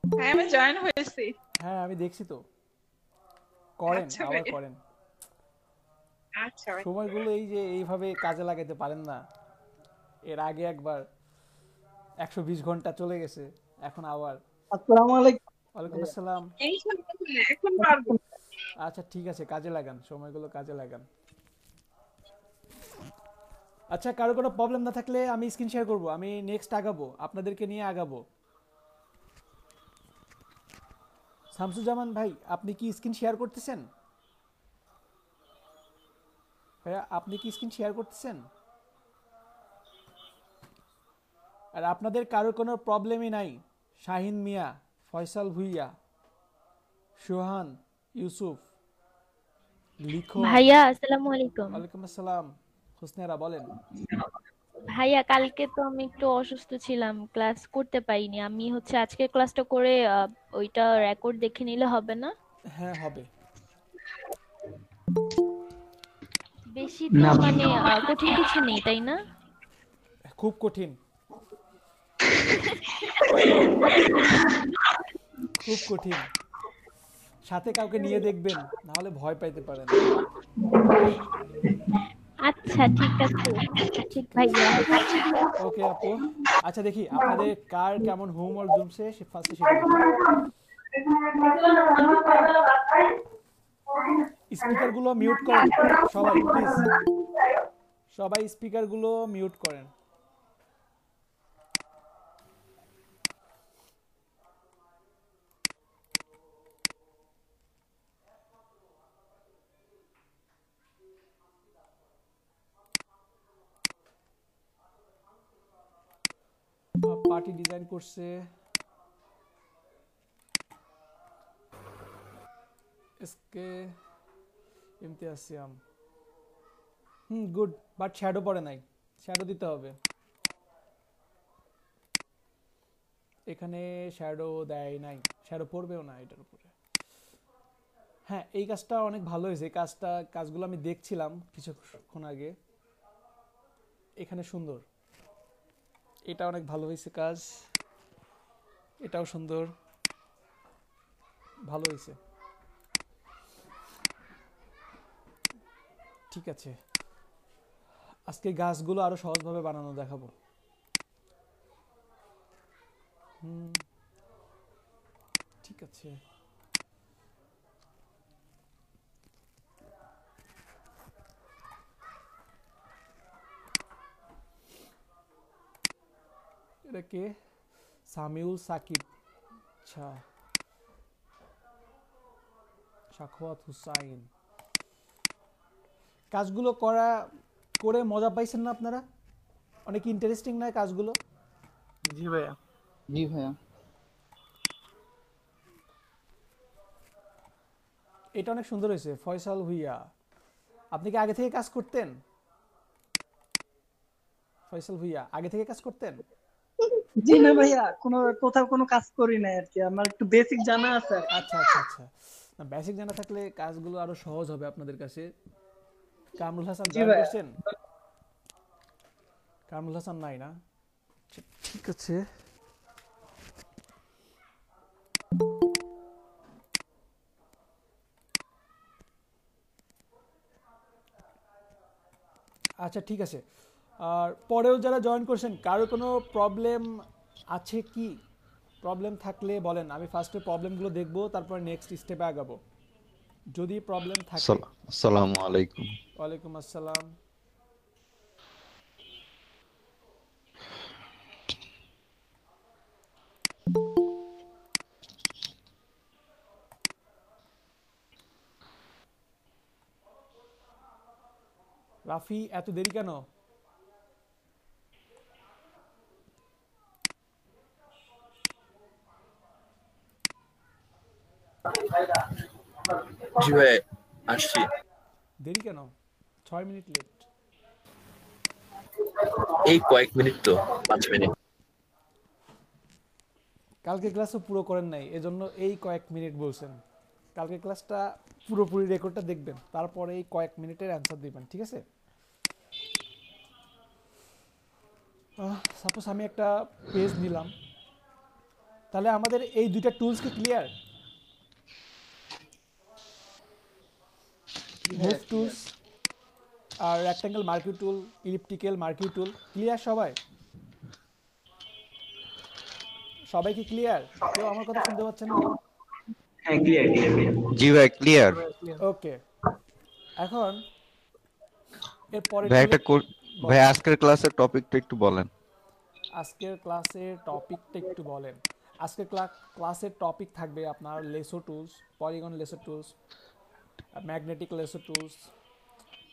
হ্যাঁ আমি জয়েন হয়েছি। হ্যাঁ আমি দেখছি তো। করেন, আচ্ছা আবার ভাইয়া। করেন। আচ্ছা ভাই। সময়গুলো এই যে এইভাবে কাজে লাগাতে পারেন না। এর আগে একবার 120 ঘন্টা চলে গেছে, এখন আবার। আসসালামু আলাইকুম ওয়ালাইকুম ভাইয়া। আসসালাম। এই সময় এখন পারবো। আচ্ছা ঠিক আছে, কাজে লাগান, সময়গুলো কাজে লাগান। আচ্ছা, কারো কোনো প্রবলেম না থাকলে আমি স্ক্রিন শেয়ার করব, আমি নেক্সট আগাবো, আপনাদেরকে নিয়ে আগাবো। শামসুজ্জামান ভাই, আপনি কি স্ক্রিন শেয়ার করতেছেন? ভাইয়া আপনি কি স্ক্রিন শেয়ার করতেছেন? আর আপনাদের কারো কোনো প্রবলেমই নাই? শাহিন মিয়া, ফয়সাল ভুইয়া, সোহান, ইউসুফ, লিখন। ভাইয়া আসসালামু আলাইকুম। ওয়ালাইকুম আসসালাম। হুসনেরা বলেন। ভাইয়া কালকে তো আমি একটু অসুস্থ ছিলাম, ক্লাস করতে পারিনি। আমি হচ্ছে আজকে ক্লাসটা করে ওইটা রেকর্ড দেখে নিলে হবে না? হ্যাঁ হবে। বেশি তো না মানে কঠিন কিছু নেই তাই না? খুব কঠিন, খুব কঠিন। সাথে কাউকে নিয়ে দেখবেন, না হলে ভয় পাইতে পারেন। আচ্ছা ঠিক আছে। ঠিক ঠিক আছে, ভাইয়া। ওকে আপু। আচ্ছা দেখি আপনাদের কার কেমন হোমওয়ার্ক জমছে, সে ফার্স্টে সেটা দেখি। স্পিকারগুলো মিউট করেন সবাই প্লিজ, সবাই স্পিকারগুলো মিউট করেন। পার্টি ডিজাইন করছে SK Imtiaz Siam. Good, but shadow পড়ে নাই, শ্যাডো দিতে হবে। এখানে শ্যাডো দেয় নাই, শ্যাডো পড়বেও না এটার উপরে। হ্যাঁ এই কাজটা অনেক ভালো হয়েছে, কাজগুলো আমি দেখছিলাম কিছুক্ষণ আগে। এখানে সুন্দর, এটা অনেক ভালো হয়েছে কাজ, এটাও সুন্দর, ভালো হয়েছে। ঠিক আছে, আজকে গাছগুলো আরো সহজভাবে বানানো দেখাবো। ঠিক আছে, এটা কে? সামিউল সাকিব, আচ্ছা। সাখাওয়াত হুসাইন। কাজগুলো করে মজা পাইছেন না আপনারা? অনেক ইন্টারেস্টিং নয় কাজগুলো? জি ভাইয়া। জি ভাইয়া। এটা অনেক সুন্দর হয়েছে। ফয়সাল ভুইয়া, আপনি কি আগে থেকে কাজ করতেন? ফয়সাল ভুইয়া আগে থেকে কাজ করতেন? জি না ভাইয়া, কোথাও কোনো কাজ করি না আর কি, আমার একটু বেসিক জানা আছে। আচ্ছা আচ্ছা আচ্ছা, না বেসিক জানা থাকলে কাজগুলো আরো সহজ হবে আপনাদের কাছে। কামরুল হাসান জি জয়েন ভাইয়া। করছেন? কামরুল হাসান নাই না? আচ্ছা, ঠিক আছে। আচ্ছা ঠিক আছে। আর পরেও যারা জয়েন করছেন কারো কোনো প্রবলেম আছে কি? প্রবলেম থাকলে বলেন, আমি ফার্স্টে প্রবলেমগুলো দেখবো, তারপর নেক্সট স্টেপে আগাবো যদি প্রবলেম থাকে। আসসালামু আলাইকুম। ওয়ালাইকুম আসসালাম। রাফি এত দেরি কেন? জি ভাই, আসছি। দেরি কেন? 6 মিনিট লেট। এই কয়েক মিনিট তো, 5 মিনিট। কালকে ক্লাসও পুরো করেন নাই, এজন্য এই কয়েক মিনিট বলছেন। কালকে ক্লাসটা পুরোপুরি রেকর্ডটা দেখবেন, তারপরে এই কয়েক মিনিটের অ্যান্সার দিবেন, ঠিক আছে? সাপোজ আমি একটা পেজ নিলাম, তাহলে আমাদের এই দুইটা টুলস কি ক্লিয়ার? মুভ টুলস আর রেক্ট্যাঙ্গেল মার্কিউ টুল, ইলিপ্টিক্যাল মার্কিউ টুল, ক্লিয়ার সবাই? সবাই কি ক্লিয়ার? কেউ আমার কথা শুনতে পাচ্ছেন না? হ্যাঁ ক্লিয়ার ক্লিয়ার। জি ভাই ক্লিয়ার। ওকে, এখন এরপরে ভাই আজকের ক্লাসের টপিকটা একটু বলেন। আজকের ক্লাসের টপিকটা একটু বলেন। আজকের ক্লাসের টপিক থাকবে আপনার lasso tools, polygon lasso tools, magnetic lasso tools,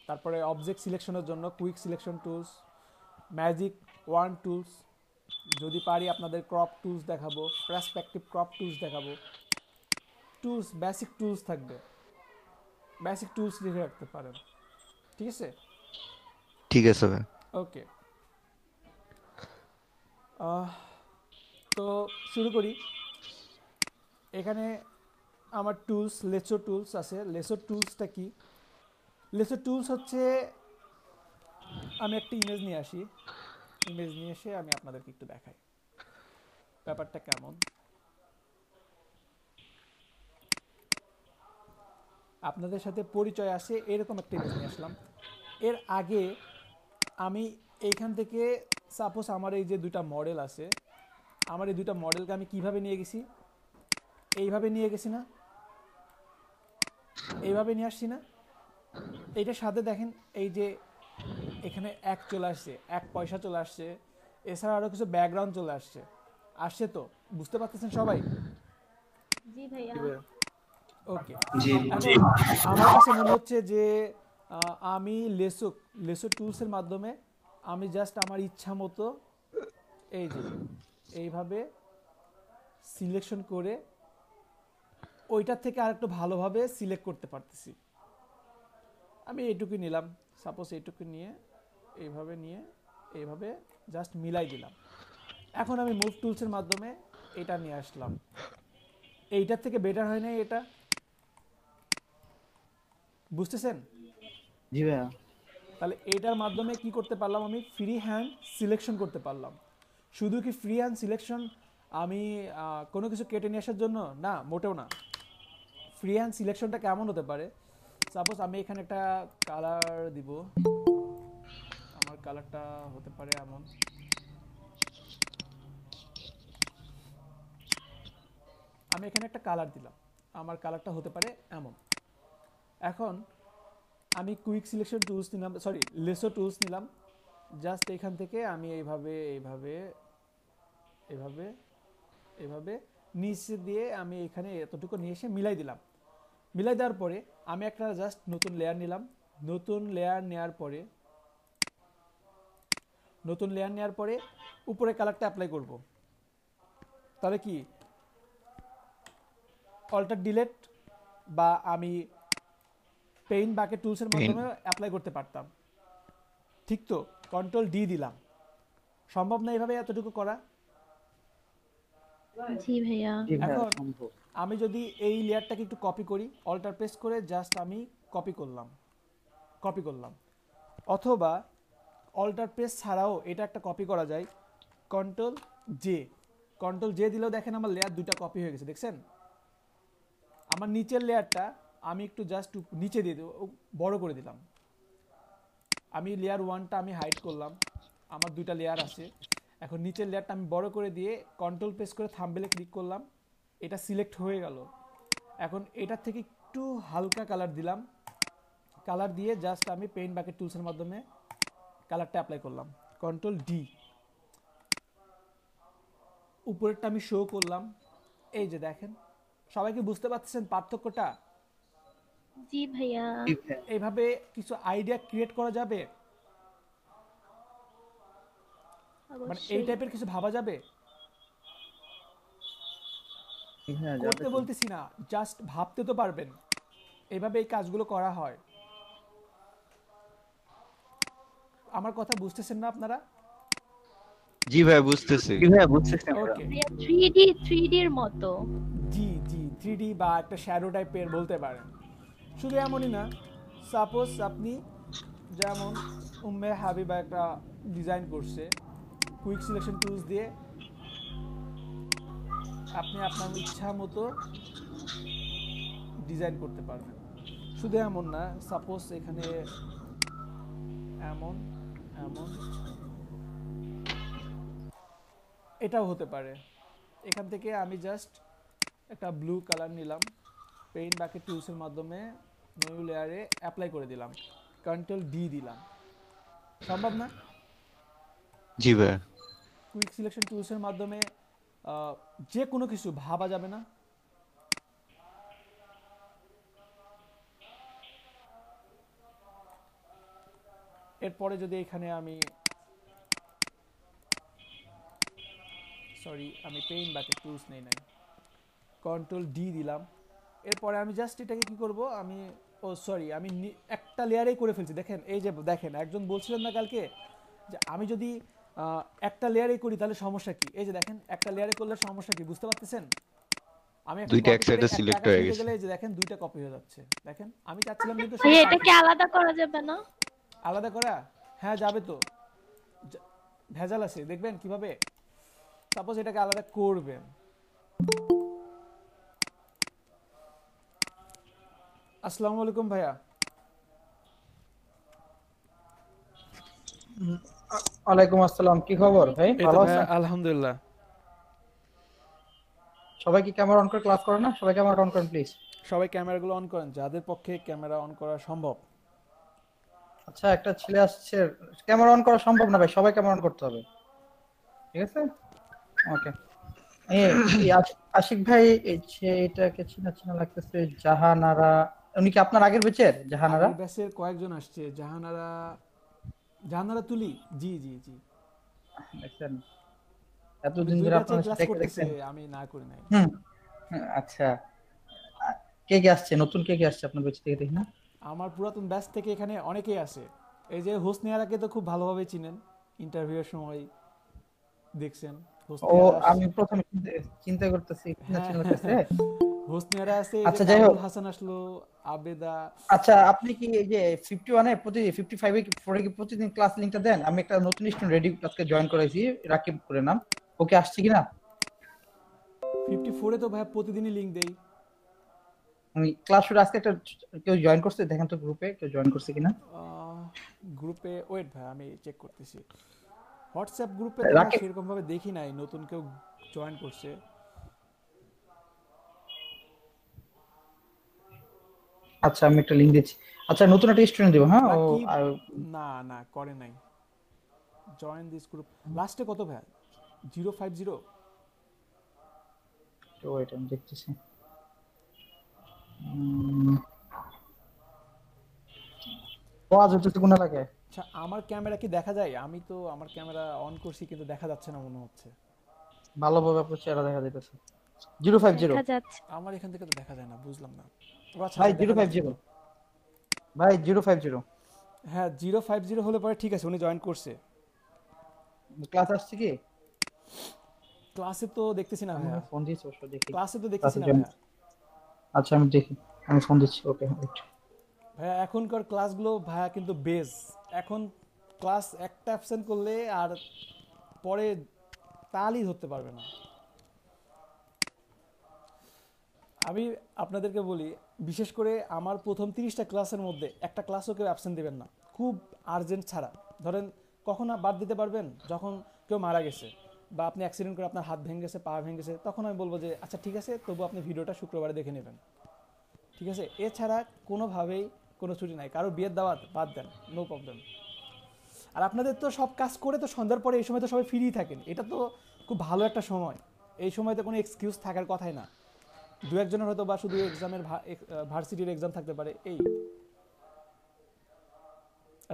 তারপরে অবজেক্ট সিলেকশনের জন্য quick selection tools, magic wand tools, যদি পারি আপনাদের ক্রপ টুলস দেখাবো, পার্সপেক্টিভ ক্রপ টুলস দেখাবো। টুলস, বেসিক টুলস থাকবে, বেসিক টুলস লিখে রাখতে পারেন, ঠিক আছে? ঠিক আছে ভাই। ওকে, তো শুরু করি। এখানে আমার টুলস, লেসো টুলস আছে। লেসো টুলসটা কি? লেসো টুলস হচ্ছে, আমি একটা ইমেজ নিয়ে আসি, ইমেজ নিয়ে এসে আমি আপনাদেরকে একটু দেখাই ব্যাপারটা কেমন। আপনাদের সাথে পরিচয় আছে এরকম একটা ইমেজ নিয়ে আসলাম। এর আগে আমি এইখান থেকে সাপোজ আমার এই যে দুইটা মডেল আছে, আমার এই দুইটা মডেলকে আমি কিভাবে নিয়ে গেছি? এইভাবে নিয়ে গেছি না? এইভাবে নিয়ে আসছি না? এইটার সাথে দেখেন এই যে এখানে এক চলে আসছে, এক পয়সা চলে আসছে, এছাড়া আরও কিছু ব্যাকগ্রাউন্ড চলে আসছে। আসছে তো? বুঝতে পারতেছেন সবাই? জি ভাইয়া। ওকে, জি আমার কাছে মনে হচ্ছে যে আমি লেসো টুলসের মাধ্যমে আমি জাস্ট আমার ইচ্ছা মতো এই যে এইভাবে সিলেকশন করে ওইটার থেকে আরেকটু ভালোভাবে সিলেক্ট করতে পারতেছি। আমি এইটুকু নিলাম, সাপোজ এইটুকু নিয়ে এইভাবে জাস্ট মিলাই দিলাম। এখন আমি মুভ টুলসের মাধ্যমে এটা নিয়ে আসলাম। এইটার থেকে বেটার হয় না এটা? বুঝতেছেন? জি ভাইয়া। তাহলে এটার মাধ্যমে কি করতে পারলাম? আমি ফ্রি হ্যান্ড সিলেকশন করতে পারলাম। শুধু কি ফ্রি হ্যান্ড সিলেকশন আমি কোনো কিছু কেটে নিয়ে আসার জন্য? না, মোটেও না। ফ্রি হ্যান্ড সিলেকশনটা কেমন হতে পারে? সাপোজ আমি এখানে একটা কালার দিব, আমার কালারটা হতে পারে এমন। আমি এখানে একটা কালার দিলাম, আমার কালারটা হতে পারে এমন। এখন আমি কুইক সিলেকশন টুলস নিলাম, সরি লেসো টুলস নিলাম, জাস্ট এখান থেকে আমি এইভাবে নিচে দিয়ে আমি এখানে এতটুকু নিয়ে এসে মিলাই দিলাম। মিলাই দেওয়ার পরে আমি একটা জাস্ট নতুন লেয়ার নিলাম। নতুন লেয়ার নেওয়ার পরে উপরে কালারটা অ্যাপ্লাই করব। তাহলে কি অল্টার ডিলেট বা আমি পেইন্ট বাকেট টুলসের মাধ্যমে অ্যাপ্লাই করতে পারতাম, ঠিক তো? কন্ট্রোল ডি দিলাম। সম্ভব না এইভাবে এতটুকু করা? জি ভাইয়া। এখন আমি যদি এই লেয়ারটাকে একটু কপি করি, অল্টার প্রেস করে জাস্ট আমি কপি করলাম, অথবা অল্টার প্রেস ছাড়াও এটা একটা কপি করা যায়। কন্ট্রোল জে দিলেও দেখেন আমার লেয়ার দুইটা কপি হয়ে গেছে, দেখছেন? আমার নিচের লেয়ারটা আমি একটু জাস্ট নিচে দিয়ে দেবো, বড় করে দিলাম। আমি লেয়ার ওয়ানটা আমি হাইড করলাম, আমার দুইটা লেয়ার আছে। এখন নিচের লেয়ারটা আমি বড় করে দিয়ে কন্ট্রোল প্রেস করে থাম্বনেলে ক্লিক করলাম, এটা সিলেক্ট হয়ে গেল। এখন এটার থেকে একটু হালকা কালার দিলাম, কালার দিয়ে জাস্ট আমি পেইন্ট বাকেট টুলসের মাধ্যমে কালারটা অ্যাপ্লাই করলাম, কন্ট্রোল ডি। উপরেরটা আমি শো করলাম, এই যে দেখেন। সবাইকে বুঝতে পারছেন পার্থক্যটা? জি ভাইয়া। এইভাবে কিছু আইডিয়া ক্রিয়েট করা যাবে, মানে এই অবশ্যই। টাইপের কিছু ভাবা যাবে। করতে বলতেছি না, জাস্ট ভাবতে তো পারবেন। এইভাবে এই কাজগুলো করা হয়। আমার কথা বুঝতেছেন না আপনারা? জি ভাই বুঝতেছি। ওকে, ভাইয়া 3D এর মতো। জি 3D বা একটা শ্যাডো টাইপের বলতে পারেন। শুধু এমনই না, সাপোজ আপনি যেমন উম্মে হাবিবা একটা ডিজাইন করছে কুইক সিলেকশন টুলস দিয়ে, আপনি আপনার ইচ্ছা মতো ডিজাইন করতে পারবেন। শুধু এমন না, সাপোজ এখানে এমন এমন এটাও হতে পারে। এখান থেকে আমি জাস্ট একটা ব্লু কালার নিলাম, পেইন্ট বাকেট টুলসের মাধ্যমে নিউ লেয়ারে অ্যাপ্লাই করে দিলাম, কন্ট্রোল ডি দিলাম। সম্ভব না? জি ভাইয়া। কুইক সিলেকশন টুলসের মাধ্যমে যে কোনো কিছু ভাবা যাবে না? এরপরে যদি এখানে আমি পেইন্ট বাকেট টুলস নেই নাই, কন্ট্রোল ডি দিলাম। এরপরে আমি জাস্ট এটাকে কি করব, আমি একটা লেয়ারেই করে ফেলছি। দেখেন, এই যে দেখেন, একজন বলছিলেন না কালকে যে আমি যদি একটা লেয়ারেই করি তাহলে সমস্যা কি? এই যে দেখেন, একটা লেয়ারে করলে সমস্যা কি বুঝতে পারতেছেন? আমি এখন দুইটা কপি এক করে সাইডে একটা সিলেক্ট আকাশ হয়ে নিতে গেছে। গেলে এই যে দেখেন দুইটা কপি হয়ে যাচ্ছে। দেখেন, আমি চাচ্ছিলাম কিন্তু ভাইয়া সেটা এটা কি আলাদা করা যাবে না? আলাদা করা। হ্যাঁ যাবে তো, ভেজাল আছে, দেখবেন কিভাবে। সাপোজ এটাকে আলাদা করবেন। আসসালামু আলাইকুম ভাইয়া। ওয়ালাইকুম আসসালাম, কি খবর ভাই? এই ভালো তো আছেন? ভাইয়া, আলহামদুলিল্লাহ। সবাই কি ক্যামেরা অন করে ক্লাস করে না? সবাই ক্যামেরা অন করেন প্লিজ। সবাই ক্যামেরাগুলো অন করেন, যাদের পক্ষে ক্যামেরা অন করা সম্ভব। আচ্ছা, একটা ছেলে আসছে, ক্যামেরা অন করা সম্ভব না ভাই, সবাই ক্যামেরা অন করতে হবে, ঠিক আছে? ওকে। এই আশিক ভাই, এই যে এটাকে চিনা চিনা লাগতেছে, জাহানারা। উনি কি আপনার আগের ব্যাচের জাহানারা? আগের ব্যাচের কয়েকজন আসছে। জাহানারা তুলি, জি জি জি। দেখছেন, উনি এতদিন দুই ধরে ব্যাচে আপনার ক্লাস সাথে করতেছে, দেখছেন। আমি না করি নাই। হুম। আচ্ছা, কে কে আসছে নতুন, কে কে আসছে আপনার ব্যাচ থেকে দেখি না? আমার পুরাতন ব্যাচ থেকে এখানে অনেকেই আছে। এই যে হোসনে আরাকে তো খুব ভালোভাবে চিনেন, ইন্টারভিউয়ের সময় দেখছেন। হোসনে ও, আরা আমি প্রথমে চিন্তা করতেছি চিনা হ্যাঁ চিনা লাগতেছে। হোসনে আরা আছে, এই যে আচ্ছা, যাই হোক। কামরুল হাসান আসলো, আবেদা। আচ্ছা, আপনি কি এই যে 51 এ প্রতি 55 এ পরে কি প্রতিদিন ক্লাস লিংকটা দেন? আমি একটা নতুন স্টুডেন্ট রেডি আজকে জয়েন করাইছি, রাকিব করে নাম। ওকে আসছে কিনা? 54-এ তো ভাইয়া প্রতিদিনই লিংক দেই। আমি ক্লাস শুরু আজকে একটা কেউ জয়েন করছে, দেখেন তো গ্রুপে কেউ জয়েন করছে কিনা। গ্রুপে ওয়েট ভাই, আমি চেক করতেছি। হোয়াটসঅ্যাপ গ্রুপে তো ভাই রাকিব, সেরকম ভাবে দেখি নাই নতুন কেউ জয়েন করছে। আচ্ছা আমি একটা লিংক দিচ্ছি। আচ্ছা, নতুন একটা স্টুডেন্ট দিব, হ্যাঁ? ও রাকিব, আর না না করে নাই। জয়েন দিস গ্রুপ লাস্টে কত ভাই? 050। তো এটা আমি দেখতেছি। আওয়াজ হচ্ছে কোন লাগে? আচ্ছা, আমার ক্যামেরা কি দেখা যায়? আমি তো আমার ক্যামেরা অন করছি কিন্তু দেখা যাচ্ছে না মনে হচ্ছে। ভালোভাবে আপনার চেহারা দেখা যাইতেছে। 050 দেখা যাচ্ছে। আমার এখান থেকে তো দেখা যায় না, বুঝলাম না। ও আচ্ছা ভাই, আচ্ছা, দেখা যাচ্ছে 050 তো। ভাই, 050 হ্যাঁ 050 হলে পরে ঠিক আছে, উনি জয়েন করছে। ক্লাস আসছে কি? ক্লাসে তো দেখতেছি না আমি ভাইয়া, ফোন দিয়েছি, অবশ্য দেখি ক্লাসে তো দেখতেছি ক্লাসে না জয়েন। ভাইয়া। আচ্ছা আমি দেখি, আমি ফোন দিচ্ছি। ওকে, ওয়েট। ভাইয়া এখনকার ক্লাসগুলো ভাইয়া কিন্তু বেস। এখন ক্লাস একটা অ্যাবসেন্ট করলে আর পরে তালই ধরতে পারবে না। আমি আপনাদেরকে বলি, বিশেষ করে আমার প্রথম 30টা ক্লাসের মধ্যে একটা ক্লাসও কেউ অ্যাবসেন্ট দেবেন না, খুব আর্জেন্ট ছাড়া। ধরেন কখন বাদ দিতে পারবেন? যখন কেউ মারা গেছে বা আপনি অ্যাক্সিডেন্ট করে আপনার হাত ভেঙে গেছে, পা ভেঙে গেছে, তখন আমি বলবো যে আচ্ছা ঠিক আছে, তবু আপনি ভিডিওটা শুক্রবারে দেখে নেবেন, ঠিক আছে? এছাড়া কোনোভাবেই কোনো ছুটি নাই। কারো বিয়ের দাওয়াত বাদ দেন, নো প্রবলেম। আর আপনাদের তো সব কাজ করে তো সন্ধ্যার পরে এই সময় তো সবাই ফ্রি থাকেন, এটা তো খুব ভালো একটা সময়। এই সময় তো কোনো এক্সকিউজ থাকার কথাই না। দু একজনের হয়তো বা শুধু এক্সামের ভার্সিটির এক্সাম থাকতে পারে। এই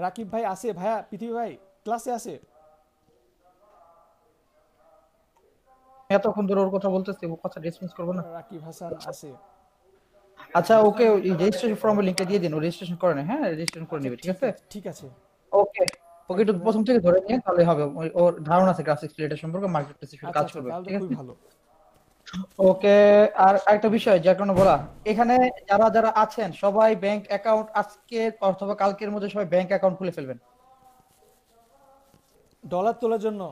রাকিব ভাই আছে, ভাইয়া পৃথিবী ভাই ক্লাসে আছে। এতক্ষণ ধরে ওর কথা বলতেছি, ও কথা রেসপন্স করবো না। রাকিব হাসান আছে। আচ্ছা, ওকে রেজিস্ট্রেশন ফর্মের লিংকটা দিয়ে দিন, ও রেজিস্ট্রেশন করে নেয়, হ্যাঁ রেজিস্ট্রেশন করে আচ্ছা নেবে, ঠিক আছে? ঠিক আছে। ওকে, ওকে একটু প্রথম থেকে ধরে নিয়ে তাহলে হবে। ওর ধারণা আছে গ্রাফিক্স ক্রিয়েটর সম্পর্কে, মার্কেট প্লেসে শুধু আচ্ছা কাজ আচ্ছা, করবে, তাহলে তো ঠিক আছে? খুবই ভালো। ওকে। আর একটা বিষয় যে কোনো বলা, এখানে যারা যারা আছেন সবাই ব্যাংক অ্যাকাউন্ট আজকে অথবা কালকের মধ্যে সবাই ব্যাংক অ্যাকাউন্ট খুলে ফেলবেন। ডলার তোলার জন্য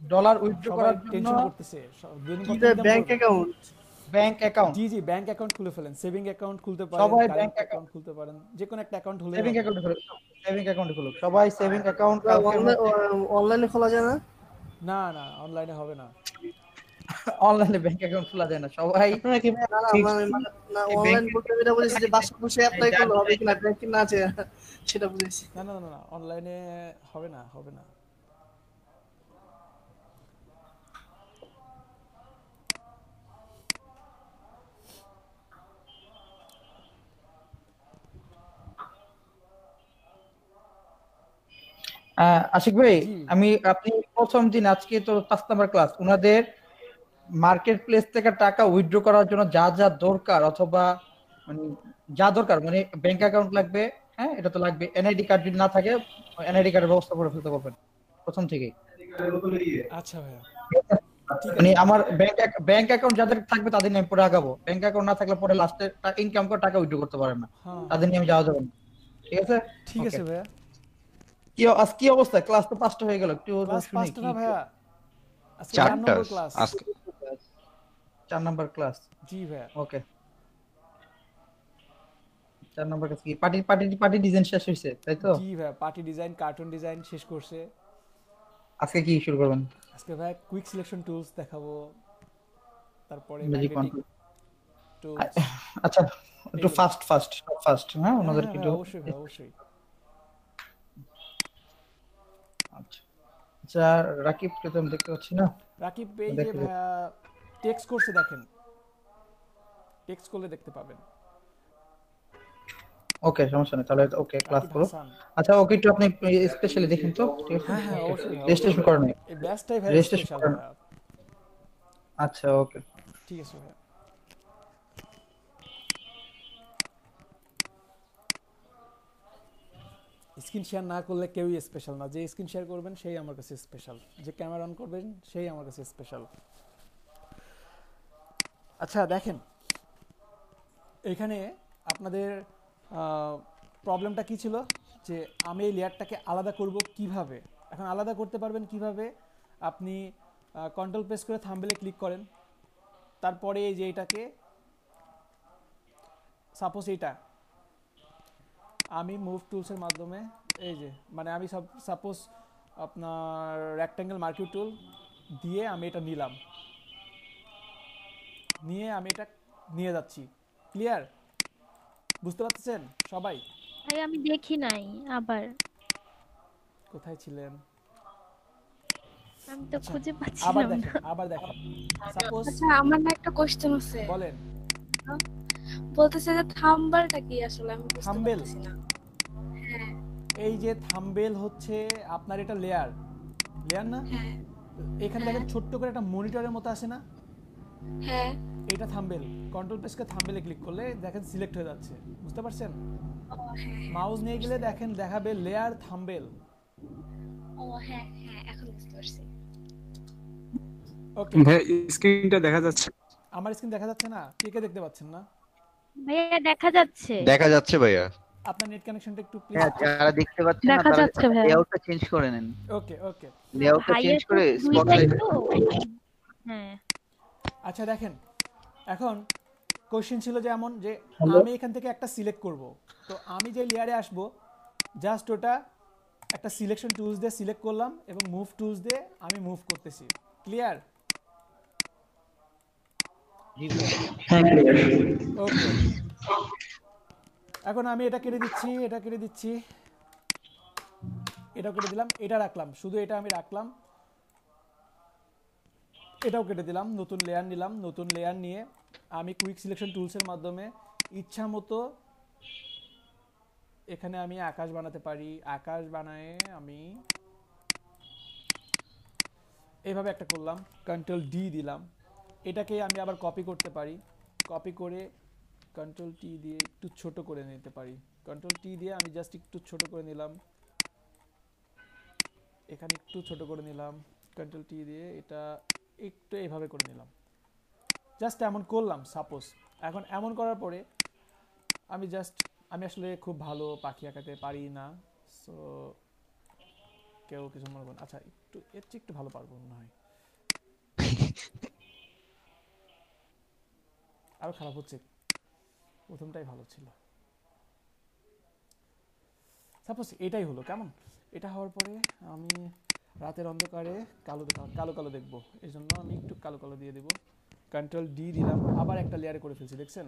ডলার উইথড্র সবাই করার জন্য টেনশন করতেছে দুদিন কি পর রে ইনকাম ব্যাংক করবে। অ্যাকাউন্ট? ব্যাংক অ্যাকাউন্ট, জি জি ব্যাংক অ্যাকাউন্ট খুলে ফেলেন, সেভিং অ্যাকাউন্ট খুলতে পারেন, সবাই কারেন্ট ব্যাংক অ্যাকাউন্ট খুলতে পারেন, যে কোনো একটা অ্যাকাউন্ট হলেই সেভিং হবে। অ্যাকাউন্ট খুলুক, সেভিং অ্যাকাউন্ট খুলুক, সবাই সেভিং অ্যাকাউন্ট কালকের মধ্যে। অনলাইনে খোলা যায় না? না না অনলাইনে হবে না। অনলাইনে ব্যাংক অ্যাকাউন্ট খোলা যায় না, সবাই আপনারা কি না না না অনলাইন বলতে যেটা বলেছি যে বাসা বসে অ্যাপ্লাই করলে হবে কিনা ব্যাংকে না আছে সেটা বুঝেছি। না না না না অনলাইনে হবে না, হবে না। আশিক ভাই, জি আপনি প্রথম দিন, আজকে তো 5 নাম্বার ক্লাস, ওনাদের মার্কেট প্লেস থেকে টাকা উইথড্র করার জন্য যা যা দরকার, অথবা মানে যা দরকার, মানে ব্যাংক অ্যাকাউন্ট লাগবে, হ্যাঁ এটা তো লাগবে, এনআইডি কার্ড যদি না থাকে এনআইডি কার্ডের ব্যবস্থা করে ফেলতে পারবেন প্রথম থেকেই। আচ্ছা ভাইয়া ঠিক মানে আছে। আমার ব্যাংক অ্যাকাউন্ট যাদের থাকবে তাদের নিয়ে আমি পরে আগাবো, ব্যাংক অ্যাকাউন্ট না থাকলে পরে লাস্টে ইনকাম করে টাকা উইথড্র করতে পারেন না, হ্যাঁ তাদের নিয়ে আমি যাওয়া যাবে না। ঠিক আছে, ঠিক আছে ভাইয়া। আজ কি অবস্থা? ক্লাস তো 5টা হয়ে গেল, একটু ক্লাস শুনি 5টা কি না ভাইয়া, আজকে 4 4টা নম্বর ক্লাস। আজকে। 4 নাম্বার ক্লাস। জি ভাইয়া। ওকে, 4 নাম্বার ক্লাস কি পার্টি ডিজাইন শেষ হয়েছে তাই তো? জি ভাইয়া পার্টি ডিজাইন, কার্টুন ডিজাইন শেষ করছে। আজকে কি শুরু করবেন? আজকে ভাইয়া কুইক সিলেকশন টুলস দেখাবো, তারপরে ম্যাজিক ম্যাগনেটিক টুলস। আচ্ছা, একটু এগুলো। ফাস্ট, হ্যাঁ হ্যাঁ ওনাদেরকে হ্যাঁ একটু। হ্যাঁ, অবশ্যই ভাই অবশ্যই। আচ্ছা আচ্ছা, রাকিবকে তো আমি দেখতে পাচ্ছি না। রাকিব এই যে দেখি। ভাইয়া টেক্সট করছে, দেখেন টেক্সট করলে দেখতে পাবেন। ওকে, সমস্যা নেই, তাহলে ওকে ক্লাস রাকিব করো। হাসান। আচ্ছা, ওকে একটু আপনি স্পেশালি দেখেন তো, ঠিক আছে? হ্যাঁ হ্যাঁ অবশ্যই ভাই, রেজিস্ট্রেশন অবশ্যই। করেন নাই? এই ব্যাচটাই ভাই রেজিস্ট্রেশন স্পেশাল করেন? ভাইয়া। আচ্ছা ওকে। ঠিক আছে ভাইয়া। স্ক্রিন শেয়ার না করলে কেউই স্পেশাল না, যে স্ক্রিন শেয়ার করবেন সেই আমার কাছে স্পেশাল, যে ক্যামেরা অন করবেন সেই আমার কাছে স্পেশাল। আচ্ছা দেখেন এখানে আপনাদের প্রবলেমটা কি ছিল, যে আমি এই লেয়ারটাকে আলাদা করব কিভাবে। এখন আলাদা করতে পারবেন কিভাবে, আপনি কন্ট্রোল প্রেস করে থাম্বনেলে ক্লিক করেন, তারপরে এই যে এটাকে সাপোজ এটা আমি মুভ টুলসের মাধ্যমে, এই যে মানে আমি সাপোজ আপনার রেক্ট্যাঙ্গেল মার্কিউ টুল দিয়ে আমি এটা নিলাম, নিয়ে আমি এটা নিয়ে যাচ্ছি। ক্লিয়ার? বুঝতে পারতেছেন সবাই? ভাই আমি দেখি নাই, আবার কোথায় ছিলেন? আমি তো আচ্ছা, খুঁজে আবার পাচ্ছিলাম না। দেখেন, আবার দেখেন। সাপোজ আচ্ছা আমার না একটা কোশ্চেন আছে, বলেন। বলতেছে যে থাম্বনেলটা কি আসলে আমি বুঝতে থাম্বনেল? পারতেছি না। হ্যাঁ এই যে থাম্বনেল হচ্ছে আপনার এটা লেয়ার, লেয়ার না? হ্যাঁ এখানে দেখেন ছোট্ট করে একটা মনিটরের মতো আসে না, হ্যাঁ। এটা থাম্বনেল। কন্ট্রোল প্রেস করে থাম্বনেলে ক্লিক করলে দেখেন সিলেক্ট হয়ে যাচ্ছে, বুঝতে পারছেন? ও হ্যাঁ মাউস নিয়ে গেলে দেখেন দেখাবে লেয়ার থাম্বনেল। ও হ্যাঁ হ্যাঁ এখন বুঝতে পারছি। ওকে, ভাই স্ক্রিনটা দেখা যাচ্ছে? আমার স্ক্রিন দেখা যাচ্ছে না? কে কে দেখতে পাচ্ছেন না? ভাইয়া দেখা যাচ্ছে। দেখা যাচ্ছে ভাইয়া। আপনার নেট কানেকশনটা একটু প্লিজ। হ্যাঁ, যারা দেখতে পাচ্ছেন না দেখা তারা যাচ্ছে ভাইয়া। লেআউটটা চেঞ্জ করে নেন, ওকে ওকে। লেআউটটা ভাইয়া চেঞ্জ তো করে দুইটাই স্পটলাইট। তো। হ্যাঁ আচ্ছা দেখেন এখন কোশ্চেন ছিল যে এমন যে আমি এখান থেকে একটা সিলেক্ট করব, তো আমি যে লেয়ারে আসব জাস্ট ওটা একটা সিলেকশন টুলস দিয়ে সিলেক্ট করলাম এবং মুভ টুলস দিয়ে আমি মুভ করতেছি। ক্লিয়ার? ওকে, এখন আমি এটা কেটে দিচ্ছি, এটা কেটে দিচ্ছি, এটা কেটে দিলাম, এটা রাখলাম, শুধু এটা আমি রাখলাম, এটাও কেটে দিলাম, নতুন লেয়ার নিলাম, নতুন লেয়ার নিয়ে আমি কুইক সিলেকশন টুলসের মাধ্যমে ইচ্ছা মতো এখানে আমি আকাশ বানাতে পারি। আকাশ বানায় আমি এইভাবে একটা করলাম, কন্ট্রোল ডি দিলাম, এটাকে আমি আবার কপি করতে পারি, কপি করে কন্ট্রোল টি দিয়ে একটু ছোট করে নিতে পারি। কন্ট্রোল টি দিয়ে আমি জাস্ট একটু ছোট করে নিলাম, এখানে একটু ছোট করে নিলাম, কন্ট্রোল টি দিয়ে এটা একটু এইভাবে করে নিলাম, জাস্ট এমন করলাম সাপোজ। এখন এমন করার পরে আমি আসলে খুব ভালো পাখি আঁকাতে পারি না, সো কেউ কিছু মনে করুন। আচ্ছা একটু এর চেয়ে একটু ভালো পারবো মনে হয়, আরো খারাপ হচ্ছে, প্রথমটাই ভালো ছিল। সাপোজ এটাই হলো, কেমন? এটা হওয়ার পরে আমি রাতের অন্ধকারে কালো কালো কালো দেখবো, এই জন্য আমি একটু কালো কালো দিয়ে দেবো। কন্ট্রোল ডি দিলাম, আবার একটা লেয়ারে করে ফেলছি, দেখছেন?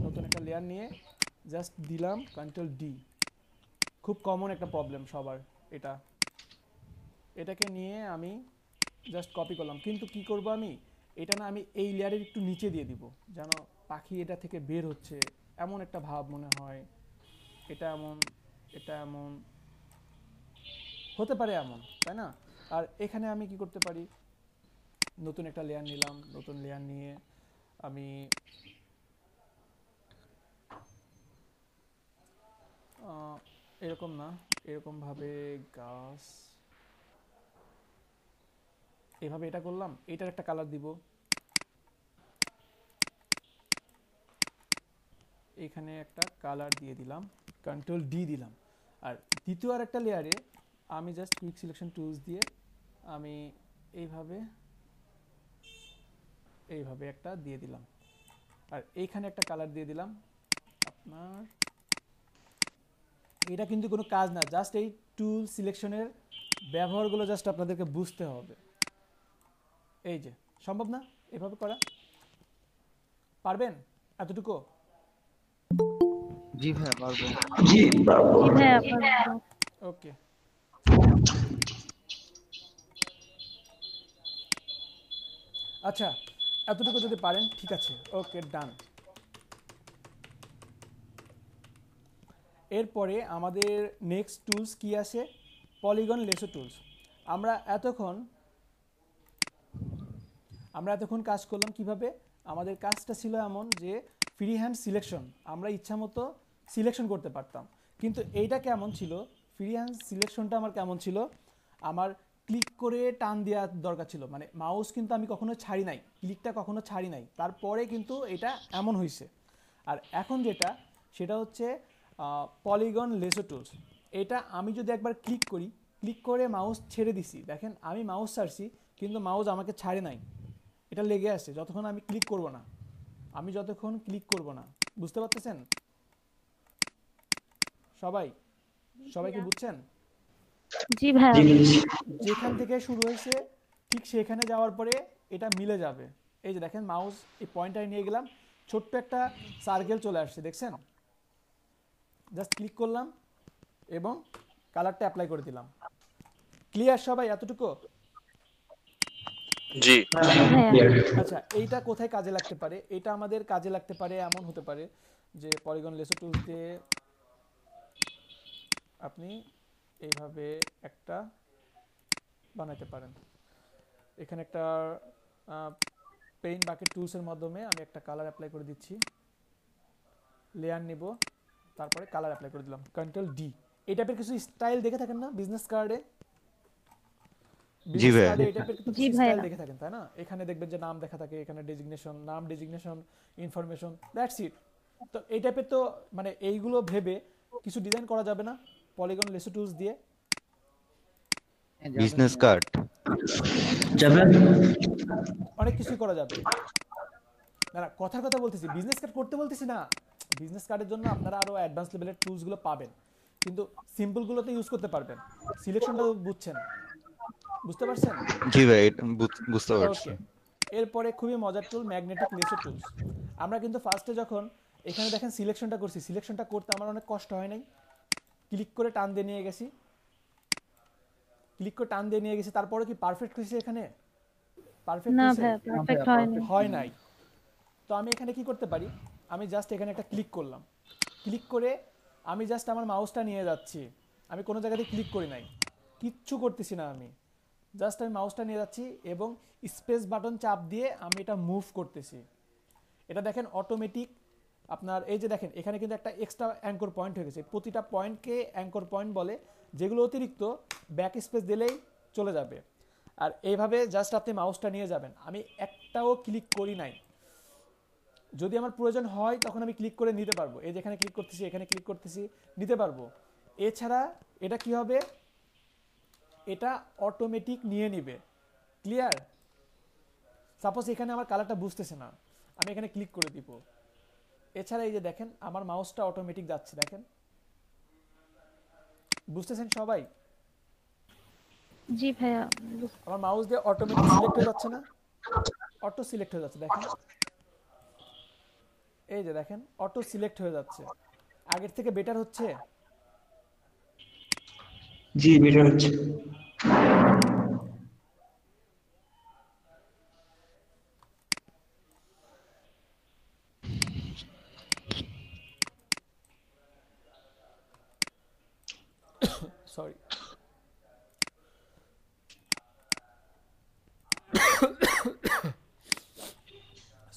নতুন একটা লেয়ার নিয়ে জাস্ট দিলাম কন্ট্রোল ডি। খুব কমন একটা প্রবলেম সবার এটা। এটাকে নিয়ে আমি জাস্ট কপি করলাম, কিন্তু কি করব আমি, এটা না আমি এই লেয়ারের একটু নিচে দিয়ে দিব, যেন পাখি এটা থেকে বের হচ্ছে এমন একটা ভাব মনে হয়। এটা এমন, এটা এমন হতে পারে, এমন, তাই না? আর এখানে আমি কি করতে পারি, নতুন একটা লেয়ার নিলাম, নতুন লেয়ার নিয়ে আমি এরকম না, এরকম ভাবে গাছ এভাবে এটা করলাম, এটার একটা কালার দিব, এখানে একটা কালার দিয়ে দিলাম, কন্ট্রোল ডি দিলাম। আর দ্বিতীয় আর একটা লেয়ারে আমি জাস্ট কুইক সিলেকশন টুলস দিয়ে আমি এইভাবে এইভাবে একটা দিয়ে দিলাম, আর এইখানে একটা কালার দিয়ে দিলাম। আপনার এটা কিন্তু কোনো কাজ না, জাস্ট এই টুল সিলেকশনের ব্যবহারগুলো জাস্ট আপনাদেরকে বুঝতে হবে। এই যে সম্ভব না এভাবে করা? পারবেন এতটুকু? জি ভাইয়া পারবো। জি ভাইয়া পারবো। ওকে, আচ্ছা এতটুকু যদি পারেন ঠিক আছে, ওকে ডান। এরপরে আমাদের নেক্সট টুলস কি আছে, পলিগন লেসো টুলস। আমরা এতক্ষণ কাজ করলাম কিভাবে, আমাদের কাজটা ছিল এমন যে ফ্রি হ্যান্ড সিলেকশন, আমরা ইচ্ছা মতো সিলেকশন করতে পারতাম। কিন্তু এইটা কেমন ছিল, ফ্রি হ্যান্ড সিলেকশনটা আমার কেমন ছিল, আমার ক্লিক করে টান দেওয়ার দরকার ছিল, মানে মাউস কিন্তু আমি কখনো ছাড়ি নাই, ক্লিকটা কখনো ছাড়ি নাই, তারপরে কিন্তু এটা এমন হয়েছে। আর এখন যেটা সেটা হচ্ছে পলিগন লেসো টুলস। এটা আমি যদি একবার ক্লিক করি, ক্লিক করে মাউস ছেড়ে দিছি, দেখেন আমি মাউস ছাড়ছি কিন্তু মাউস আমাকে ছাড়ে নাই, এটা লেগে আছে যতক্ষণ আমি ক্লিক করব না, যতক্ষণ ক্লিক করব না। বুঝতে পারতেছেন সবাই? সবাই কি বুঝছেন? জি ভাইয়া। যেখান থেকে শুরু হয়েছে ঠিক সেখানে যাওয়ার পরে এটা মিলে যাবে। এই যে দেখেন মাউস এই পয়েন্টারে নিয়ে গেলাম, ছোট্ট একটা সার্কেল চলে আসছে, দেখছেন? জাস্ট ক্লিক করলাম এবং কালারটা অ্যাপ্লাই করে দিলাম। ক্লিয়ার সবাই এতটুকু? জি। আচ্ছা এইটা কোথায় কাজে লাগতে পারে, এটা আমাদের কাজে লাগতে পারে এমন হতে পারে যে পলিগন লেসো টুলস দিয়ে আপনি এইভাবে একটা বানাতে পারেন। এখানে একটা পেইন্ট বাকেট টুলসের মাধ্যমে আমি একটা কালার অ্যাপ্লাই করে দিচ্ছি, লেয়ার নেব, তারপরে কালার অ্যাপ্লাই করে দিলাম, কন্ট্রোল ডি। এই টাইপের কিছু স্টাইল দেখে থাকেন না বিজনেস কার্ডে? জি ভাইয়া। এই টাইপের কিছু স্টাইল দেখে থাকেন তাই না? এখানে দেখবেন যে নাম লেখা থাকে, এখানে ডেজিগনেশন, নাম, ডেজিগনেশন, ইনফরমেশন, দ্যাটস ইট। তো এই টাইপের তো মানে এইগুলো ভেবে কিছু ডিজাইন করা যাবে না পলিগন লেসো টুলস দিয়ে? বিজনেস কার্ড অনেক কিছুই করা যাবে। না কথার কথা বলতেছি, বিজনেস কার্ড করতে বলতেছি না। বিজনেস কার্ডের জন্য আপনারা আরো অ্যাডভান্স লেভেলের টুলসগুলো পাবেন, কিন্তু সিম্পলগুলোতে ইউজ করতে পারবেন। সিলেকশনটা বুঝছেন, বুঝতে পারছেন? জি ভাই বুঝতে পারছি। ওকে, এরপরে খুবই মজার টুল ম্যাগনেটিক লেসো টুলস। আমরা কিন্তু ফার্স্টে যখন এখানে দেখেন সিলেকশনটা করছি, সিলেকশনটা করতে আমার অনেক কষ্ট হয় নাই, ক্লিক করে টান দিয়ে নিয়ে গেছি, তারপরে কি পারফেক্ট হয়েছে? এখানে পারফেক্ট না হয়েছে? ভাইয়া পারফেক্ট হয়নি। হয় নাই। তো আমি এখানে কি করতে পারি, আমি জাস্ট এখানে একটা ক্লিক করলাম, ক্লিক করে আমি জাস্ট আমার মাউসটা নিয়ে যাচ্ছি, আমি কোনো জায়গাতে ক্লিক করি নাই, কিচ্ছু করতেছি না, আমি জাস্ট আমি মাউসটা নিয়ে যাচ্ছি এবং স্পেস বাটন চাপ দিয়ে আমি এটা মুভ করতেছি। এটা দেখেন অটোমেটিক আপনার এই যে দেখেন এখানে কিন্তু একটা এক্সট্রা অ্যাঙ্কর পয়েন্ট হয়ে গেছে, প্রতিটা পয়েন্টকে অ্যাঙ্কর পয়েন্ট বলে, যেগুলো অতিরিক্ত ব্যাক স্পেস দিলেই চলে যাবে। আর এইভাবে জাস্ট আপনি মাউসটা নিয়ে যাবেন, আমি একটাও ক্লিক করি নাই। যদি আমার প্রয়োজন হয় তখন আমি ক্লিক করে নিতে পারবো, এই যেখানে ক্লিক করতেছি, এখানে ক্লিক করতেছি, নিতে পারবো। এছাড়া এটা কি হবে, এটা অটোমেটিক নিয়ে নিবে। ক্লিয়ার? সাপোজ এখানে আমার কালারটা বুঝতেছে না, আমি এখানে ক্লিক করে দিব। এছাড়া এই যে দেখেন আমার মাউসটা অটোমেটিক যাচ্ছে, দেখেন বুঝতেছেন সবাই? জি ভাইয়া। আমার মাউস দিয়ে অটোমেটিক সিলেক্ট হয়ে যাচ্ছে না, অটো সিলেক্ট হয়ে যাচ্ছে, দেখেন এই যে দেখেন অটো সিলেক্ট হয়ে যাচ্ছে। আগের থেকে বেটার হচ্ছে? জি বেটার হচ্ছে। সরি।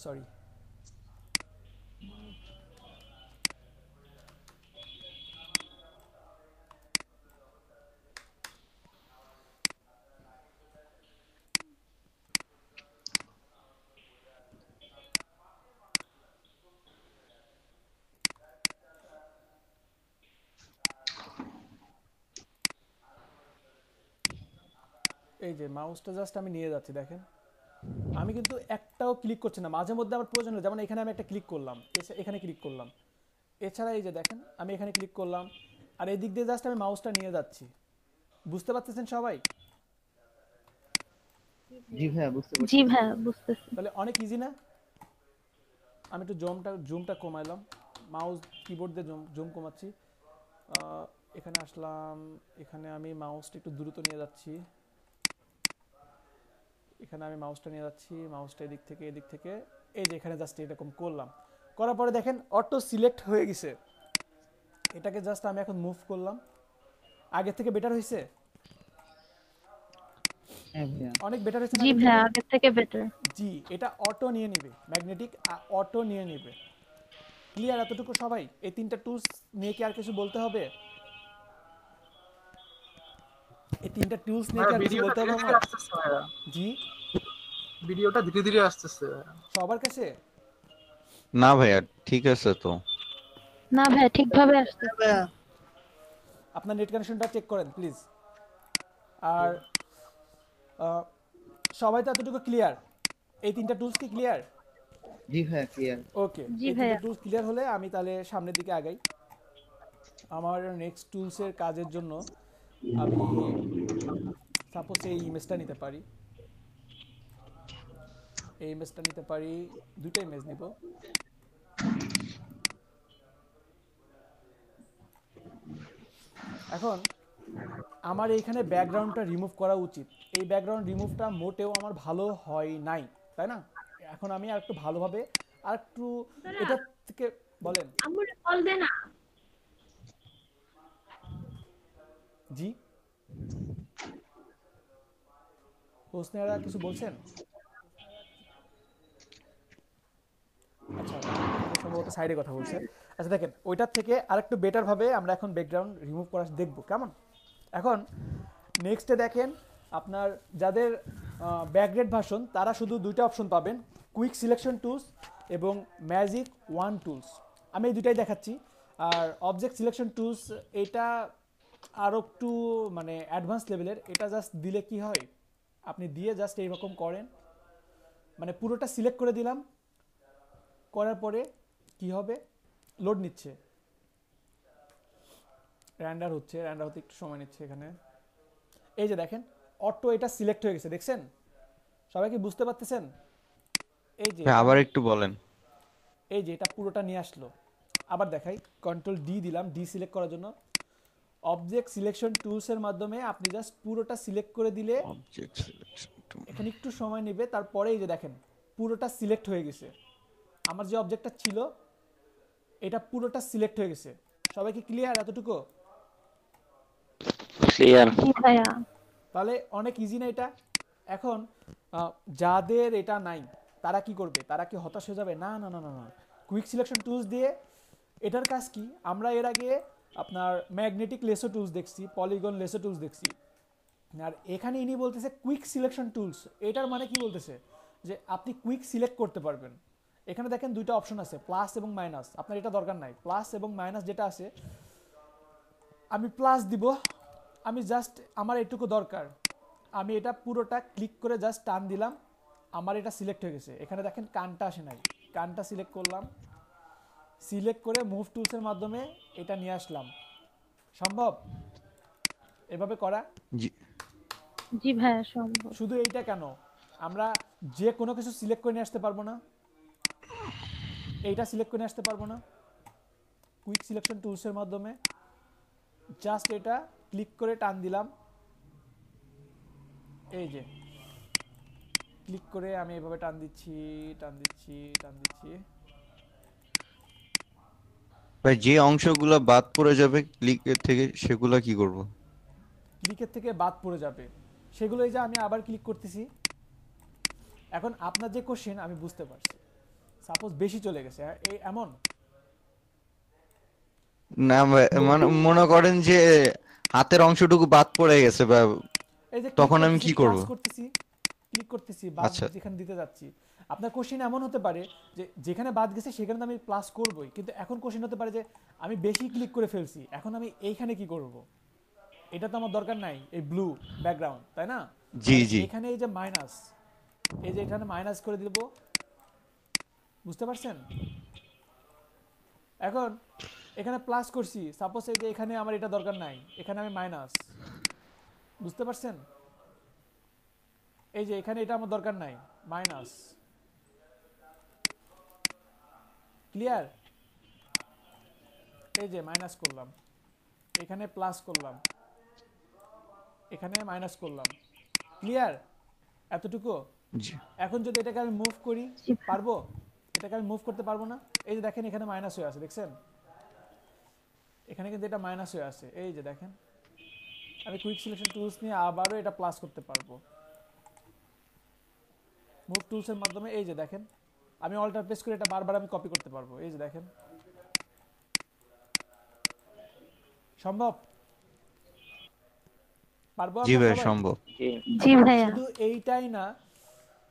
সরি। এই যে মাউসটা জাস্ট আমি নিয়ে যাচ্ছি, দেখেন আমি কিন্তু একটাও ক্লিক করছি না, মাঝে মধ্যে আমার প্রয়োজন হলো, যেমন এখানে আমি একটা ক্লিক করলাম, এখানে ক্লিক করলাম। এছাড়া এই যে দেখেন আমি এখানে ক্লিক করলাম, আর এই দিক দিয়ে জাস্ট আমি মাউসটা নিয়ে যাচ্ছি। বুঝতে পারতেছেন সবাই? জি ভাইয়া বুঝতে পারছি। জি ভাইয়া বুঝতেছি। তাহলে অনেক ইজি না? আমি একটু জুমটা কমাইলাম, মাউস কিবোর্ড দিয়ে জুম কমাচ্ছি। এখানে আসলাম, এখানে আমি মাউসটা একটু দ্রুত নিয়ে যাচ্ছি, এখানে আমি মাউসটা নিয়ে যাচ্ছি, মাউসটা এদিক থেকে এই যে এখানে জাস্ট এরকম করলাম, করার পরে দেখেন অটো সিলেক্ট হয়ে গেছে। এটাকে জাস্ট আমি এখন মুভ করলাম। আগে থেকে বেটার হয়েছে? হ্যাঁ ভাইয়া অনেক বেটার হয়েছে না? জি ভাইয়া আগের থেকে বেটার। জি, এটা অটো নিয়ে নেবে, ম্যাগনেটিক অটো নিয়ে নেবে। ক্লিয়ার এতটুকু সবাই? এই তিনটা টুলস নিয়ে কি আর কিছু বলতে হবে? এই তিনটা টুলস নিয়ে কি আর কিছু বলতে হবে আমার? জি, ভিডিওটা ধীরে ধীরে আসতেছে সবার কাছে? না ভাইয়া ঠিক আছে তো। না ভাইয়া ঠিকভাবে আসছে। আপনার নেট কানেকশনটা চেক করেন প্লিজ। আর সবাই তো এতটুকু ক্লিয়ার? এই তিনটা টুলস কি ক্লিয়ার? জি ভাইয়া ক্লিয়ার। ওকে, জি এই তিনটা ভাইয়া। টুলস ক্লিয়ার হলে আমি তাহলে সামনের দিকে আগাই। আমার নেক্সট টুলসের কাজের জন্য আমি সাপোজ এই ইমেজটা নিতে পারি, এই ইমেজটা নিতে পারি, দুটো ইমেজ নিব। এখন আমার এইখানে ব্যাকগ্রাউন্ডটা রিমুভ করা উচিত। এই ব্যাকগ্রাউন্ড রিমুভটা মোটেও আমার ভালো হয় নাই, তাই না? এখন আমি আর একটু ভালোভাবে আর একটু এটা থেকে বলেন। আমার কল দে না। জি হোসনেরা কিছু বলছেন? আচ্ছা সম্ভবত সাইডে কথা বলছে। আচ্ছা দেখেন ওইটার থেকে আরেকটু বেটার ভাবে আমরা এখন ব্যাকগ্রাউন্ড রিমুভ করা দেখব কেমন। এখন নেক্সটে দেখেন আপনার যাদের ব্যাকগ্রেড ভার্সন তারা শুধু দুইটা অপশন পাবেন, কুইক সিলেকশন টুলস এবং ম্যাজিক ওয়ান টুলস। আমি এই দুটাই দেখাচ্ছি। আর অবজেক্ট সিলেকশন টুলস এটা আরও একটু মানে অ্যাডভান্স লেভেলের। এটা জাস্ট দিলে কি হয়, আপনি দিয়ে জাস্ট এইরকম করেন, মানে পুরোটা সিলেক্ট করে দিলাম, করার পরে কি হবে, লোড নিচ্ছে, র্যান্ডার হচ্ছে, র্যান্ডার হতে একটু সময় নিচ্ছে। এখানে এই যে দেখেন অটো এটা সিলেক্ট হয়ে গেছে, দেখছেন? সবাই কি বুঝতে পারতেছেন? এই যে আবার একটু বলেন। এই যে এটা পুরোটা নিয়ে আসলো। আবার দেখাই, কন্ট্রোল ডি দিলাম ডি সিলেক্ট করার জন্য। অবজেক্ট সিলেকশন টুলস এর মাধ্যমে আপনি জাস্ট পুরোটা সিলেক্ট করে দিলে অবজেক্ট সিলেকশন টুল, এখানে একটু সময় নেবে, তারপরে এই যে দেখেন পুরোটা সিলেক্ট হয়ে গেছে। আমার যে অবজেক্টটা ছিল এটা পুরোটা সিলেক্ট হয়ে গেছে। সবাই কি ক্লিয়ার এতটুকু? ক্লিয়ার। তাহলে অনেক ইজি না এটা? এখন যাদের এটা নাই তারা কি করবে? তারা কি হতাশ হয়ে যাবে? না না না না না, কুইক সিলেকশন টুলস দিয়ে এটার কাজ কি, আমরা এর আগে আপনার ম্যাগনেটিক লেসো টুলস দেখছি, পলিগন লেসো টুলস দেখছি, আর এখানে ইনি বলতেছে কুইক সিলেকশন টুলস। এটার মানে কি বলতেছে যে আপনি কুইক সিলেক্ট করতে পারবেন। এখানে দেখেন দুইটা অপশন আছে, প্লাস এবং মাইনাস। আপনার এটা দরকার নাই, প্লাস এবং মাইনাস যেটা আছে আমি প্লাস দিব, আমি জাস্ট আমার এটুকু দরকার, আমি এটা পুরোটা ক্লিক করে জাস্ট টান দিলাম, আমার এটা সিলেক্ট হয়ে গেছে। এখানে দেখেন কানটা আসে নাই, কানটা সিলেক্ট করলাম, সিলেক্ট করে মুভ টুলসের মাধ্যমে এটা নিয়ে আসলাম। সম্ভব এভাবে করা? জি জি ভাইয়া সম্ভব। শুধু এইটা কেন, আমরা যে কোনো কিছু সিলেক্ট করে নিয়ে আসতে পারবো না? এইটা সিলেক্ট করে নিয়ে আসতে পারবো না কুইক সিলেকশন টুলসের মাধ্যমে? জাস্ট এটা ক্লিক করে টান দিলাম, এই যে ক্লিক করে আমি এভাবে টান দিচ্ছি টান দিচ্ছি টান দিচ্ছি। ভাই যে অংশগুলো বাদ পড়ে যাবে ক্লিকের থেকে সেগুলো কি করব? ক্লিকের থেকে বাদ পড়ে যাবে সেগুলোই যে আমি আবার ক্লিক করতেছি। এখন আপনার যে কোশ্চেন আমি বুঝতে পারছি, সাপোজ বেশি চলে গেছে এই এমন না ভাই, মানে মনে করেন যে হাতের অংশটুকু বাদ পড়ে গেছে বা এই যে তখন আমি কি করব? ক্লিক করতেছি বাদ আচ্ছা। যেখানে দিতে যাচ্ছি। আপনার কোশ্চেন এমন হতে পারে যে যেখানে বাদ গেছে সেখানে তো আমি প্লাস করবই, কিন্তু এখন কোশ্চেন হতে পারে যে আমি বেশি ক্লিক করে ফেলছি, এখন আমি এইখানে কি করব? এটা তো আমার দরকার নাই, এই ব্লু ব্যাকগ্রাউন্ড, তাই না? জি জি এখানে এই যে মাইনাস, এই যে এখানে মাইনাস করে দিব, বুঝতে পারছেন? এখন এখানে প্লাস করছি, সাপোজ এই যে এখানে আমার এটা দরকার নাই, এখানে আমি মাইনাস, বুঝতে পারছেন? এই যে এখানে এটা আমার দরকার নাই, মাইনাস। ক্লিয়ার? এই যে মাইনাস করলাম, এখানে প্লাস করলাম, এখানে মাইনাস করলাম। ক্লিয়ার এতটুকু? জি এখন যদি এটাকে আমি মুভ করি, পারবো? এটাকে আমি মুভ করতে পারবো না? এই যে দেখেন এখানে মাইনাস হয়ে আছে, দেখছেন? এখানে কিন্তু এটা মাইনাস হয়ে আছে, এই যে দেখেন। আমি কুইক সিলেকশন টুলস নিয়ে আবারও এটা প্লাস করতে পারবো মুভ টুলসের মাধ্যমে। এই যে দেখেন আমি অল্টার প্রেস করে এটা বারবার আমি কপি করতে পারবো, এই যে দেখেন। সম্ভব? পারবো জি আমরা ভাই সবাই? সম্ভব। জি ভাইয়া। শুধু এইটাই না,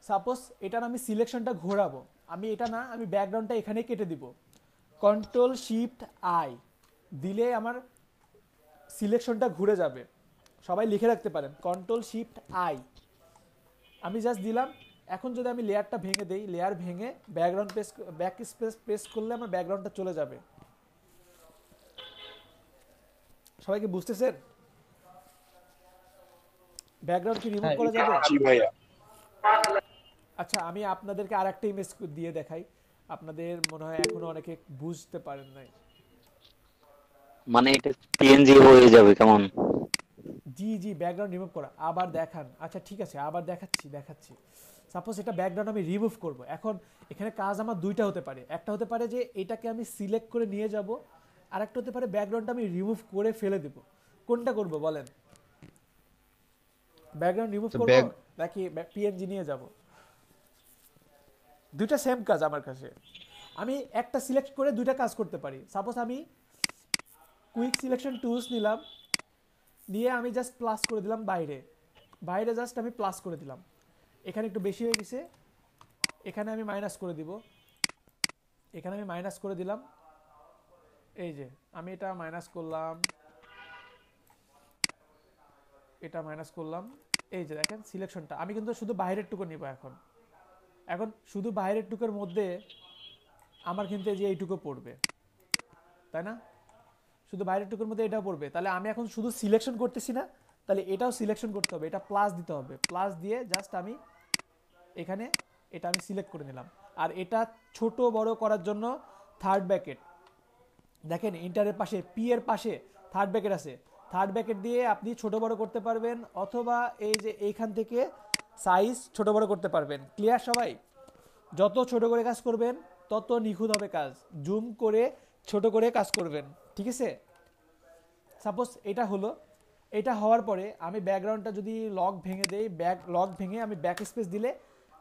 সাপোজ এটার আমি সিলেকশনটা ঘোরাবো, আমি এটা না, আমি ব্যাকগ্রাউন্ডটা এখানে কেটে দিব, কন্ট্রোল শিফট আই দিলে আমার সিলেকশনটা ঘুরে যাবে। সবাই লিখে রাখতে পারেন, কন্ট্রোল শিফট আই আমি জাস্ট দিলাম। এখন যদি আমি লেয়ারটা ভেঙে দেই, লেয়ার ভেঙে ব্যাকগ্রাউন্ড ব্যাক স্পেস প্রেস করলে আমার ব্যাকগ্রাউন্ডটা চলে যাবে। সবাই কি বুঝতেছেন? ব্যাকগ্রাউন্ড কি রিমুভ করা যাবে? জি ভাইয়া। আচ্ছা আমি আপনাদেরকে আরেকটা ইমেজ দিয়ে দেখাই, আপনাদের মনে হয় এখনো অনেকে বুঝতে পারেন নাই। মানে এটা পিএনজি হয়ে যাবে কেমন? জি জি ব্যাকগ্রাউন্ড রিমুভ করা, আবার দেখান। আচ্ছা ঠিক আছে, আবার দেখাচ্ছি। সাপোজ এটা ব্যাকগ্রাউন্ড আমি রিমুভ করব। এখন এখানে কাজ আমার দুইটা হতে পারে, একটা হতে পারে যে এটাকে আমি সিলেক্ট করে নিয়ে যাব, আর একটা হতে পারে ব্যাকগ্রাউন্ডটা আমি রিমুভ করে ফেলে দেব। কোনটা করব বলেন? ব্যাকগ্রাউন্ড রিমুভ করব নাকি পিএনজি নিয়ে যাব? দুইটা সেম কাজ আমার কাছে, আমি একটা সিলেক্ট করে দুইটা কাজ করতে পারি। সাপোজ আমি কুইক সিলেকশন টুলস নিলাম, নিয়ে আমি জাস্ট প্লাস করে দিলাম, বাইরে জাস্ট আমি প্লাস করে দিলাম। এখানে একটু বেশি হয়ে গেছে, এখানে আমি মাইনাস করে দিব, এখানে আমি মাইনাস করে দিলাম। এই যে আমি এটা মাইনাস করলাম, এটা মাইনাস করলাম। এই যে দেখেন সিলেকশনটা আমি কিন্তু শুধু বাইরের টুকু নিব। এখন শুধু বাইরের টুকুর মধ্যে আমার কিন্তু এই যে এইটুকু পড়বে, তাই না? শুধু বাইরের টুকুর মধ্যে এটাও পড়বে। তাহলে আমি এখন শুধু সিলেকশন করতেছি না, তাহলে এটাও সিলেকশন করতে হবে, এটা প্লাস দিতে হবে। প্লাস দিয়ে জাস্ট আমি এখানে এটা আমি সিলেক্ট করে নিলাম। আর এটা ছোট বড় করার জন্য থার্ড ব্র্যাকেট, দেখেন ইন্টারের পাশে পি এর পাশে থার্ড ব্র্যাকেট আছে, থার্ড ব্র্যাকেট দিয়ে আপনি ছোট বড় করতে পারবেন, অথবা এই যে এইখান থেকে সাইজ ছোট বড় করতে পারবেন। ক্লিয়ার সবাই? যত ছোট করে কাজ করবেন তত নিখুঁত হবে কাজ, জুম করে ছোট করে কাজ করবেন, ঠিক আছে? সাপোজ এটা হলো, এটা হওয়ার পরে আমি ব্যাকগ্রাউন্ডটা যদি লক ভেঙে দেই, লক ভেঙে আমি ব্যাক স্পেস দিলে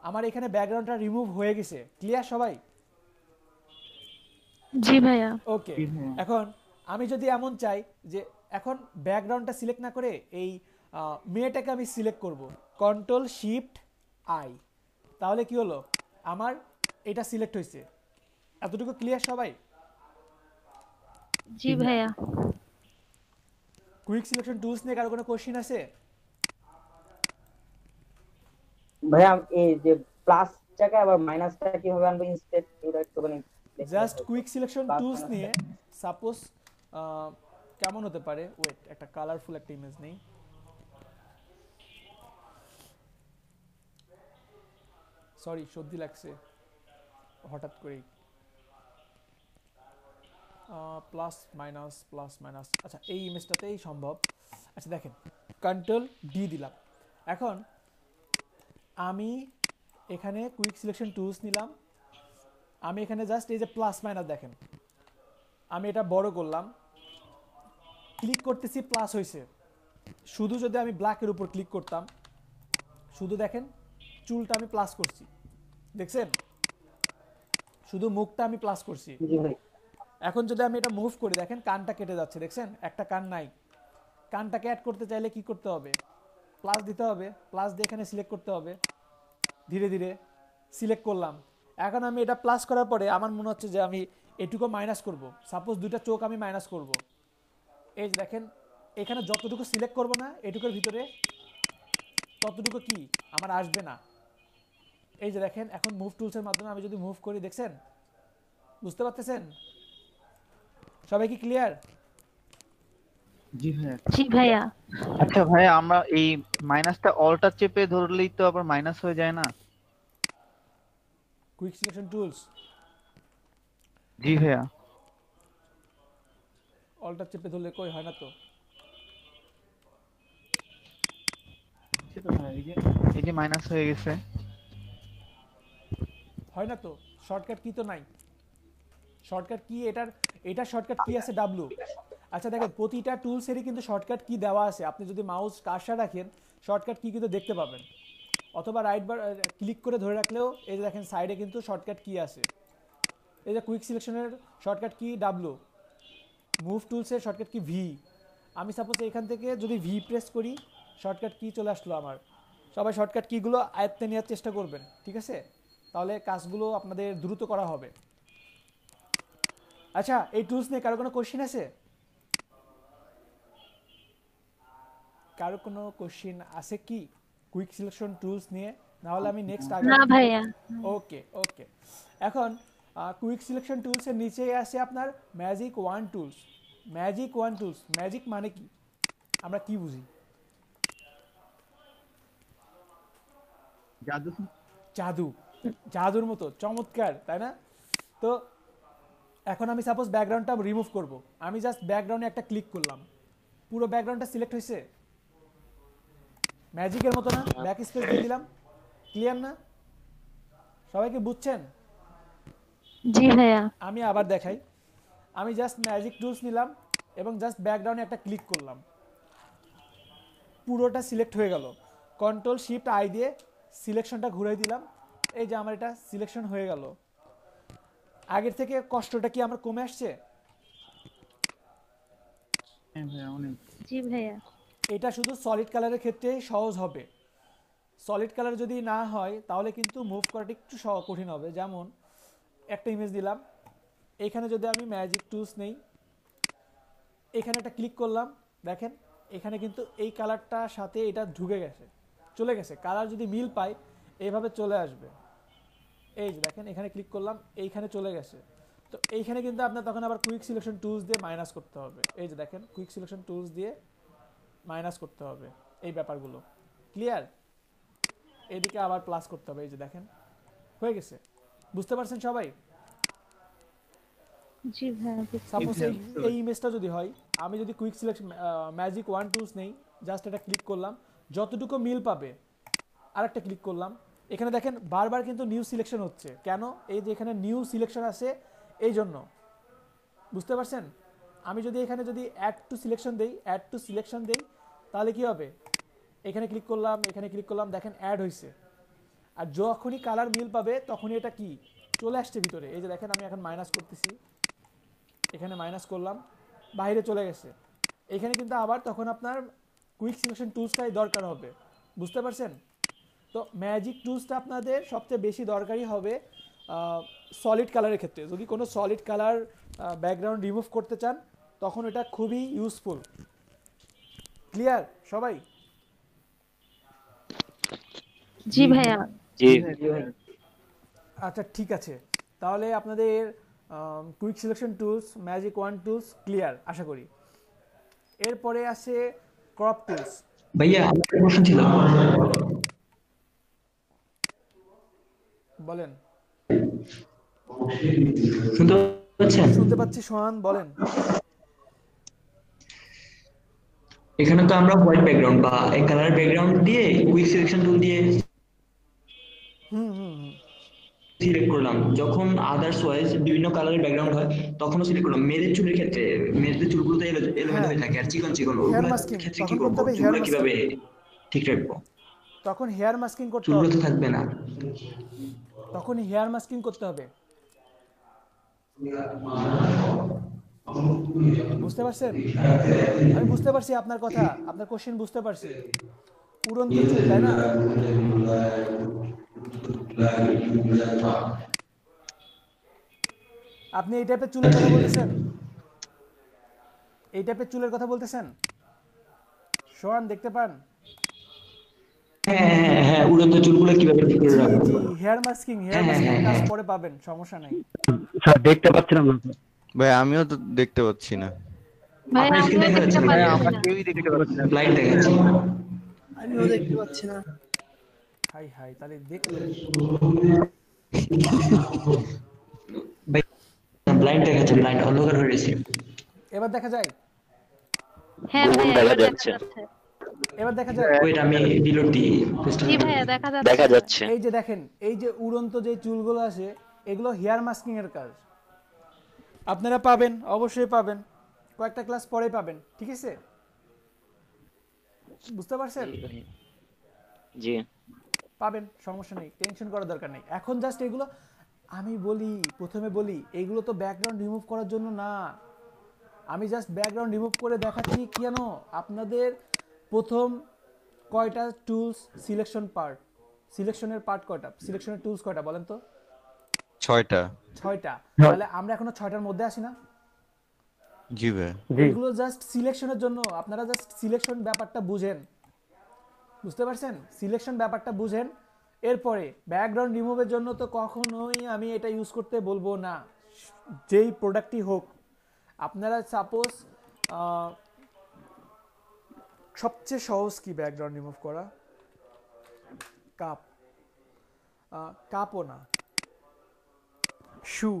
আমার এখানে ব্যাকগ্রাউন্ডটা রিমুভ হয়ে গেছে। ক্লিয়ার সবাই? জি ভাইয়া। ওকে, এখন আমি যদি এমন চাই যে এখন ব্যাকগ্রাউন্ডটা সিলেক্ট না করে এই মেয়েটাকে আমি সিলেক্ট করব, কন্ট্রোল শিফট আই, তাহলে কি হলো, আমার এটা সিলেক্ট হয়েছে। এতটুকু ক্লিয়ার সবাই? জি ভাইয়া। কুইক সিলেকশন টুলস নিয়ে কারো কোনো কোশ্চেন আছে? ভাইয়া এই যে প্লাসটাকে আবার মাইনাসটা কিভাবে আনবো ইনস্টেড এটা একটুখানি জাস্ট কুইক সিলেকশন টুলস নিয়ে সাপোজ কেমন হতে পারে, ওয়েট একটা কালারফুল একটা ইমেজ নেই। সরি সর্দি লাগছে হঠাৎ করেই। প্লাস মাইনাস, আচ্ছা এই ইমেজটাতেই সম্ভব। আচ্ছা দেখেন, কন্ট্রোল ডি দিলাম। এখন আমি এখানে কুইক সিলেকশন টুলস নিলাম, আমি এখানে জাস্ট এই যে প্লাস মাইনাস দেখেন, আমি এটা বড় করলাম, ক্লিক করতেছি প্লাস হয়েছে। শুধু যদি আমি ব্ল্যাকের উপর ক্লিক করতাম, শুধু দেখেন চুলটা আমি প্লাস করছি, দেখছেন? শুধু মুখটা আমি প্লাস করছি। এখন যদি আমি এটা মুভ করি, দেখেন কানটা কেটে যাচ্ছে, দেখছেন একটা কান নাই। কানটাকে অ্যাড করতে চাইলে কি করতে হবে? প্লাস দিতে হবে, প্লাস দিয়ে এখানে সিলেক্ট করতে হবে। ধীরে ধীরে সিলেক্ট করলাম। এখন আমি এটা প্লাস করার পরে আমার মনে হচ্ছে যে আমি এটুকু মাইনাস করব। সাপোজ দুইটা চোখ আমি মাইনাস করব। এই যে দেখেন এখানে যতটুকু সিলেক্ট করব না এটুকুর ভিতরে ততটুকু কি আমার আসবে না। এই যে দেখেন এখন মুভ টুলসের মাধ্যমে আমি যদি মুভ করি, দেখছেন? বুঝতে পারতেছেন? সবাই কি ক্লিয়ার? জি ভাইয়া। জি ভাইয়া। আচ্ছা ভাইয়া, আমরা এই মাইনাসটা অলটা চেপে ধরলেই তো আবার মাইনাস হয়ে যায় না? Quick selection tools. জি ভাইয়া। অলটা চেপে ধরলে কই হয় না তো। এই যে মাইনাস হয়ে গেছে, হয় না তো। শর্টকাট কি তো নাই। শর্টকাট কি এটা শর্টকাট কি আছে ডাব্লু। আচ্ছা দেখেন প্রতিটা টুলসেরই কিন্তু শর্টকাট কি দেওয়া আছে। আপনি যদি মাউস কার্সার রাখেন শর্টকাট কি কিন্তু দেখতে পাবেন, অথবা রাইট বার ক্লিক করে ধরে রাখলেও এই যে দেখেন সাইডে কিন্তু শর্টকাট কি আছে। এই যে quick সিলেকশনের shortcut key W, move টুলসের shortcut key V. আমি সাপোজ এখান থেকে যদি ভি প্রেস করি শর্টকাট কি চলে আসলো আমার। সবাই শর্টকাট কিগুলো আয়ত্তে নেওয়ার চেষ্টা করবেন, ঠিক আছে? তাহলে কাজগুলো আপনাদের দ্রুত করা হবে। আচ্ছা এই টুলস নিয়ে কারো কোনো কোশ্চেন আছে? কারো কোনো কোশ্চেন আছে কি কুইক সিলেকশন টুলস নিয়ে? না হলে আমি নেক্সট আগে। না ভাইয়া। ওকে ওকে। এখন কুইক সিলেকশন টুলসের নিচেই আছে আপনার magic wand tools. Magic wand tools, magic মানে কি আমরা কি বুঝি? জাদু। জাদু, জাদুর মতো চমৎকার, তাই না? তো এখন আমি সাপোজ ব্যাকগ্রাউন্ডটা রিমুভ করব। আমি জাস্ট ব্যাকগ্রাউন্ডে একটা ক্লিক করলাম, পুরো ব্যাকগ্রাউন্ডটা সিলেক্ট হয়েছে। ম্যাজিকের মতো না? ব্যাক স্পেস দিয়ে দিলাম, ক্লিয়ার না? সবাইকে বুঝছেন? জি ভাইয়া। আমি আবার দেখাই। আমি জাস্ট ম্যাজিক টুলস নিলাম এবং জাস্ট ব্যাকগ্রাউন্ডে একটা ক্লিক করলাম, পুরোটা সিলেক্ট হয়ে গেল। কন্ট্রোল শিফট আই দিয়ে সিলেকশনটা ঘুরিয়ে দিলাম, এই যে আমার এটা সিলেকশন হয়ে গেল। আগের থেকে কষ্টটা কি আমার কমে আসছে? হ্যাঁ ভাইয়া অনেক। জি ভাইয়া। এটা শুধু সলিড কালারের ক্ষেত্রে সহজ হবে। সলিড কালার যদি না হয় তাহলে কিন্তু মুভ করাটা একটু কঠিন হবে। যেমন একটা ইমেজ দিলাম, এখানে যদি আমি ম্যাজিক টুলস নেই, এখানে একটা ক্লিক করলাম, দেখেন এখানে কিন্তু এই কালারটার সাথে এটা ঢুকে গেছে, চলে গেছে। কালার যদি মিল পায় এইভাবে চলে আসবে। এই যে দেখেন এখানে ক্লিক করলাম, এইখানে চলে গেছে। তো এইখানে কিন্তু আপনার তখন আবার কুইক সিলেকশন টুলস দিয়ে মাইনাস করতে হবে। এই যে দেখেন কুইক সিলেকশন টুলস দিয়ে মাইনাস করতে হবে এই ব্যাপারগুলো, ক্লিয়ার? এইদিকে আবার প্লাস করতে হবে। এই যে দেখেন হয়ে গেছে। বুঝতে পারছেন সবাই? জি ভাইয়া। সাপোজ এই ইমেজটা যদি হয়, আমি যদি quick selection magic wand tools নেই, জাস্ট এটা ক্লিক করলাম, যতটুকু মিল পাবে আরেকটা ক্লিক করলাম, এখানে দেখেন বারবার কিন্তু নিউ সিলেকশন হচ্ছে। কেন? এই যে এখানে নিউ সিলেকশন আছে এই জন্য। বুঝতে পারছেন? আমি যদি এখানে যদি অ্যাড টু সিলেকশন দেই তাহলে কি হবে? এখানে ক্লিক করলাম, এখানে ক্লিক করলাম, দেখেন অ্যাড হয়েছে। আর যখনই কালার মিল পাবে তখনই এটা কি চলে আসছে ভিতরে। এই যে দেখেন আমি এখন মাইনাস করতেছি, এখানে মাইনাস করলাম, বাইরে চলে গেছে। এখানে কিন্তু আবার তখন আপনার কুইক সিলেকশন টুলসটাই দরকার হবে। বুঝতে পারছেন? তো ম্যাজিক টুলসটা আপনাদের সবচেয়ে বেশি দরকারি হবে সলিড কালারের ক্ষেত্রে। যদি কোনো সলিড কালার ব্যাকগ্রাউন্ড রিমুভ করতে চান তখন এটা খুবই ইউজফুল। ক্লিয়ার সবাই? জি ভাইয়া। জি আচ্ছা ঠিক আছে, তাহলে আপনাদের quick selection tools, magic wand tools clear আশা করি। এরপরে আসে ক্রপ টুলস। ভাইয়া আমার একটা প্রশ্ন ছিল। বলেন। শুনতে পাচ্ছেন? শুনতে পাচ্ছি সোহান, বলেন। এখানে তো আমরা হোয়াইট ব্যাকগ্রাউন্ড বা এই কালার ব্যাকগ্রাউন্ড দিয়ে কুইক সিলেকশন টুল দিয়ে সিলেক্ট করলাম। যখন আদার্স ওয়াইজ বিভিন্ন কালারের ব্যাকগ্রাউন্ড হয় তখনও সিলেক্ট করলাম। মেয়েদের চুলের ক্ষেত্রে মেয়েদের চুলগুলো তো এলোমেলো হয়ে থাকে আর চিকন চিকন, ওগুলোর ক্ষেত্রে কি করব? চুলগুলো কিভাবে ঠিক রাখবো? তখন হেয়ার মাস্কিং করতে চুলগুলো হবে। তো থাকবে না। তখন হেয়ার মাস্কিং করতে হবে। বুঝতে পারছেন? আমি বুঝতে পারছি আপনার কথা, আপনার কোশ্চেন বুঝতে পারছি। উড়ন্ত চুল, তাই না? আপনি এই টাইপের চুলের কথা বলতেছেন? এই টাইপের চুলের কথা বলতেছেন? সোহান দেখতে পান? হ্যাঁ, উড়ন্ত চুলগুলো কিভাবে ঠিক করে রাখবো? জি, হেয়ার মাস্কিং কাজ পরে পাবেন, সমস্যা নাই। স্যার দেখতে পাচ্ছিলাম না ভাই, আমিও তো দেখতে পাচ্ছি না। ভাই আমিও দেখতে ভাই পাচ্ছি আমরা না। কেউই দেখতে পাচ্ছি না। ব্লাইন্ড দেখাচ্ছে। আমিও দেখতে পাচ্ছি না। হাই হাই, তাহলে দেখলো। ভাই ব্লাইন্ড দেখাচ্ছে, ব্লাইন্ড অন্ধকার হয়ে গেছে। এবার দেখা যায়? হ্যাঁ ভাইয়া এবার দেখা যাচ্ছে। এবার দেখা যায়? ওয়েট আমি রিলোড দিই। জি ভাইয়া দেখা যাচ্ছে। দেখা যাচ্ছে। এই যে দেখেন, এই যে উড়ন্ত যে চুলগুলো আছে এগুলো হেয়ার মাস্কিং এর কাজ। আপনারা পাবেন, অবশ্যই পাবেন, কয়েকটা ক্লাস পরে পাবেন, ঠিক আছে? বুঝতে পারছেন? জি পাবেন, সমস্যা নেই, টেনশন করার দরকার নেই। এখন জাস্ট এগুলো আমি প্রথমে বলি এগুলো তো ব্যাকগ্রাউন্ড রিমুভ করার জন্য না। আমি জাস্ট ব্যাকগ্রাউন্ড রিমুভ করে দেখাচ্ছি কেন আপনাদের প্রথম কয়টা টুলস সিলেকশনের পার্ট কয়টা, সিলেকশনের টুলস কয়টা বলেন তো? 6টা। তাহলে আমরা এখনো 6টার মধ্যে আসি না? জি ভাই। এগুলো জাস্ট সিলেকশনের জন্য। আপনারা জাস্ট সিলেকশন ব্যাপারটা বুঝেন, বুঝতে পারছেন? সিলেকশন ব্যাপারটা বুঝেন। এরপরে ব্যাকগ্রাউন্ড রিমুভের জন্য তো কখনোই আমি এটা ইউজ করতে বলবো না, যেই প্রোডাক্টই হোক। আপনারা সাপোজ সবচেয়ে সহজ কি ব্যাকগ্রাউন্ড রিমুভ করা? কাপও না, শু।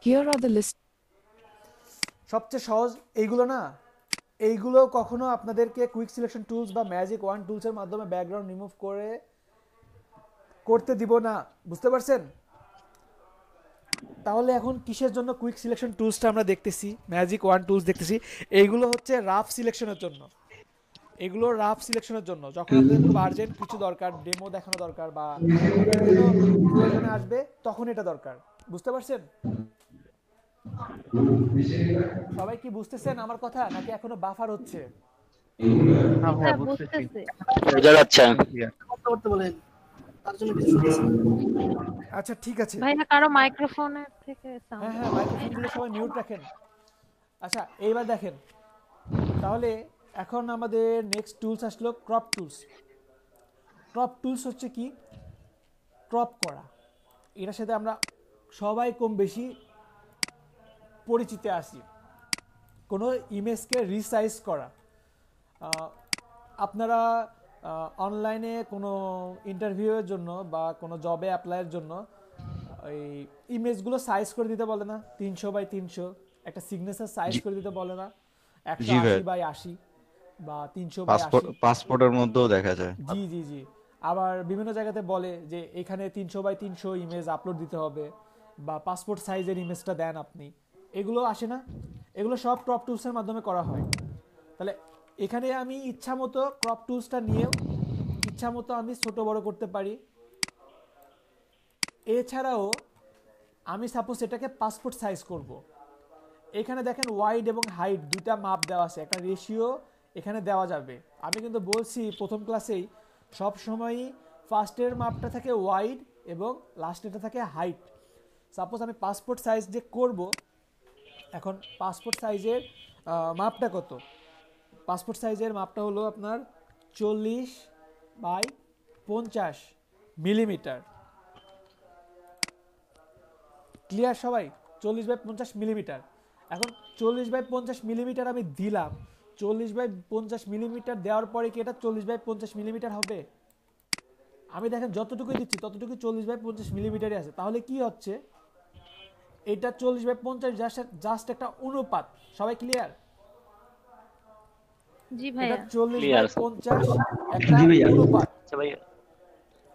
Here are the list. সবচেয়ে সহজ এইগুলো না? এইগুলো কখনো আপনাদেরকে কুইক সিলেকশন টুলস বা ম্যাজিক ওয়ান টুলসের মাধ্যমে ব্যাকগ্রাউন্ড রিমুভ করতে দিব না, বুঝতে পারছেন? তাহলে এখন কিসের জন্য কুইক সিলেকশন টুলসটা আমরা দেখতেছি, ম্যাজিক ওয়ান টুলস দেখতেছি? এইগুলো হচ্ছে রাফ সিলেকশনের জন্য। এগুলো রাফ সিলেকশনের জন্য যখন আপনাদের খুব আর্জেন্ট কিছু দরকার, ডেমো দেখানো দরকার বা প্রয়োজনে আসবে, তখন এটা দরকার। বুঝতে পারছেন? সবাই কি বুঝতেছেন আমার কথা, নাকি এখনো বাফার হচ্ছে? হ্যাঁ বুঝতেছি। বোঝা যাচ্ছে। করতে বলেন, তার জন্য কিছু শুনতেছি। আচ্ছা ঠিক আছে ভাইয়া কারো মাইক্রোফোনের থেকে সাউন্ড। হ্যাঁ, মাইক্রোফোনগুলো সবাই মিউট রাখেন। আচ্ছা এইবার দেখেন, তাহলে এখন আমাদের নেক্সট টুলস আসলো ক্রপ টুলস। ক্রপ টুলস হচ্ছে কি? ক্রপ করা। এটার সাথে আমরা সবাই কম বেশি পরিচিত আছি। কোনো ইমেজকে রিসাইজ করা। আপনারা অনলাইনে কোনো ইন্টারভিউয়ের জন্য বা কোনো জবে অ্যাপ্লাইয়ের জন্য ওই ইমেজগুলো সাইজ করে দিতে বলে না? 300x300 একটা সিগনেচার সাইজ করে দিতে বলে না? 180x80 বা 300x80। পাসপোর্টের মধ্যেও দেখা যায়। জি জি জি। আবার বিভিন্ন জায়গাতে বলে যে এখানে 300x300 ইমেজ আপলোড দিতে হবে বা পাসপোর্ট সাইজের ইমেজটা দেন আপনি। এগুলো আসে না? এগুলো সব ক্রপ টুলসের মাধ্যমে করা হয়। তাহলে এখানে আমি ইচ্ছা মতো ক্রপ টুলসটা নিয়েও ইচ্ছা মতো আমি ছোট বড় করতে পারি। এছাড়াও আমি সাপোজ এটাকে পাসপোর্ট সাইজ করব। এখানে দেখেন ওয়াইড এবং হাইট দুইটা মাপ দেওয়া আছে, একটা রেশিও এখানে দেওয়া যাবে। আমি কিন্তু বলছি প্রথম ক্লাসেই সব সময়ই ফার্স্টের মাপটা থাকে ওয়াইড এবং লাস্টেরটা থাকে হাইট। সাপোজ আমি পাসপোর্ট সাইজ যে করব, এখন পাসপোর্ট সাইজের মাপটা কত? পাসপোর্ট সাইজের মাপটা হলো আপনার 40/50 মিলিমিটার। ক্লিয়ার সবাই? 40/50 মিলিমিটার। এখন 40/50 মিলিমিটার আমি দিলাম, 40/50 মিলিমিটার দেওয়ার পরে কি এটা 40/50 মিলিমিটার হবে? আমি দেখেন যতটুকুই দিচ্ছি ততটুকু 40/50 মিলিমিটারই আছে। তাহলে কি হচ্ছে, এটা 40/50 জাস্ট একটা অনুপাত। সবাই ক্লিয়ার? জি ভাইয়া। 40/50 একটা অনুপাত। আচ্ছা ভাইয়া,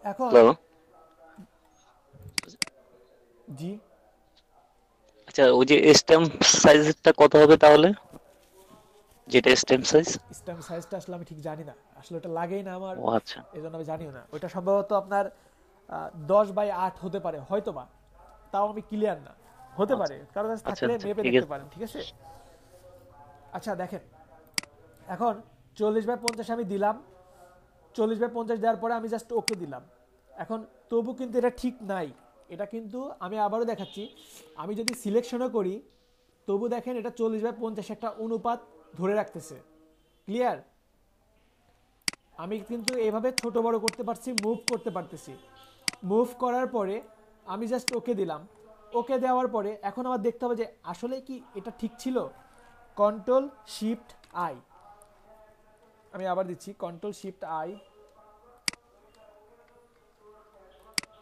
এখন জি আচ্ছা ওই যে স্ট্যাম্প সাইজটা কত হবে তাহলে? যেটা স্ট্যাম্প সাইজ, স্ট্যাম্প সাইজটা আসলে আমি ঠিক জানি না, আসলে ওটা লাগেই না আমার। ও আচ্ছা, এজন্য আমি জানিও না। ওটা সম্ভবত আপনার 10/8 হতে পারে হয়তোবা, তাও আমি ক্লিয়ার না, হতে পারে কারো কাছে থাকলে মেপে দেখতে পারেন, ঠিক আছে? আচ্ছা দেখেন, এখন 40/50 আমি দিলাম, 40/50 দেওয়ার পরে আমি জাস্ট ওকে দিলাম। এখন তবু কিন্তু এটা ঠিক নাই, এটা কিন্তু আমি আবারও দেখাচ্ছি, আমি যদি সিলেকশনও করি তবু দেখেন এটা 40/50 একটা অনুপাত ধরে রাখতেছে। ক্লিয়ার? আমি কিন্তু এভাবে ছোট বড় করতে পারছি, মুভ করতে পারতেছি। মুভ করার পরে আমি জাস্ট ওকে দিলাম। ওকে দেওয়ার পরে এখন আমার দেখতে হবে যে আসলে কি এটা ঠিক ছিল। কন্ট্রোল শিফট আই, আমি আবার দিচ্ছি কন্ট্রোল শিফট আই।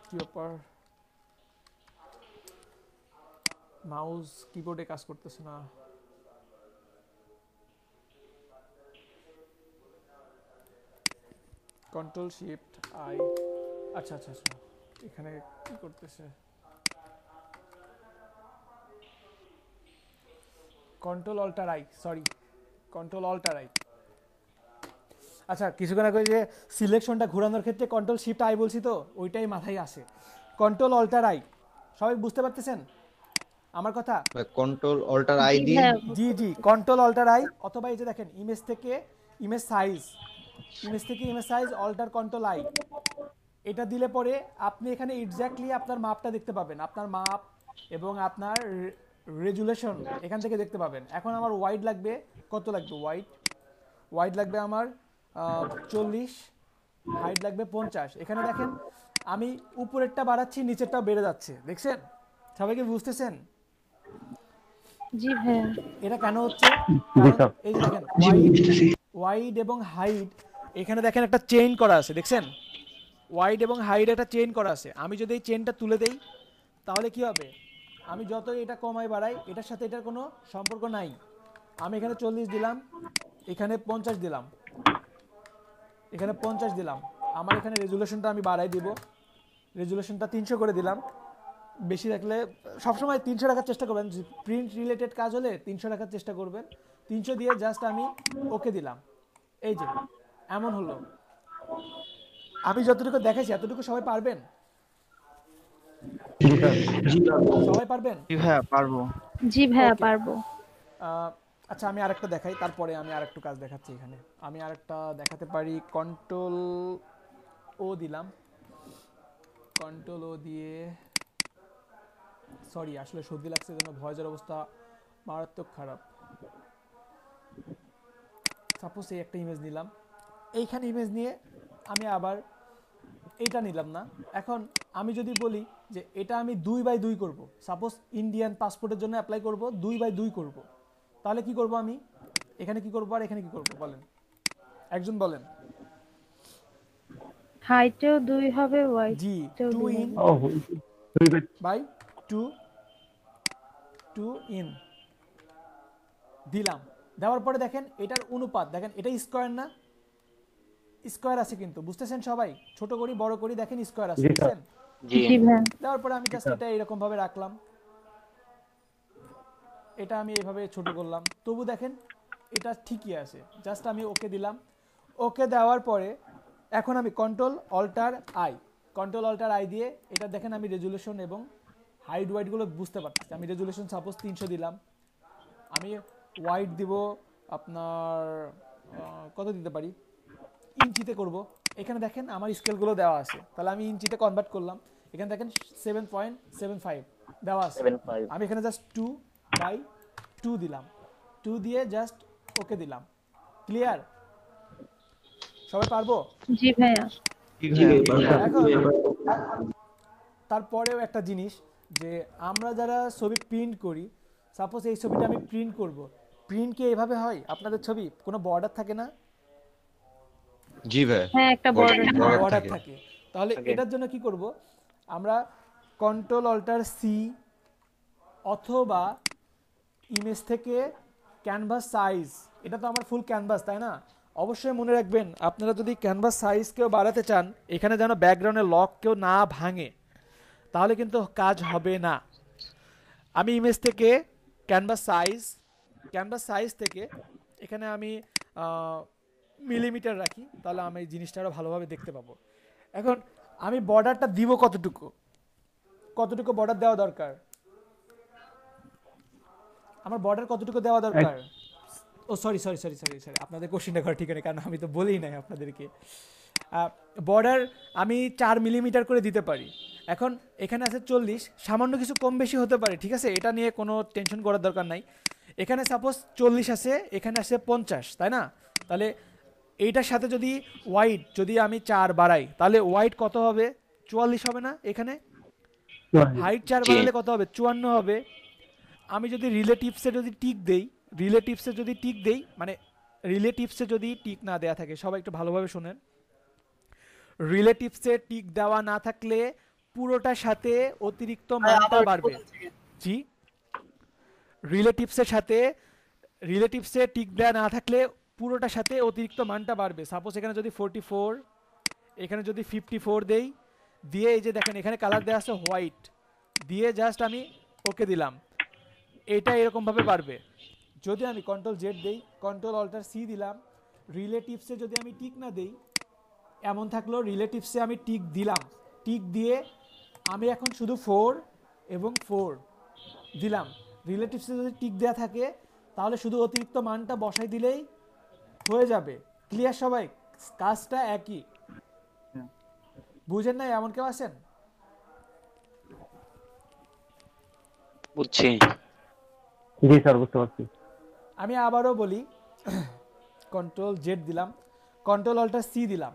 কি ব্যাপার, মাউস কিবোর্ডে কাজ করতেছে না। কন্ট্রোল শিফট আই, আচ্ছা আচ্ছা আচ্ছা, এখানে কি করতেছে, control alt I, sorry control alt I. আচ্ছা কিছুক্ষণ আগে যে সিলেকশনটা ঘোরানোর ক্ষেত্রে কন্ট্রোল শিফট আই বলছি তো, ওইটাই মাথায় আসে। কন্ট্রোল অল্টার আই, সবাই বুঝতে পারতেছেন আমার কথা? কন্ট্রোল অল্টার আই দি, জি জি কন্ট্রোল অল্টার আই, অথবা এই যে দেখেন ইমেজ থেকে ইমেজ সাইজ, ইমেজ থেকে image size alt control I, এটা দিলে পরে আপনি এখানে এক্স্যাক্টলি আপনার মাপটা দেখতে পাবেন, আপনার মাপ এবং আপনার রেজুলেশন এখান থেকে দেখতে পাবেন। এখন আমার ওয়াইড লাগবে, কত লাগবে ওয়াইড লাগবে আমার 40, হাইট লাগবে 50। এখানে দেখেন আমি উপরেরটা বাড়াচ্ছি, নিচেরটা বেড়ে যাচ্ছে, দেখছেন? সবাইকে বুঝতেছেন? জি ভাইয়া। এটা কেন হচ্ছে? এই যে দেখেন ওয়াইড এবং হাইট, এখানে দেখেন একটা চেইন করা আছে, দেখছেন? ওয়াইড এবং হাইট একটা চেইন করা আছে। আমি যদি এই চেইনটা তুলে দেই তাহলে কি হবে, আমি যতই এটা কমাই বাড়াই এটার সাথে এটার কোনো সম্পর্ক নাই। আমি এখানে 40 দিলাম, এখানে 50 দিলাম, এখানে 50 দিলাম, আমার এখানে রেজুলেশনটা আমি বাড়াই দিব, রেজুলেশনটা 300 করে দিলাম। বেশি রাখলে সবসময় 300 রাখার চেষ্টা করবেন, প্রিন্ট রিলেটেড কাজ হলে 300 রাখার চেষ্টা করবেন। 300 দিয়ে জাস্ট আমি ওকে দিলাম, এই যে এমন হলো। আমি যতটুকু দেখাইছি এতটুকু সবাই পারবেন? সবাই পারবেন? জি ভাইয়া পারবো। জি ভাইয়া পারবো। আচ্ছা আমি আরেকটা দেখাই, তারপরে আমি আরেকটু কাজ দেখাচ্ছি। এখানে আমি আরেকটা দেখাতে পারি, কন্ট্রোল ও দিলাম, কন্ট্রোল ও দিয়ে, সরি আসলে সর্দি লাগছে জন্য ভয়েসের অবস্থা মারাত্মক খারাপ। সাপোজ এই একটা ইমেজ নিলাম, এইখানে ইমেজ নিয়ে আমি আবার এইটা নিলাম না। এখন আমি যদি বলি যে এটা আমি 2/2 করব, সাপোজ ইন্ডিয়ান পাসপোর্টের জন্য অ্যাপ্লাই করব, 2/2 করব, তাহলে কি করব আমি? এখানে কি করব আর এখানে কি করব বলেন, একজন বলেন। হাইটেও 2 হবে, ওয়াইড জি 2 ইন বাই 2 ইন দিলাম। দেওয়ার পরে দেখেন এটার অনুপাত দেখেন, এটা স্কয়ার না, স্কয়ার আছে কিন্তু, বুঝতেছেন সবাই? ছোট করি বড় করি দেখেন স্কয়ার আছে, বুঝছেন? জি ভাই। দেওয়ার পরে আমি জাস্ট এটা এরকম ভাবে রাখলাম, এটা আমি এইভাবে ছোট করলাম, তবু দেখেন এটা ঠিকই আছে। জাস্ট আমি ওকে দিলাম। ওকে দেওয়ার পরে এখন আমি কন্ট্রোল অল্টার আই দিয়ে এটা দেখেন আমি রেজুলেশন এবং হাইট ওয়াইডগুলো বুঝতে পারতেছি। আমি রেজুলেশন সাপোজ 300 দিলাম, আমি ওয়াইড দিব আপনার কত দিতে পারি, ইঞ্চিতে করব। এখানে দেখেন আমার স্কেলগুলো দেওয়া আছে, তাহলে আমি ইঞ্চিতে কনভার্ট করলাম। এখানে দেখেন 7.75 দেওয়া আছে, আমি এখানে জাস্ট 2/2 দিলাম। 2 দিয়ে জাস্ট ওকে দিলাম। ক্লিয়ার? সবাই পারবো? জি ভাইয়া। এখন তারপরেও একটা জিনিস যে আমরা যারা ছবি প্রিন্ট করি, সাপোজ এই ছবিটা আমি প্রিন্ট করব, প্রিন্ট কি এইভাবে হয়? আপনাদের ছবি কোনো বর্ডার থাকে না? জি ভাই, হ্যাঁ একটা বর্ডার থাকে। তাহলে এটার জন্য কি করব? আমরা কন্ট্রোল অল্টার সি অথবা ইমেজ থেকে ক্যানভাস সাইজ, এটা তো আমার ফুল ক্যানভাস তাই না? অবশ্যই মনে রাখবেন আপনারা যদি ক্যানভাস সাইজ কেউ বাড়াতে চান, এখানে যেন ব্যাকগ্রাউন্ডের লক কেউ না ভাঙে, তাহলে কিন্তু কাজ হবে না। আমি ইমেজ থেকে ক্যানভাস সাইজ থেকে এখানে আমি মিলিমিটার রাখি, তাহলে আমি এই জিনিসটা আরও ভালোভাবে দেখতে পাবো। এখন আমি বর্ডারটা দিব কতটুকু বর্ডার দেওয়া দরকার? আমার বর্ডার কতটুকু দেওয়া দরকার? ও সরি আপনাদের কোশ্চেনটা করা ঠিক নেই, কারণ আমি তো বলেই নাই আপনাদেরকে। বর্ডার আমি 4 মিলিমিটার করে দিতে পারি। এখন এখানে আছে 40, সামান্য কিছু কম বেশি হতে পারে, ঠিক আছে, এটা নিয়ে কোনো টেনশন করার দরকার নাই। এখানে সাপোজ 40 আছে, এখানে আছে 50, তাই না? তাহলে এইটার সাথে যদি ওয়াইড যদি আমি 4 বাড়াই, তাহলে ওয়াইড কত হবে? 44 হবে না? এখানে হাইট 4 বাড়ালে কত হবে? 54 হবে। আমি যদি রিলেটিভসে যদি টিক দেই, মানে রিলেটিভসে যদি টিক না দেয়া থাকে, সবাই একটু ভালোভাবে শুনেন, রিলেটিভসে টিক দেওয়া না থাকলে পুরোটার সাথে অতিরিক্ত মানটা বাড়বে। জি, রিলেটিভসে টিক দেওয়া না থাকলে পুরোটার সাথে অতিরিক্ত মানটা বাড়বে। সাপোজ এখানে যদি 44, এখানে যদি 54 দেই, দিয়ে এই যে দেখেন এখানে কালার দেওয়া আছে হোয়াইট, দিয়ে জাস্ট আমি ওকে দিলাম, এটা এরকম ভাবে বাড়বে। যদি আমি কন্ট্রোল জেড দেই, কন্ট্রোল অল্টার সি দিলাম, রিলেটিভসে যদি আমি টিক না দেই, এমন থাকলো রিলেটিভসে আমি টিক দিলাম, টিক দিয়ে আমি এখন শুধু 4 এবং 4 দিলাম। রিলেটিভসে যদি টিক দেওয়া থাকে তাহলে শুধু অতিরিক্ত মানটা বসাই দিলেই হয়ে যাবে। ক্লিয়ার সবাই? কাজটা একই। বুঝেন না এমন কেউ আছেন? বুঝছি। জি স্যার, বুঝতে পারছি। আমি আবারও বলি, কন্ট্রোল জেড দিলাম, কন্ট্রোল অল্টার সি দিলাম।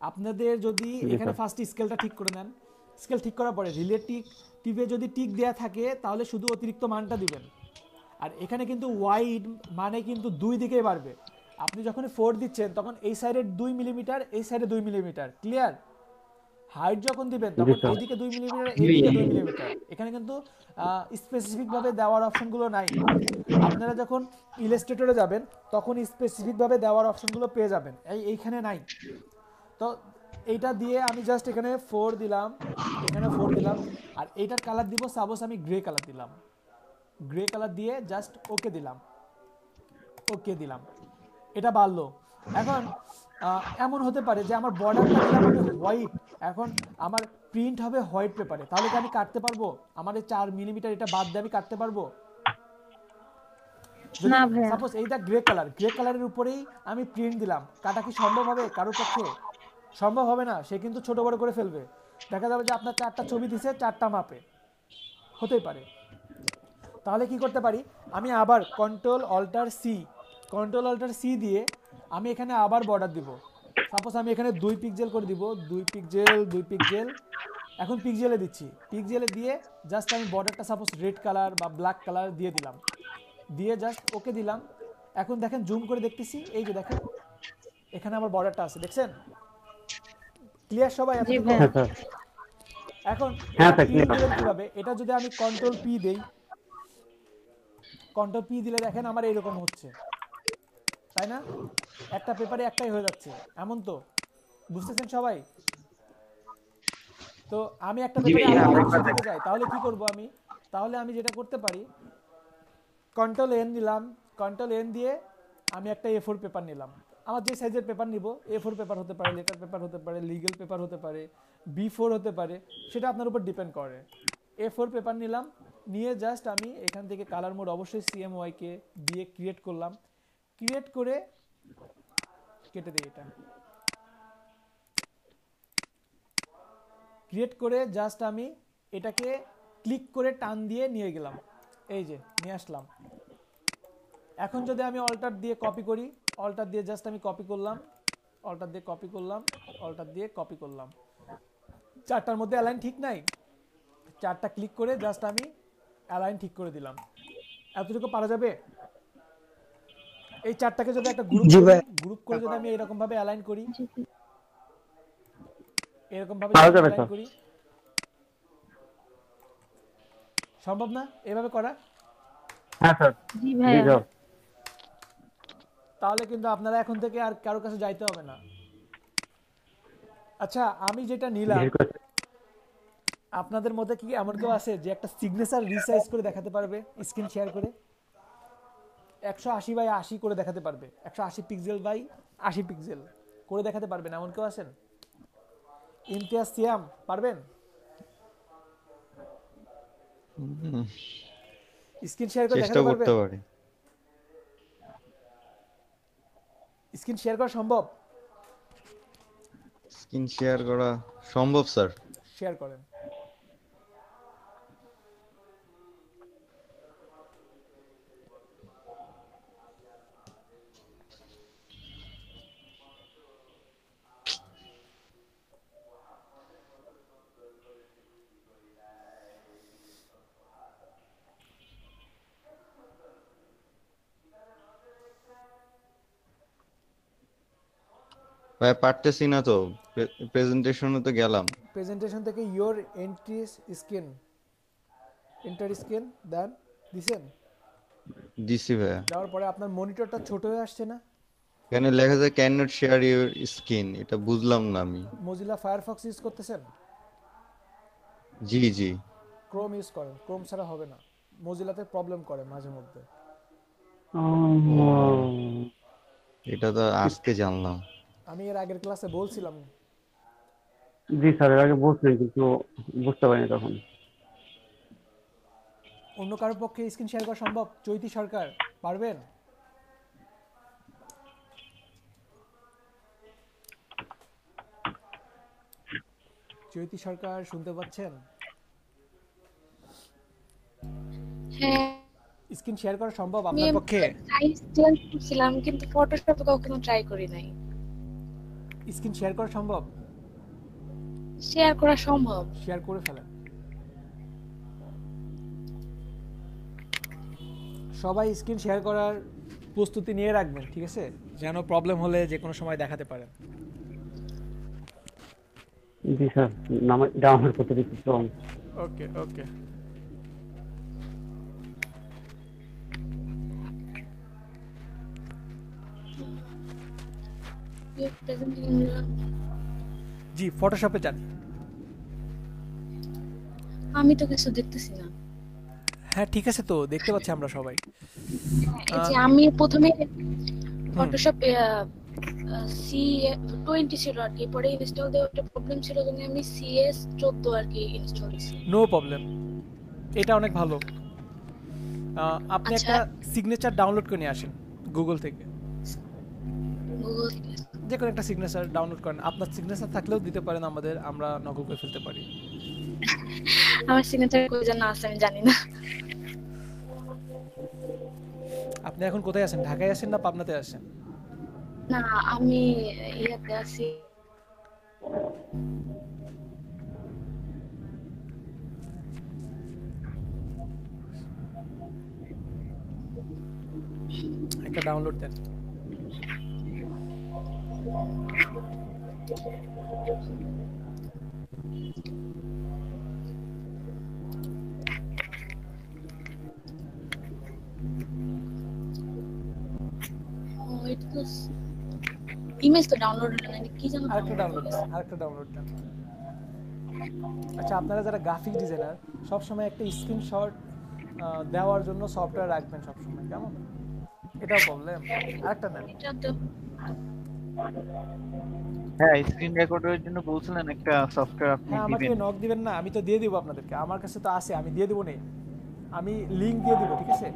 আপনাদের যদি এখানে ফার্স্ট স্কেলটা ঠিক করে নেন, স্কেল ঠিক করার পরে রিলেটিভে যদি টিক দেয়া থাকে তাহলে শুধু অতিরিক্ত মানটা দিবেন। আর এখানে কিন্তু ওয়াইড মানে কিন্তু দুই দিকেই বাড়বে। আপনি যখন 4 দিচ্ছেন তখন এই সাইডে 2 মিলিমিটার, এই সাইডে 2 মিলিমিটার। ক্লিয়ার? হাইট যখন দিবেন তখন এইদিকে 2 মিলিমিটার, এইদিকে 2 মিলিমিটার। এখানে কিন্তু স্পেসিফিক ভাবে দেওয়ার অপশনগুলো নাই। আপনারা যখন ইলাস্ট্রেটরে যাবেন তখন স্পেসিফিক ভাবে দেওয়ার অপশনগুলো পেয়ে যাবেন, এইখানে নাই। তো এইটা দিয়ে আমি জাস্ট এখানে 4 দিলাম, এখানে 4 দিলাম, আর এইটার কালার দিব সাপোজ আমি গ্রে কালার দিলাম, গ্রে কালার দিয়ে জাস্ট ওকে দিলাম, এটা বাড়লো। এখন এমন হতে পারে যে আমার বর্ডারটা দিলাম আমি হোয়াইট, এখন আমার প্রিন্ট হবে হোয়াইট পেপারে, তাহলে কি আমি কাটতে পারবো? আমার এই 4 মিলিমিটার এটা বাদ দিয়ে আমি কাটতে পারবো? না ভাইয়া। সাপোজ এইটা গ্রে কালারের উপরেই আমি প্রিন্ট দিলাম, কাটা কি সম্ভব হবে কারোর পক্ষে? সম্ভব হবে না, সে কিন্তু ছোট বড় করে ফেলবে। দেখা যাবে যে আপনার 4টা ছবি দিছে 4টা মাপে, হতেই পারে। তাহলে কি করতে পারি? আমি আবার কন্ট্রোল অল্টার সি দিয়ে আমি এখানে আবার বর্ডার দিব। সাপোজ আমি এখানে 2 পিক্সেল করে দিব, 2 পিক্সেল। এখন পিক্সেলে দিচ্ছি, পিক্সেলে দিয়ে জাস্ট আমি বর্ডারটা সাপোজ রেড কালার বা ব্ল্যাক কালার দিয়ে দিলাম, দিয়ে জাস্ট ওকে দিলাম। এখন দেখেন জুম করে দেখতেছি, এই যে দেখেন এখানে আমার বর্ডারটা আছে, দেখছেন? ক্লিয়ার সবাই? এখন কিভাবে এটা যদি আমি কন্ট্রোল পি দেই, কন্ট্রোল পি দিলে দেখেন আমার এইরকম হচ্ছে, তাই না? একটা পেপারে একটাই হয়ে যাচ্ছে, এমন তো? বুঝতেছেন সবাই? তো আমি একটা পেপারে দিতে চাই, তাহলে কি করব আমি? তাহলে আমি যেটা করতে পারি, কন্ট্রোল এন দিলাম, কন্ট্রোল এন দিয়ে আমি একটা A4 পেপার নিলাম। আমার যে সাইজের পেপার নিব, A4 পেপার হতে পারে, লেটার পেপার হতে পারে, লিগ্যাল পেপার হতে পারে, B4 হতে পারে, সেটা আপনার উপর ডিপেন্ড করে। A4 পেপার নিলাম, নিয়ে জাস্ট আমি এখান থেকে কালার মোড অবশ্যই CMYK কে দিয়ে ক্রিয়েট করলাম, ক্রিয়েট করে কেটে দিই, এটা ক্রিয়েট করে জাস্ট আমি এটাকে ক্লিক করে টান দিয়ে নিয়ে গেলাম, এই যে নিয়ে আসলাম। এখন যদি আমি অল্টার দিয়ে কপি করি, অল্টার দিয়ে জাস্ট আমি কপি করলাম, অল্টার দিয়ে কপি করলাম, অল্টার দিয়ে কপি করলাম, চারটার মধ্যে অ্যালাইন ঠিক নাই, চারটা ক্লিক করে জাস্ট আমি অ্যালাইন ঠিক করে দিলাম। এতটুকু পারা যাবে? এই চারটাকে যদি একটা গ্রুপ করে যদি আমি এরকম ভাবে অ্যালাইন করি, এরকম ভাবে অ্যালাইন করি, সম্ভব না এভাবে করা? হ্যাঁ স্যার। জি ভাইয়া। তাহলে কিন্তু আপনারা এখন থেকে আর কারো কাছে যাইতে হবে না। আচ্ছা, আমি যেটা নিলাম, আপনাদের মধ্যে কি এমন কেউ আছে যে একটা সিগনেচার রিসাইজ করে দেখাতে পারবে, স্ক্রিন শেয়ার করে 180x80 করে দেখাতে পারবে, 180 পিক্সেল বাই 80 পিক্সেল করে দেখাতে পারবেন? এমন কেউ আছেন? ইমতিয়াজ সিয়াম পারবেন? স্ক্রিন শেয়ার করে দেখাতে পারবেন? স্ক্রিন শেয়ার করা সম্ভব? স্ক্রিন শেয়ার করা সম্ভব স্যার। শেয়ার করেন। ভাই পারতেছি না তো, প্রেজেন্টেশনে তো গেলাম। প্রেজেন্টেশন থেকে your entries screen, enter screen দেন, দিছেন? দিছি ভাই। যাওয়ার পরে আপনার মনিটরটা ছোট হয়ে আসছে না? এখানে লেখা আছে can not share your screen, এটা বুঝলাম না আমি। মজিলা ফায়ারফক্স ইউজ করতেছেন? জি জি। ক্রোম ইউজ করেন, ক্রোম ছাড়া হবে না, মজিলাতে প্রবলেম করে মাঝে মধ্যে। এটা তো আজকে জানলাম। আমি এর আগের ক্লাসে বলছিলাম। জি স্যার, এর আগে বলছিলেন কিন্তু বুঝতে পারিনি তখন। অন্য কারোর পক্ষে স্ক্রিন শেয়ার করা সম্ভব? চৈতি সরকার পারবেন? চৈতি সরকার শুনতে পাচ্ছেন? হ্যাঁ। স্ক্রিন শেয়ার করা সম্ভব আপনার পক্ষে? সাইজ চেঞ্জ করছিলাম কিন্তু ফটোশপে কখনো ট্রাই করি নাই। স্ক্রিন শেয়ার করা সম্ভব? শেয়ার করা সম্ভব। শেয়ার করে ফেলেন। সবাই স্ক্রিন শেয়ার করার প্রস্তুতি নিয়ে রাখবেন, ঠিক আছে? যেন প্রবলেম হলে যে কোনো সময় দেখাতে পারেন। জি স্যার, নাম ডাউনলোড করতে দিচ্ছি। ওকে ওকে। জি, ফটোশপে যান। আমি তো কিছু দেখতেছি না। হ্যাঁ ঠিক আছে, তো দেখতে পাচ্ছি আমরা সবাই। এই যে আমি প্রথমে ফটোশপ C20 ছিল আর কি, পরে ইনস্টল দেওয়ার একটা প্রবলেম ছিল জন্য আমি CS14 আর কি ইনস্টল করেছি। নো প্রবলেম, এটা অনেক ভালো। আপনি একটা সিগনেচার ডাউনলোড করে নিয়ে আসেন গুগল থেকে। গুগল থেকে যে কোনো একটা সিগনেচার ডাউনলোড করেন। আপনার সিগনেচার থাকলেও দিতে পারেন আমাদের, আমরা নকল করে ফেলতে পারি। আমার সিগনেচার কই জানা আছে আমি জানি না। আপনি এখন কোথায় আছেন? ঢাকায় আছেন না পাবনাতে আছেন? না, আমি ইয়াতে আছি। একটা ডাউনলোড দেন। ইমেজ তো ডাউনলোড হলো না, কি জানো? আরেকটা ডাউনলোড দেন। আচ্ছা, আপনারা যারা গ্রাফিক ডিজাইনার সব সময় একটা স্ক্রিনশট দেওয়ার জন্য সফটওয়্যার রাখবেন সব সময়, কেমন? এটাও প্রবলেম। আরেকটা নেন। হ্যাঁ, স্ক্রিন রেকর্ডারের জন্য বলছিলেন একটা সফটওয়্যার আপনি দিবেন। আমাকে নক দিবেন না, আমি তো দিয়ে দিব আপনাদেরকে। আমার কাছে তো আছে, আমি দিয়ে দেব নেই, আমি লিংক দিয়ে দিব, ঠিক আছে?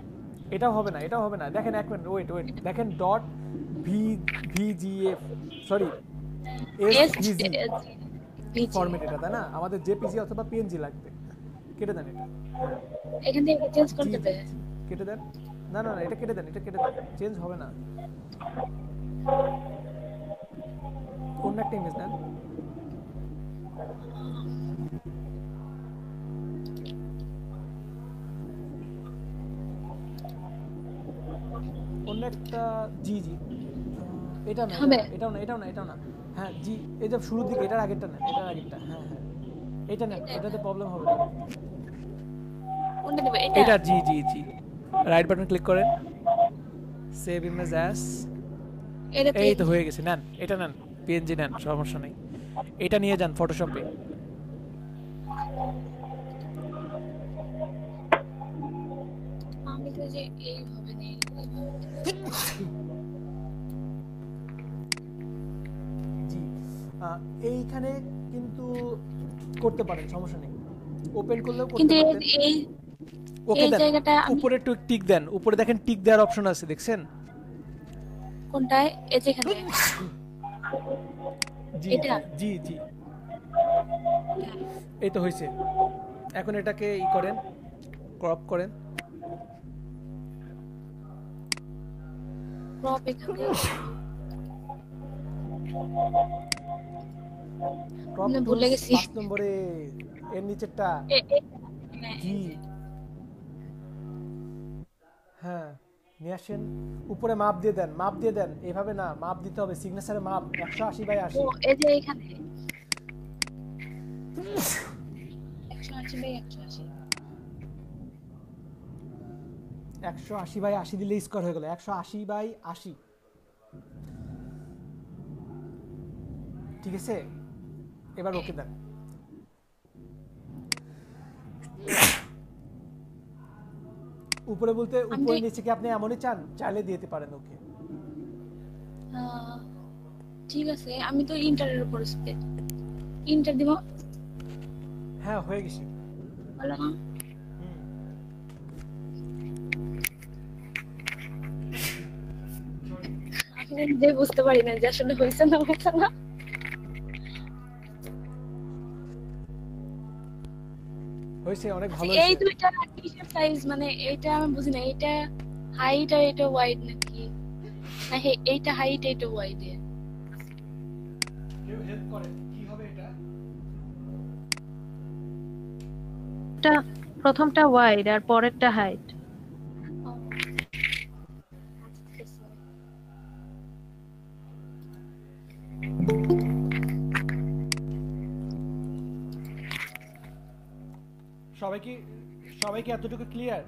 এটাও হবে না, এটাও হবে না। দেখেন এক মিনিট, ওয়েট দেখেন, dot VGF sorry SVG format এটা, তাই না? আমাদের জেপিজি অথবা পিএনজি লাগবে। কেটে দেন এটা, এখান থেকে চেঞ্জ করতে হবে। কেটে দেন। না না না, এটা কেটে দেন, চেঞ্জ হবে না। অন্য একটা ইমেজ দেন। অন্য একটা, জি জি এটা না, এটাও না। হ্যাঁ জি, এই যে শুরুর দিকে, এটার আগেরটা নেন, হ্যাঁ হ্যাঁ এটা নেন, এটাতে প্রবলেম হবে না। এটা জি জি জি, রাইট বাটন ক্লিক করেন, সেভ ইমেজ অ্যাজ, এই তো হয়ে গেছে। নেন এটা নেন, পিএনজি নেন, সমস্যা নেই। এটা নিয়ে যান ফটোশপে। আমি তো যে এইভাবে নেই, জি এইখানে কিন্তু করতে পারেন, সমস্যা নেই, ওপেন করলেও করতে কিন্তু পারেন। এই ওকে এই দেন, জায়গাটা উপরে একটু টিক দেন, উপরে দেখেন টিক দেওয়ার অপশন আছে, দেখছেন? কোনটায়? এই যেখানে জি এটা? জি জি, এই তো হয়েছে। এখন এটাকে ই করেন, ক্রপ করেন। ক্রপ এখানে ক্রপ না, ভুলে গেছি। 5 নম্বরে এর নিচেরটা, জি হ্যাঁ নিয়ে আসেন। উপরে মাপ দিয়ে দেন, এভাবে না, মাপ দিতে হবে, সিগনেচারের মাপ 180/80। ও এই যে এখানে 180/180, 180/80 দিলে স্কোয়ার হয়ে গেল 180/80। ঠিক আছে, এবার ওকে দেন। উপরে বলতে উপরে নিচে কি আপনি এমনই চান? চাইলে দিতে পারেন ওকে। ঠিক আছে, আমি তো ইন্টারের উপর ইন্টার দিব। হ্যাঁ হয়ে গেছে, ভালো না? আমি নিজে বুঝতে পারি না যে আসলে হয়েছে না হয়েছে না। হয়েছে, অনেক ভালো এই হয়েছে। দুইটা কিসের সাইজ, মানে এইটা আমি বুঝি না, এইটা হাইট আর এটা ওয়াইড নাকি? না এইটা হাইট, এইটা ওয়াইড। কেউ হেল্প করে, কি হবে এটা? এটা প্রথমটা ওয়াইড আর পরেরটা হাইট। সবাই কি এতটুকু ক্লিয়ার?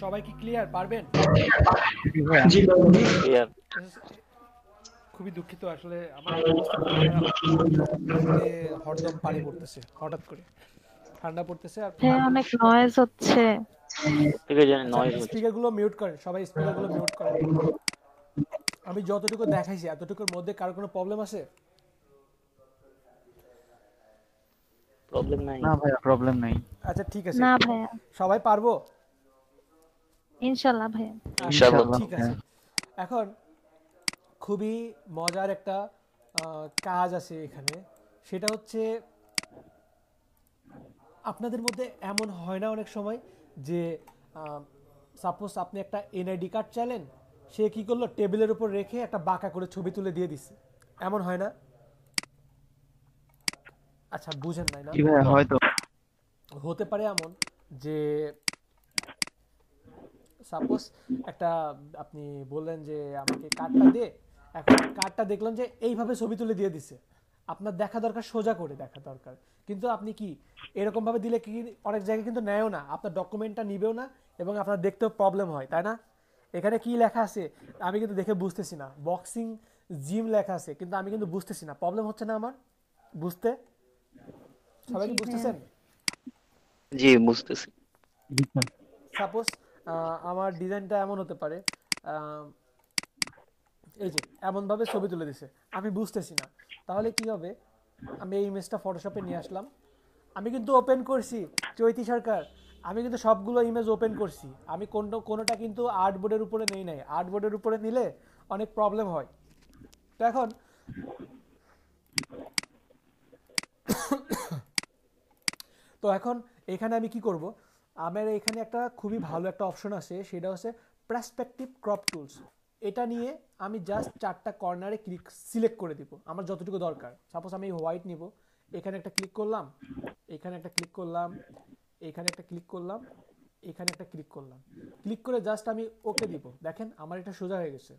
সবাই কি ক্লিয়ার? পারবেন? জি ক্লিয়ার। খুবই দুঃখিত, আসলে আমার অবস্থা খুব খারাপ। হরদম পানি পড়তেছে, হঠাৎ করে ঠান্ডা পড়তেছে আর হ্যাঁ অনেক নয়েজ হচ্ছে। ঠিক আছে, জানি নয়েজ হচ্ছে। স্পিকারগুলো মিউট করেন, সবাই স্পিকারগুলো মিউট করেন। আমি যতটুকু দেখাইছি এতটুকুর মধ্যে কারো কোনো প্রবলেম আছে? প্রবলেম নাই। না ভাইয়া, প্রবলেম নাই। আচ্ছা ঠিক আছে, না ভাইয়া, সবাই পারবো ইনশাআল্লাহ ভাইয়া। ইনশাআল্লাহ। ঠিক আছে। এখন খুবই মজার একটা কাজ আছে এখানে, সেটা হচ্ছে আপনাদের মধ্যে এমন হয় না অনেক সময় যে সাপোজ আপনি একটা এনআইডি কার্ড চাইলেন, সে কি করলো, টেবিলের উপর রেখে একটা বাঁকা করে ছবি তুলে দিয়ে দিচ্ছে, এমন হয় না? আচ্ছা বুঝেন নাই না? জি ভাইয়া, হয়তো হতে পারে এমন যে সাপোজ একটা আপনি বললেন যে আমাকে কার্ডটা দে, এখন কার্ডটা দেখলেন যে এইভাবে ছবি তুলে দিয়ে দিছে, আপনার দেখা দরকার সোজা করে দেখা দরকার, কিন্তু আপনি কি এরকম ভাবে দিলে কি অনেক জায়গায় কিন্তু নেয়ও না, আপনার ডকুমেন্টটা নিবেও না এবং আপনার দেখতেও প্রবলেম হয়, তাই না? এখানে কি লেখা আছে আমি কিন্তু দেখে বুঝতেছি না, বক্সিং জিম লেখা আছে কিন্তু আমি কিন্তু বুঝতেছি না, প্রবলেম হচ্ছে না আমার বুঝতে? সবাই কি বুঝতেছেন? জি বুঝতেছি। সাপোজ আমার ডিজাইনটা এমন হতে পারে, এই যে এমন ভাবে ছবি তুলে দিছে, আমি বুঝতেছি না, তাহলে কি হবে? আমি এই ইমেজটা ফটোশপে নিয়ে আসলাম, আমি কিন্তু ওপেন করছি চৈতি সরকার, আমি কিন্তু সবগুলো ইমেজ ওপেন করছি, আমি কোনোটা কিন্তু আর্টবোর্ডের উপরে নেই নাই, আর্টবোর্ডের উপরে নিলে অনেক প্রবলেম হয়। তো এখন এখানে আমি কি করব, আমার এখানে একটা খুবই ভালো একটা অপশন আছে, সেটা হচ্ছে পার্সপেক্টিভ ক্রপ টুলস। এটা নিয়ে আমি জাস্ট 4টা কর্নারে ক্লিক সিলেক্ট করে দিব আমার যতটুকু দরকার। সাপোজ আমি হোয়াইট নিব, এখানে একটা ক্লিক করলাম, এখানে একটা ক্লিক করলাম, এখানে একটা ক্লিক করলাম, এখানে একটা ক্লিক করলাম, ক্লিক করে জাস্ট আমি ওকে দিব। দেখেন আমার এটা সোজা হয়ে গেছে,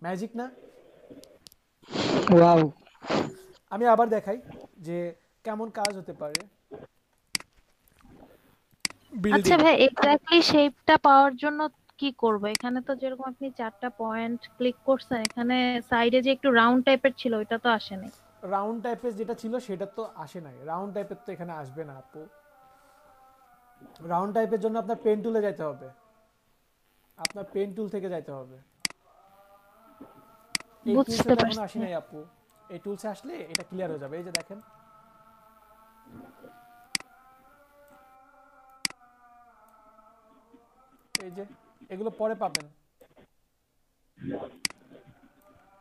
ম্যাজিক না? ওয়াও। আমি আবার দেখাই যে কেমন কাজ হতে পারে। আচ্ছা ভাই, এক্স্যাক্টলি শেপটা পাওয়ার জন্য কি করব? এখানে তো যেরকম আপনি 4টা পয়েন্ট ক্লিক করছেন, এখানে সাইডে যে একটু রাউন্ড টাইপের ছিল ওটা তো আসে নাই। রাউন্ড টাইপের যেটা ছিল সেটা তো আসে নাই, রাউন্ড টাইপের তো এখানে আসবে না আপু। রাউন্ড টাইপের জন্য আপনার পেন টুলে যেতে হবে, আপনার পেন টুল থেকে যেতে হবে। এই টুলসে এখন আসে নাই আপু, এই টুলসে আসলে এটা ক্লিয়ার হয়ে যাবে। এই যে দেখেন, এই যে এগুলো পরে পাবেন,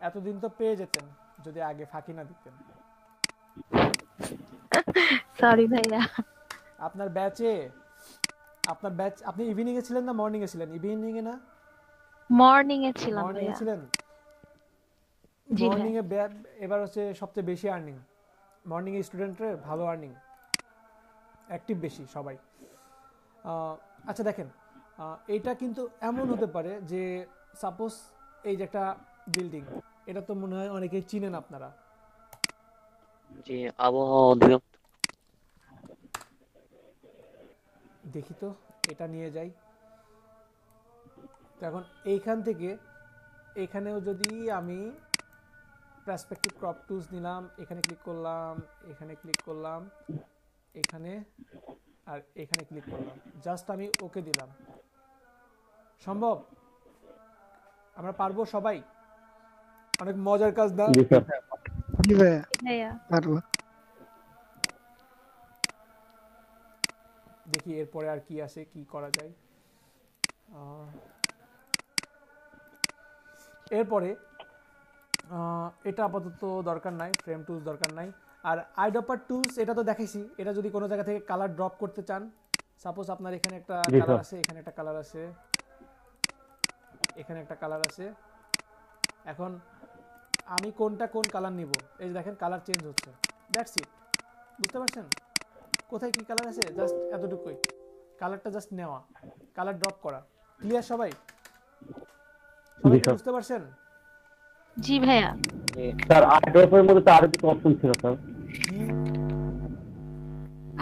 এতদিন তো পেয়ে যেতেন যদি আগে ফাঁকি না দিতেন। সরি ভাইয়া। আপনার ব্যাচে, আপনার ব্যাচ, আপনি ইভিনিং এ ছিলেন না মর্নিং এ ছিলেন? ইভিনিং এ না, মর্নিং এ ছিলাম ভাইয়া। মর্নিং এ ছিলেন? মর্নিং এ এবার হচ্ছে সবচেয়ে বেশি আর্নিং, মর্নিং এ স্টুডেন্টের ভালো আর্নিং, অ্যাক্টিভ বেশি সবাই। আচ্ছা দেখেন, এটা কিন্তু এমন হতে পারে যে সাপোজ এই যে একটা বিল্ডিং, এটা তো মনে হয় অনেকেই চিনেন আপনারা। জি, আবহাওয়া অধিদপ্তর। দেখি তো এটা নিয়ে যাই। তো এখন এইখান থেকে এখানেও যদি আমি পার্সপেক্টিভ ক্রপ টুলস নিলাম, এখানে ক্লিক করলাম, এখানে ক্লিক করলাম, এখানে আর এখানে ক্লিক করলাম, জাস্ট আমি ওকে দিলাম। সম্ভব? আমরা পারবো সবাই? অনেক মজার কাজ না? জি ভাইয়া পারবো। দেখি এরপরে আর কি আছে, কি করা যায়। এরপরে এটা আপাতত দরকার নাই, ফ্রেম টুলস দরকার নাই। আর আইড্রপার টুলস এটা তো দেখাইছি, এটা যদি কোনো জায়গা থেকে কালার ড্রপ করতে চান, সাপোজ আপনার এখানে একটা কালার আছে, এখানে একটা কালার আছে, এখানে একটা কালার আছে, এখন আমি কোনটা কোন কালার নিব, এই যে দেখেন কালার চেঞ্জ হচ্ছে, দ্যাটস ইট। বুঝতে পারছেন কোথায় কি কালার আছে? জাস্ট এতটুকুই, কালারটা জাস্ট নেওয়া, কালার ড্রপ করা। ক্লিয়ার সবাই? সবাই বুঝতে পারছেন? জি ভাইয়া। স্যার আইড্রপের মধ্যে তো আরো কিছু অপশন ছিল স্যার।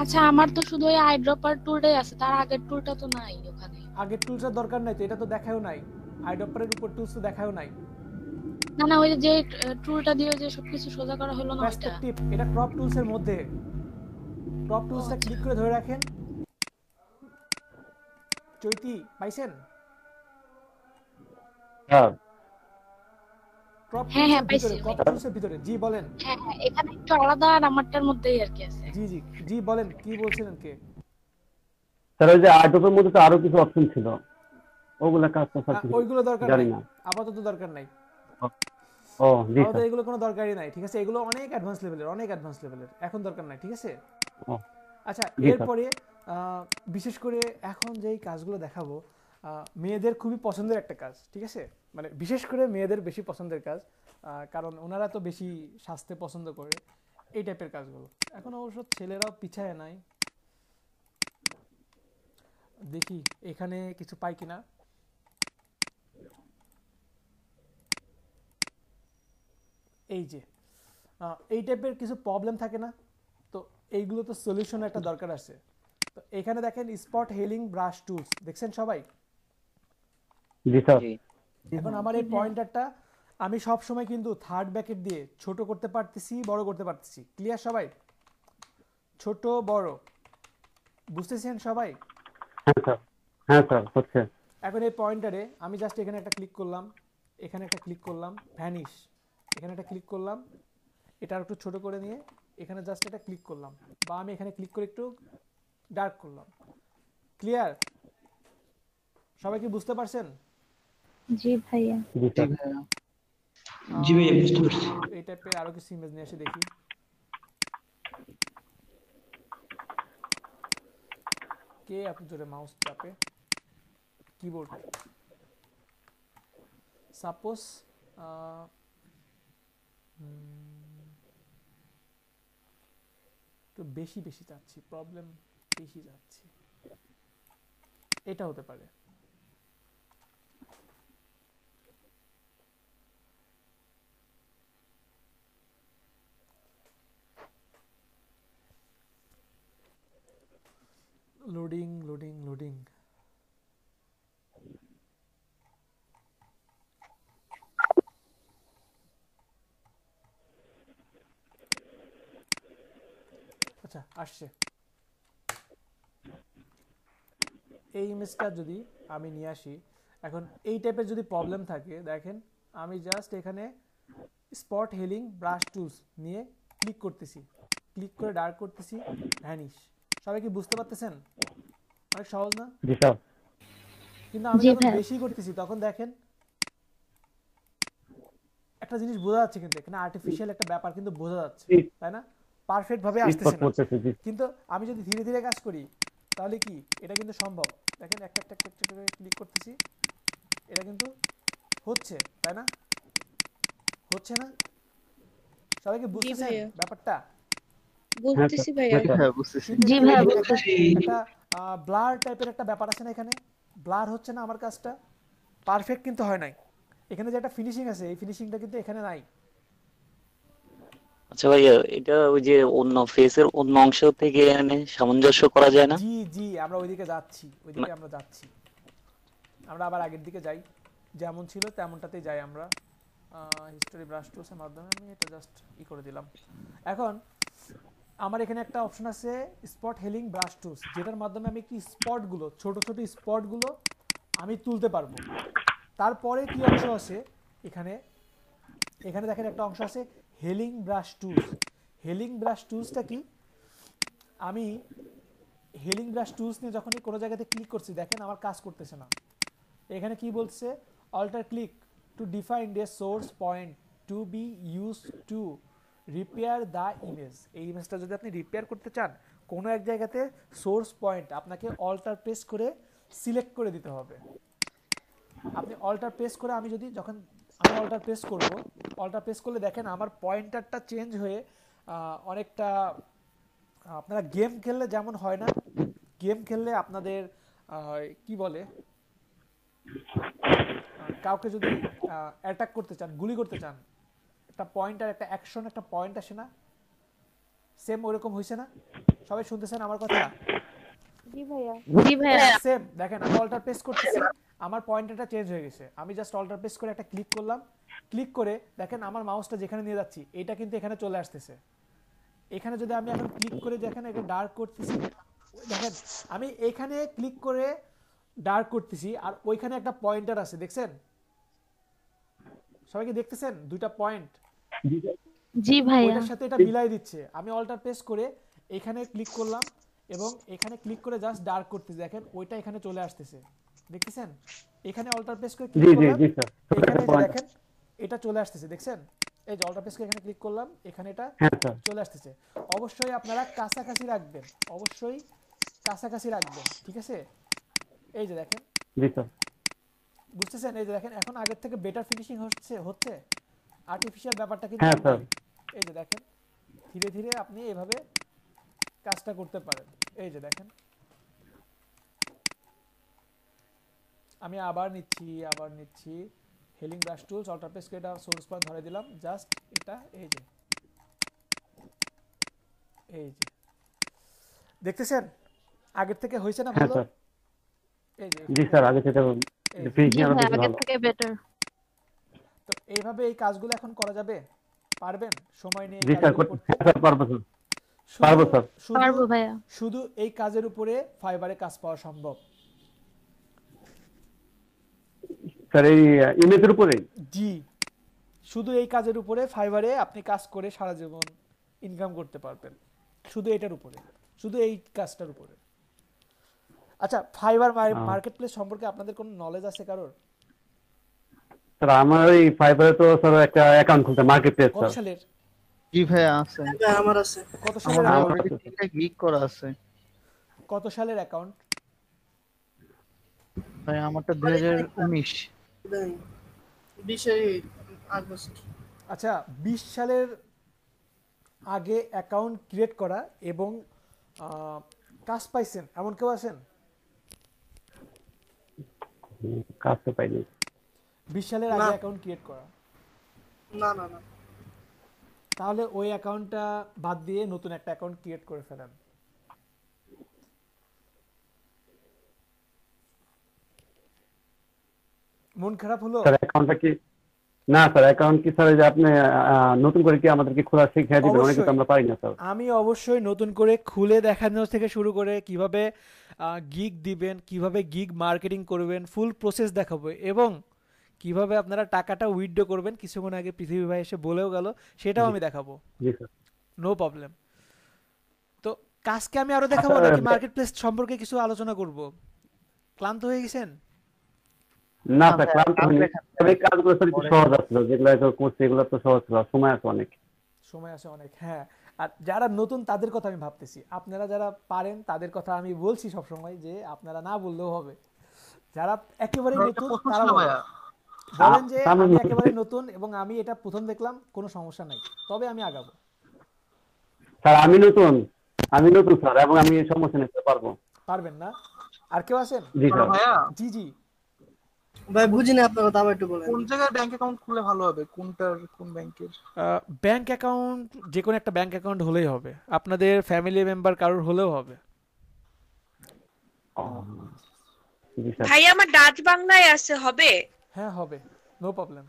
আচ্ছা আমার তো শুধু ওই আইড্রপার টুলটাই আছে, তার আগের টুলটা তো নাই ওখানে। আগের টুলসটা দরকার নাই তো, এটা তো দেখায়ও নাই, আইড্রপারের উপর টুলস তো দেখায়ও নাই। না না, ওই যে টুলটা দিয়ে যে সবকিছু সোজা করা হলো না ওটা। পার্সপেক্টিভ, এটা ক্রপ টুলস এর মধ্যে। ক্রপ টুলসটা ক্লিক করে ধরে রাখেন। চৈতি পাইছেন? হ্যাঁ হ্যাঁ হ্যাঁ পাইছি। ক্রপ টুলসের ভিতরে। জি বলেন। হ্যাঁ হ্যাঁ, এখানে একটু আলাদা আর আমারটার মধ্যেই আর কি আছে। জি জি জি বলেন, কি বলছিলেন কে? স্যার ওই যে আইড্রপের মধ্যে তো আরো কিছু অপশন ছিল, ওগুলা কাজ তো স্যার ওইগুলো দরকার জানি নাই, না, আপাতত দরকার নাই। ও জি আপাতত স্যার, এগুলো কোনো দরকারই নাই, ঠিক আছে? এগুলো অনেক অ্যাডভান্স লেভেলের, অনেক অ্যাডভান্স লেভেলের, এখন দরকার নাই, ঠিক আছে? আচ্ছা এরপরে বিশেষ করে এখন যেই কাজগুলো দেখাবো মেয়েদের খুবই পছন্দের একটা কাজ, ঠিক আছে? মানে বিশেষ করে মেয়েদের বেশি পছন্দের কাজ, কারণ ওনারা তো বেশি স্বাস্থ্য পছন্দ করে এই টাইপের কাজগুলো। এখন অবশ্য ছেলেরাও পিছায় নাই, দেখি এখানে কিছু পাই কিনা। এই যে এই টাইপের কিছু প্রবলেম থাকে না, তো এইগুলো তো সলিউশন একটা দরকার আছে। তো এখানে দেখেন স্পট হেলিং ব্রাশ টুলস, দেখছেন সবাই? জি স্যার। এখন আমার এই পয়েন্টারটা আমি সব সময় কিন্তু থার্ড ব্র্যাকেট দিয়ে ছোট করতে পারতেছি, বড় করতে পারতেছি। ক্লিয়ার সবাই? ছোট বড় বুঝতেছেন সবাই? হ্যাঁ স্যার, হ্যাঁ স্যার হচ্ছে। এখন এই পয়েন্টারে আমি জাস্ট এখানে একটা ক্লিক করলাম, এখানে একটা ক্লিক করলাম, ভ্যানিশ, এখানে একটা ক্লিক করলাম, এটা একটু ছোট করে নিয়ে এখানে জাস্ট এটা ক্লিক করলাম, বা আমি এখানে ক্লিক করে একটু ডার্ক করলাম। ক্লিয়ার? সবাই কি বুঝতে পারছেন? জি ভাইয়া। জি ভাইয়া। জি ভাইয়া বুঝতে পারছি। এই টাইপের আরো কিছু ইমেজ নিয়ে এসে দেখি। কে এত জোরে মাউস চাপে কিবোর্ড? সাপোজ একটু বেশি বেশি যাচ্ছি, প্রবলেম বেশি যাচ্ছি, এটা হতে পারে। Loading loading loading. আচ্ছা আসছে। এই ইমেজটা যদি আমি নিয়ে আসি, এখন এই টাইপের যদি প্রবলেম থাকে, দেখেন আমি জাস্ট এখানে স্পট হেলিং ব্রাশ টুলস নিয়ে ক্লিক করতেছি, ক্লিক করে ডার্ক করতেছি, ভ্যানিশ। সবাই কি বুঝতে পারতেছেন? অনেক সহজ না? জি স্যার। কিন্তু আমি যখন বেশি করতেছি তখন দেখেন একটা জিনিস বোঝা যাচ্ছে, কিন্তু এখানে আর্টিফিশিয়াল একটা ব্যাপার কিন্তু বোঝা যাচ্ছে, তাই না? পারফেক্ট ভাবে আসতেছে না। কিন্তু আমি যদি ধীরে ধীরে কাজ করি তাহলে কি এটা কিন্তু সম্ভব। দেখেন একটা একটা একটা করে ক্লিক করতেছি, এটা কিন্তু হচ্ছে, তাই না? হচ্ছে না? সবাই কি বুঝতেছেন ব্যাপারটা? বুঝতেছি ভাইয়া। জি ভাইয়া বুঝতেছি। একটা ব্লার টাইপের একটা ব্যাপার আছে না এখানে? ব্লার হচ্ছে না আমার কাজটা, পারফেক্ট কিন্তু হয় নাই। এখানে যে একটা ফিনিশিং আছে, এই ফিনিশিংটা কিন্তু এখানে নাই। আচ্ছা ভাইয়া, এটা ওই যে অন্য ফেসের অন্য অংশ থেকে এনে সামঞ্জস্য করা যায় না? জি জি, আমরা ওইদিকে যাচ্ছি, ওইদিকে আমরা যাচ্ছি। আমরা আবার আগের দিকে যাই, যেমন ছিল তেমনটাতেই যাই আমরা। হিস্টোরি ব্রাশ টুলসের মাধ্যমে আমি এটা জাস্ট করে দিলাম। এখন আমার এখানে একটা অপশন আছে স্পট হেলিং ব্রাশ টুলস, যেটার মাধ্যমে আমি কি স্পটগুলো, ছোট ছোট স্পটগুলো আমি তুলতে পারবো। তারপরে কি অংশ আছে এখানে? এখানে দেখেন একটা অংশ আছে healing brush tools. Healing brush টুলসটা কি? আমি হেলিং ব্রাশ টুলস নিয়ে যখনই কোনো জায়গাতে ক্লিক করছি, দেখেন আমার কাজ করতেছে না। এখানে কি বলছে? Alt click to define a source point to be used to repair the image. এই ইমেজটা যদি আপনি রিপেয়ার করতে চান, কোনো এক জায়গাতে সোর্স পয়েন্ট আপনাকে অল্টার প্রেস করে সিলেক্ট করে দিতে হবে। আপনি অল্টার প্রেস করে, আমি যখন আমি অল্টার প্রেস করব, অল্টার প্রেস করলে দেখেন আমার পয়েন্টারটা চেঞ্জ হয়ে অনেকটা, আপনারা গেম খেললে যেমন হয় না, গেম খেললে আপনাদের কি বলে, কাউকে যদি অ্যাটাক করতে চান, গুলি করতে চান, একটা পয়েন্টার, একটা অ্যাকশন, একটা পয়েন্ট আসে না? সেম ওরকম হইছে না? সবাই শুনতেছেন আমার কথা? জি ভাইয়া। জি ভাইয়া। সেম দেখেন, আমি অল্টার প্রেস করতেছি, আমার পয়েন্টারটা চেঞ্জ হয়ে গেছে। আমি জাস্ট অল্টার প্রেস করে একটা ক্লিক করলাম, ক্লিক করে দেখেন আমার মাউসটা যেখানে নিয়ে যাচ্ছি এটা কিন্তু এখানে চলে আসতেছে। এখানে যদি আমি এখন ক্লিক করে দেখেন এটা ডার্ক করতেছি, দেখেন আমি এখানে ক্লিক করে ডার্ক করতেছি আর ওইখানে একটা পয়েন্টার আছে, দেখছেন? সবাই কি দেখতেছেন দুইটা পয়েন্ট? জি ভাইয়া। ওইটার সাথে এটা মিলাই দিচ্ছে। আমি অল্টার প্রেস করে এখানে ক্লিক করলাম এবং এখানে ক্লিক করে জাস্ট ডার্ক করতেছি, দেখেন ওইটা এখানে চলে আসতেছে, দেখতেছেন? এখানে অল্টার প্রেস করে ক্লিক করলাম, এখানে দেখেন এটা চলে আসতেছে, দেখছেন? এই যে অল্টার প্রেস করে এখানে ক্লিক করলাম, এখানে এটা চলে আসতেছে। অবশ্যই আপনারা কাছাকাছি রাখবেন, অবশ্যই কাছাকাছি রাখবেন, ঠিক আছে? এই যে দেখেন, জি স্যার, বুঝতেছেন? এই যে দেখেন এখন আগের থেকে বেটার ফিনিশিং হচ্ছে, আর্টিফিশিয়াল ব্যাপারটা কিন্তু এই যে দেখেন ধীরে ধীরে আপনি এভাবে কাজটা করতে পারেন। এই যে দেখেন আমি আবার নিচ্ছি healing brush tools, alt press করে এটা সোর্স পয়েন্ট ধরে দিলাম, জাস্ট এটা এই যে দেখতেছেন আগের থেকে হয়েছে না ভালো? এই যে জি স্যার, আগে থেকে ফিনিশিং আরো বেশি ভালো। বেটার। তো এইভাবে এই কাজগুলো এখন করা যাবে? পারবেন সময় নিয়ে? জি স্যার, পারবো স্যার, পারবো স্যার, পারবো ভাইয়া। শুধু এই কাজের উপরে ফাইবারে কাজ পাওয়া সম্ভব? স্যার এই ইমেজের উপরে? জি, শুধু এই কাজের উপরে ফাইবারে আপনি কাজ করে সারা জীবন ইনকাম করতে পারবেন, শুধু এটার উপরে, শুধু এই কাজটার উপরে। আচ্ছা, ফাইবার মার্কেটপ্লেস সম্পর্কে আপনাদের কোনো নলেজ আছে কারোর? স্যার আমার এই ফাইবারে তো স্যার একটা অ্যাকাউন্ট খুলতে, মার্কেটপ্লেস কত সালের? জি ভাই আছে, আমার আছে। কত সালের? অলরেডি 3টা ক্লিক করা আছে। কত সালের অ্যাকাউন্ট? ভাই আমারটা 2019। 20 আগস্ট। আচ্ছা 20 সালের আগে অ্যাকাউন্ট ক্রিয়েট করা এবং কাজ পাইছেন এমন কেউ আছেন? কাজ তো পাইনি। 20 সালের আগে অ্যাকাউন্ট ক্রিয়েট করা? না না না। তাহলে ওই অ্যাকাউন্টটা বাদ দিয়ে নতুন একটা অ্যাকাউন্ট ক্রিয়েট করে ফেলেন। মন খারাপ হলো? স্যার অ্যাকাউন্টটা কি না স্যার অ্যাকাউন্ট কি স্যার যে আপনি নতুন করে কি আমাদেরকে খোলা শিখিয়ে দিবেন? অনেকে তো আমরা পারি না স্যার। আমি অবশ্যই নতুন করে খুলে দেখানো থেকে শুরু করে কিভাবে গিগ দিবেন, কিভাবে গিগ মার্কেটিং করবেন, ফুল প্রসেস দেখাবো এবং কিভাবে আপনারা টাকাটা উইথড্র করবেন কিছুক্ষণ আগে পৃথিবী ভাই এসে বলেও গেল, সেটাও আমি দেখাবো। জি স্যার। No problem. তো কাজকে আমি আরো দেখাবো নাকি মার্কেট প্লেস সম্পর্কে কিছু আলোচনা করব? ক্লান্ত হয়ে গেছেন? না স্যার ক্লান্ত হইনি। এই কাজগুলো স্যার একটু সহজ আসলো, যেগুলো তো করছি এগুলো তো সহজ ছিল, সময় আছে অনেক। সময় আছে অনেক, হ্যাঁ। আর যারা নতুন তাদের কথা আমি ভাবতেছি, আপনারা যারা পারেন তাদের কথা আমি বলছি সব সময় যে আপনারা না বললেও হবে। যারা একেবারে নতুন তারা বলেন যে আমি একেবারে নতুন এবং আমি এটা প্রথম দেখলাম, কোনো সমস্যা নাই, তবে আমি আগাবো। স্যার আমি নতুন স্যার এবং আমি এই সমস্যা নিতে পারবো। পারবেন না? আর কেউ আছেন? জি স্যার। জি জি ভাই বুঝিনি আপনার কথা, আবার একটু বলেন। কোন জায়গায় ব্যাংক অ্যাকাউন্ট খুললে ভালো হবে? কোন ব্যাংকের? ব্যাংক অ্যাকাউন্ট যে কোনো একটা ব্যাংক অ্যাকাউন্ট হলেই হবে, আপনাদের ফ্যামিলি মেম্বার কারোর হলেও হবে। ভাই আমার ডাচ বাংলায় আছে, হবে? হ্যাঁ হবে, নো প্রবলেম।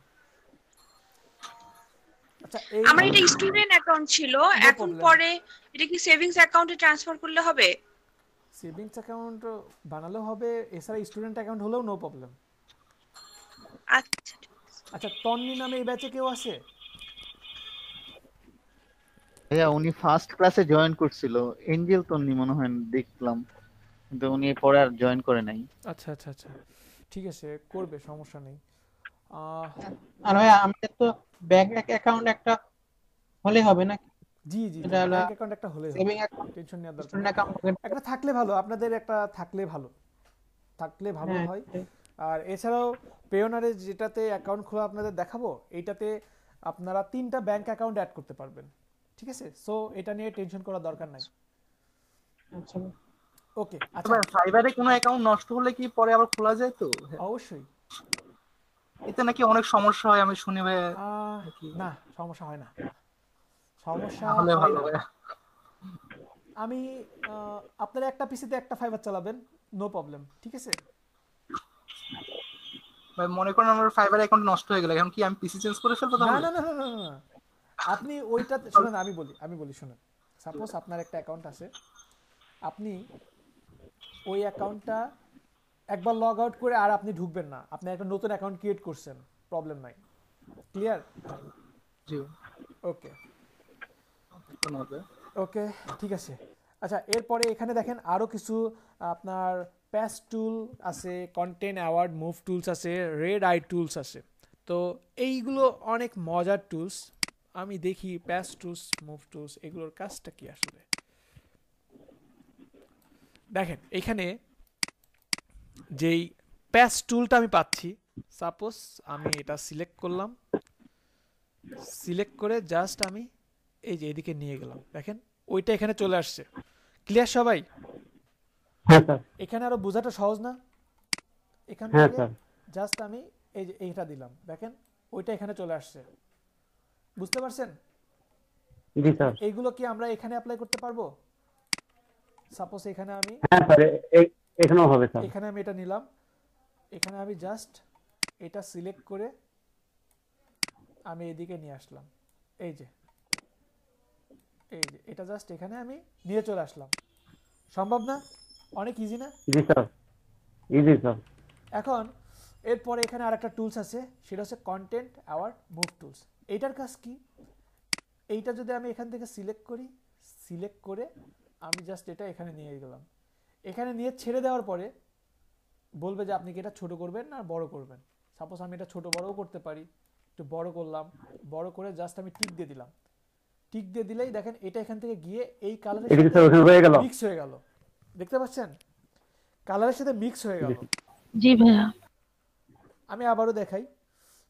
আচ্ছা আমার এটা স্টুডেন্ট অ্যাকাউন্ট ছিল, এখন পরে এটা কি সেভিংস অ্যাকাউন্টে ট্রান্সফার করলে হবে? সেভিংস অ্যাকাউন্ট বানালেও হবে, এছাড়া স্টুডেন্ট অ্যাকাউন্ট হলেও নো প্রবলেম। আচ্ছা আচ্ছা তন্নি নামে এই ব্যাচে কেউ আছে? ভাইয়া উনি ফার্স্ট ক্লাসে জয়েন করছিল, এঞ্জেল তন্নি মনে হয় দেখলাম, কিন্তু উনি পরে আর জয়েন করে নাই। আচ্ছা আচ্ছা আচ্ছা ঠিক আছে, করবে, সমস্যা নেই। আর ভাইয়া আমাদের তো ব্যাংক অ্যাকাউন্ট একটা হলে হবে না? জি জি ব্যাংক অ্যাকাউন্ট একটা হলে হবে, সেভিং অ্যাকাউন্ট টেনশন নেওয়ার দরকার নেই। একটা থাকলে ভালো, আপনাদের একটা থাকলে ভালো হয়। আর এছাড়াও পেওনারে যেটাতে অ্যাকাউন্ট খোলা আপনাদের দেখাবো, এইটাতে আপনারা 3টা ব্যাংক অ্যাকাউন্ট অ্যাড করতে পারবেন, ঠিক আছে? সো এটা নিয়ে টেনশন করার দরকার নাই। আচ্ছা ওকে। আচ্ছা ফাইবারে কোনো অ্যাকাউন্ট নষ্ট হলে কি পরে আবার খোলা যায় তো? অবশ্যই। এতে নাকি অনেক সমস্যা হয় আমি শুনি ভাই। না সমস্যা হয় না, সমস্যা হলে ভালো ভাই। আমি আপনারা একটা পিসিতে একটা ফাইবার চালাবেন, নো প্রবলেম, ঠিক আছে? ভাই মনে করেন আমার ফাইবার অ্যাকাউন্ট নষ্ট হয়ে গেল, এখন কি আমি পিসি চেঞ্জ করে ফেলবো তাহলে? না না না না না, আপনি ওইটা শুনুন, আমি বলি শুনুন। সাপোজ আপনার একটা অ্যাকাউন্ট আছে, আপনি ওই অ্যাকাউন্টটা একবার লগ আউট করে আর আপনি ঢুকবেন না, আপনি একটা নতুন অ্যাকাউন্ট ক্রিয়েট করছেন, প্রবলেম নাই। ক্লিয়ার? জি ওকে ওকে ঠিক আছে। আচ্ছা এরপরে এখানে দেখেন আরো কিছু আপনার প্যাস টুল আছে, কন্টেন্ট অ্যাওয়ার্ড মুভ টুলস আছে, রেড আই টুলস আছে। তো এইগুলো অনেক মজার টুলস। আমি দেখি প্যাস টুলস, মুভ টুলস, এগুলোর কাজটা কি আসলে। দেখেন এখানে যেই প্যাস টুলটা আমি পাচ্ছি, সাপোজ আমি এটা সিলেক্ট করলাম, সিলেক্ট করে জাস্ট আমি এই যে এদিকে নিয়ে গেলাম, দেখেন ওইটা এখানে চলে আসছে। ক্লিয়ার সবাই? এখানে আরো বোঝাটা সহজ না? এখান থেকে জাস্ট আমি এই যে এইটা দিলাম, দেখেন ওইটা এখানে চলে আসছে, বুঝতে পারছেন? জি স্যার। এইগুলো কি আমরা এখানে অ্যাপ্লাই করতে পারবো? সাপোজ এখানে আমি হ্যাঁ স্যার এখানেও হবে স্যার। এখানে আমি এটা নিলাম, এখানে আমি জাস্ট এটা সিলেক্ট করে আমি এদিকে নিয়ে আসলাম, এই যে এটা জাস্ট এখানে আমি নিয়ে চলে আসলাম। সম্ভব না? অনেক ইজি না? জি স্যার, ইজি স্যার। এখন এরপরে এখানে আরেকটা টুলস আছে, সেটা হচ্ছে কন্টেন্ট অ্যাওয়ার্ড মুভ টুলস। এইটার কাজ কি? এইটা যদি আমি এখান থেকে সিলেক্ট করি, সিলেক্ট করে আমি জাস্ট এটা এখানে নিয়ে গেলাম, এখানে নিয়ে ছেড়ে দেওয়ার পরে বলবে যে আপনি কি এটা ছোট করবেন না বড় করবেন। সাপোজ আমি এটা ছোট বড়ও করতে পারি, একটু বড় করলাম, বড় করে জাস্ট আমি টিক দিয়ে দিলাম, টিক দিয়ে দিলেই দেখেন এটা এখান থেকে গিয়ে এই কালারের সাথে মিক্স হয়ে গেল। দেখতে পাচ্ছেন? কালারের সাথে মিক্স হয়ে গেল। জি ভাইয়া। আমি আবারও দেখাই।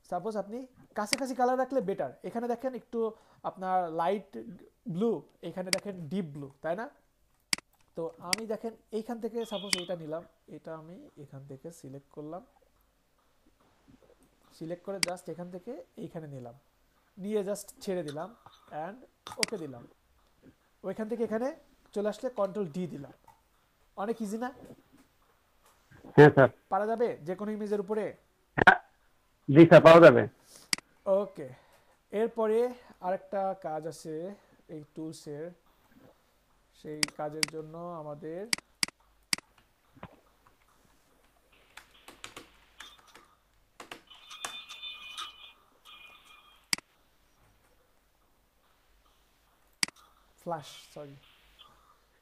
সাপোজ আপনি কাছাকাছি কালার রাখলে বেটার। এখানে দেখেন একটু আপনার লাইট ব্লু, এখানে দেখেন ডিপ ব্লু, তাই না? তো আমি দেখেন এইখান থেকে সাপোজ এটা নিলাম, এটা আমি এখান থেকে সিলেক্ট করলাম, সিলেক্ট করে জাস্ট এখান থেকে এইখানে নিলাম, নিয়ে জাস্ট ছেড়ে দিলাম অ্যান্ড ওকে দিলাম। ওইখান থেকে এখানে চলে আসলে কন্ট্রোল ডি দিলাম। অনেক ইজি না? হ্যাঁ স্যার। পারা যাবে যে কোনো ইমেজের উপরে? জি স্যার, পাওয়া যাবে। ওকে, এরপরে আরেকটা কাজ আছে এই টুলসের। সেই কাজের জন্য আমাদের ফ্ল্যাশ, সরি,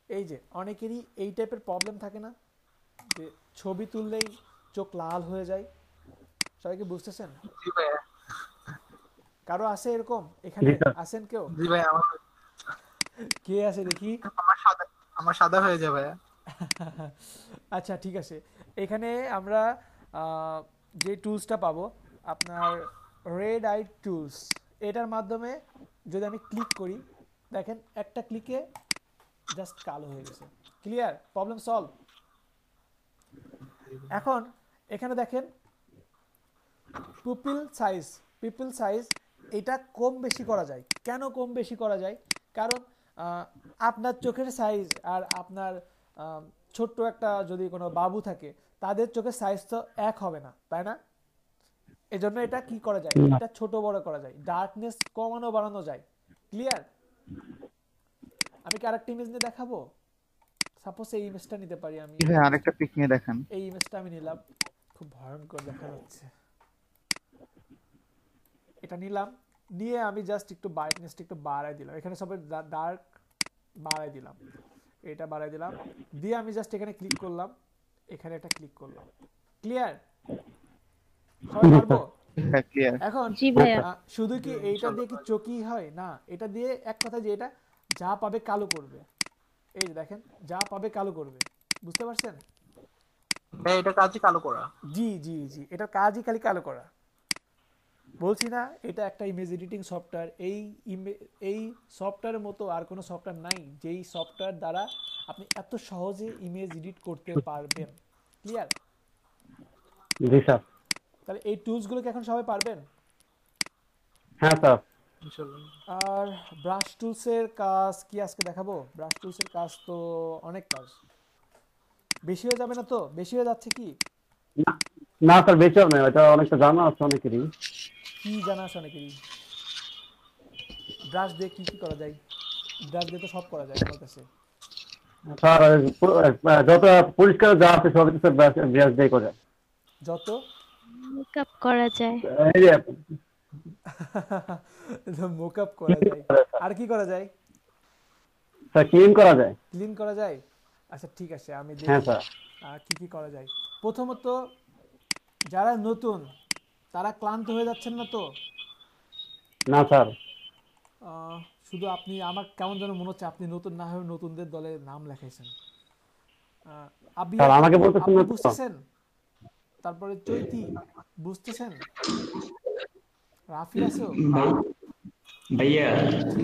এই যে অনেকেরই এই টাইপের প্রবলেম থাকে না যে ছবি তুললেই চোখ লাল হয়ে যায়? সবাই কি বুঝতেছেন? জি ভাইয়া। কারো আছে এরকম? এখানে আছেন কেউ? জি ভাই, আমার কে আছে দেখি? আমার সাদা হয়ে যায় ভাইয়া। আচ্ছা ঠিক আছে, এখানে আমরা যে টুলসটা পাবো আপনার রেড আই টুলস, এটার মাধ্যমে যদি আমি ক্লিক করি দেখেন একটা ক্লিকে জাস্ট কালো হয়ে গেছে। ক্লিয়ার? Problem solve. এখন এখানে দেখেন পিপল সাইজ এটা কম বেশি করা যায়। কেন কম বেশি করা যায়? কারণ আপনার চোখের সাইজ আর আপনার ছোট্ট একটা যদি কোনো বাবু থাকে তাদের চোখের সাইজ তো এক হবে না, তাই না? এজন্য এটা কি করা যায়, এটা ছোট বড় করা যায়, ডার্কনেস কমানো বাড়ানো যায়। ক্লিয়ার? আমি কি আরেকটা ইমেজ নিয়ে দেখাবো? সাপোজ এই ইমেজটা নিতে পারি আমি। হ্যাঁ, আরেকটা পিক নিয়ে দেখান। এই ইমেজটা আমি নিলাম, খুব ভয়ঙ্কর দেখা যাচ্ছে। এটা নিলাম, নিয়ে আমি জাস্ট একটু ব্রাইটনেসটা একটু বাড়াই দিলাম, এখানে সবাই ডার্ক বাড়াই দিলাম, এটা বাড়াই দিলাম, দিয়ে আমি জাস্ট এখানে ক্লিক করলাম, এখানে এটা ক্লিক করলাম। ক্লিয়ার? সবাই পারবো? হ্যাঁ ক্লিয়ার। এখন জি ভাইয়া। শুধু কি এইটা দিয়ে কি চোখই হয় না, এটা দিয়ে এক কথা যে এটা যা পাবে কালো করবে। এই যে দেখেন যা পাবে কালো করবে, বুঝতে পারছেন? ভাই এটা কাজই কালো করা। জি জি জি, এটা কাজই খালি কালো করা। বলছি না এটা একটা ইমেজ এডিটিং সফটওয়্যার। এই সফটওয়্যারের মতো আর কোনো সফটওয়্যার নাই যেই সফটওয়্যার দ্বারা আপনি এত সহজে ইমেজ এডিট করতে পারবেন। ক্লিয়ার? জি স্যার। তাহলে এই টুলসগুলো কি এখন সবাই পারবেন? হ্যাঁ স্যার। আর ব্রাশ টুলসের কাজ কি আজকে দেখাবো? ব্রাশ টুলসের কাজ তো অনেক কাজ, বেশি হয়ে যাবে না তো? বেশি হয়ে যাচ্ছে কি? না স্যার, বেশি হবে না, এটা অনেকটা জানা আছে অনেকেরই। কি জানা আছে অনেকেরই? ব্রাশ দিয়ে কি কি করা যায়? ব্রাশ দিয়ে তো সব করা যায় আমার কাছে। স্যার যত পরিষ্কার যা আছে সব কিছু ব্রাশ দিয়ে করা যায়। যত মেকআপ করা যায়, এই যে মেকআপ করা যায়, আর কি করা যায়? স্যার ক্লিন করা যায়। ক্লিন করা যায়? আচ্ছা ঠিক আছে, আমি দেখি হ্যাঁ স্যার। কি কি করা যায়। প্রথমত যারা নতুন তারা ক্লান্ত হয়ে যাচ্ছেন না তো? না স্যার। শুধু আপনি, আমার কেমন যেন মনে হচ্ছে আপনি নতুন না হয়ে নতুনদের দলে নাম লেখাইছেন। স্যার আমাকে বলতেছেন না তো? বুঝতেছেন? তারপরে চৈতি বুঝতেছেন? রাফি আছো? ভাইয়া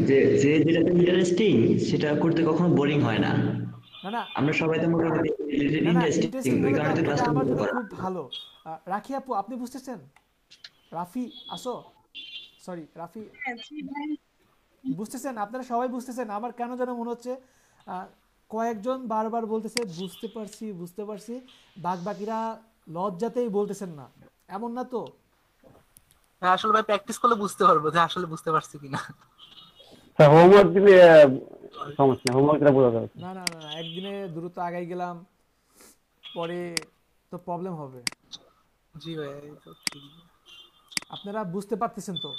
যে যে যেটা ইন্টারেস্টিং সেটা করতে কখনো বোরিং হয় না। না না, আমরা সবাই তো মোটামুটি ইন্টারেস্টিং, ওই কারণে তো ক্লাসটা আমার জন্য করা। খুব ভালো। রাখি আপু আপনি বুঝতেছেন? রাফি আসো, সরি রাফি বুঝতেছেন? আপনারা সবাই বুঝতেছেন? আমার কেন যেন মনে হচ্ছে কয়েকজন বারবার বলতেছে বুঝতে পারছি বুঝতে পারছি, বাকিরা লজ্জাতেই বলতেছেন না, এমন না তো? হ্যাঁ আসলে ভাই প্র্যাকটিস করলে বুঝতে পারবো যে আসলে বুঝতে পারছি কিনা। স্যার হোমওয়ার্ক দিলে সমস্যা, হোমওয়ার্কটা বোঝা যাবে। না না না, একদিনে দ্রুত আগাই গেলাম পরে তো প্রবলেম হবে। জি ভাই তো ঠিক। আপনারা বুঝতে পারতেছেন তো?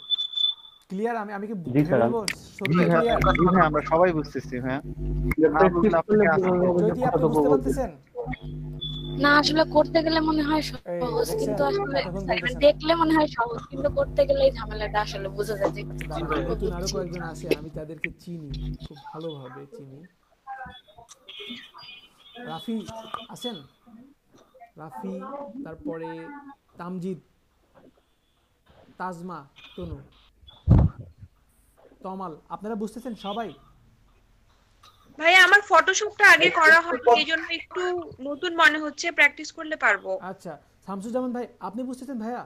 ক্লিয়ার? আমি কি জি স্যার। বলবো সত্যি ক্লিয়ার? জি হ্যাঁ, আমরা সবাই বুঝতেছি। হ্যাঁ, যদি আপনি বুঝতে পারতেছেন? না আসলে করতে গেলে মনে হয় সহজ, কিন্তু আসলে দেখলে মনে হয় সহজ, কিন্তু করতে গেলে এই ঝামেলাটা আসলে বোঝা যায় যে নতুন আরো কয়েকজন আছে, আমি তাদেরকে চিনি, খুব ভালোভাবে চিনি। রাফি আছেন? রাফি, তারপরে তামজিদ, তাজমা, তনু, তমাল। আপনারা বুঝতেছেন সবাই? ভাই আমার ফটোশপটা আগে করা হয়নি, এইজন্য একটু নতুন মনে হচ্ছে, প্র্যাকটিস করলে পারবো। আচ্ছা, শামসুজ্জামান ভাই আপনি বুঝতেছেন? ভাইয়া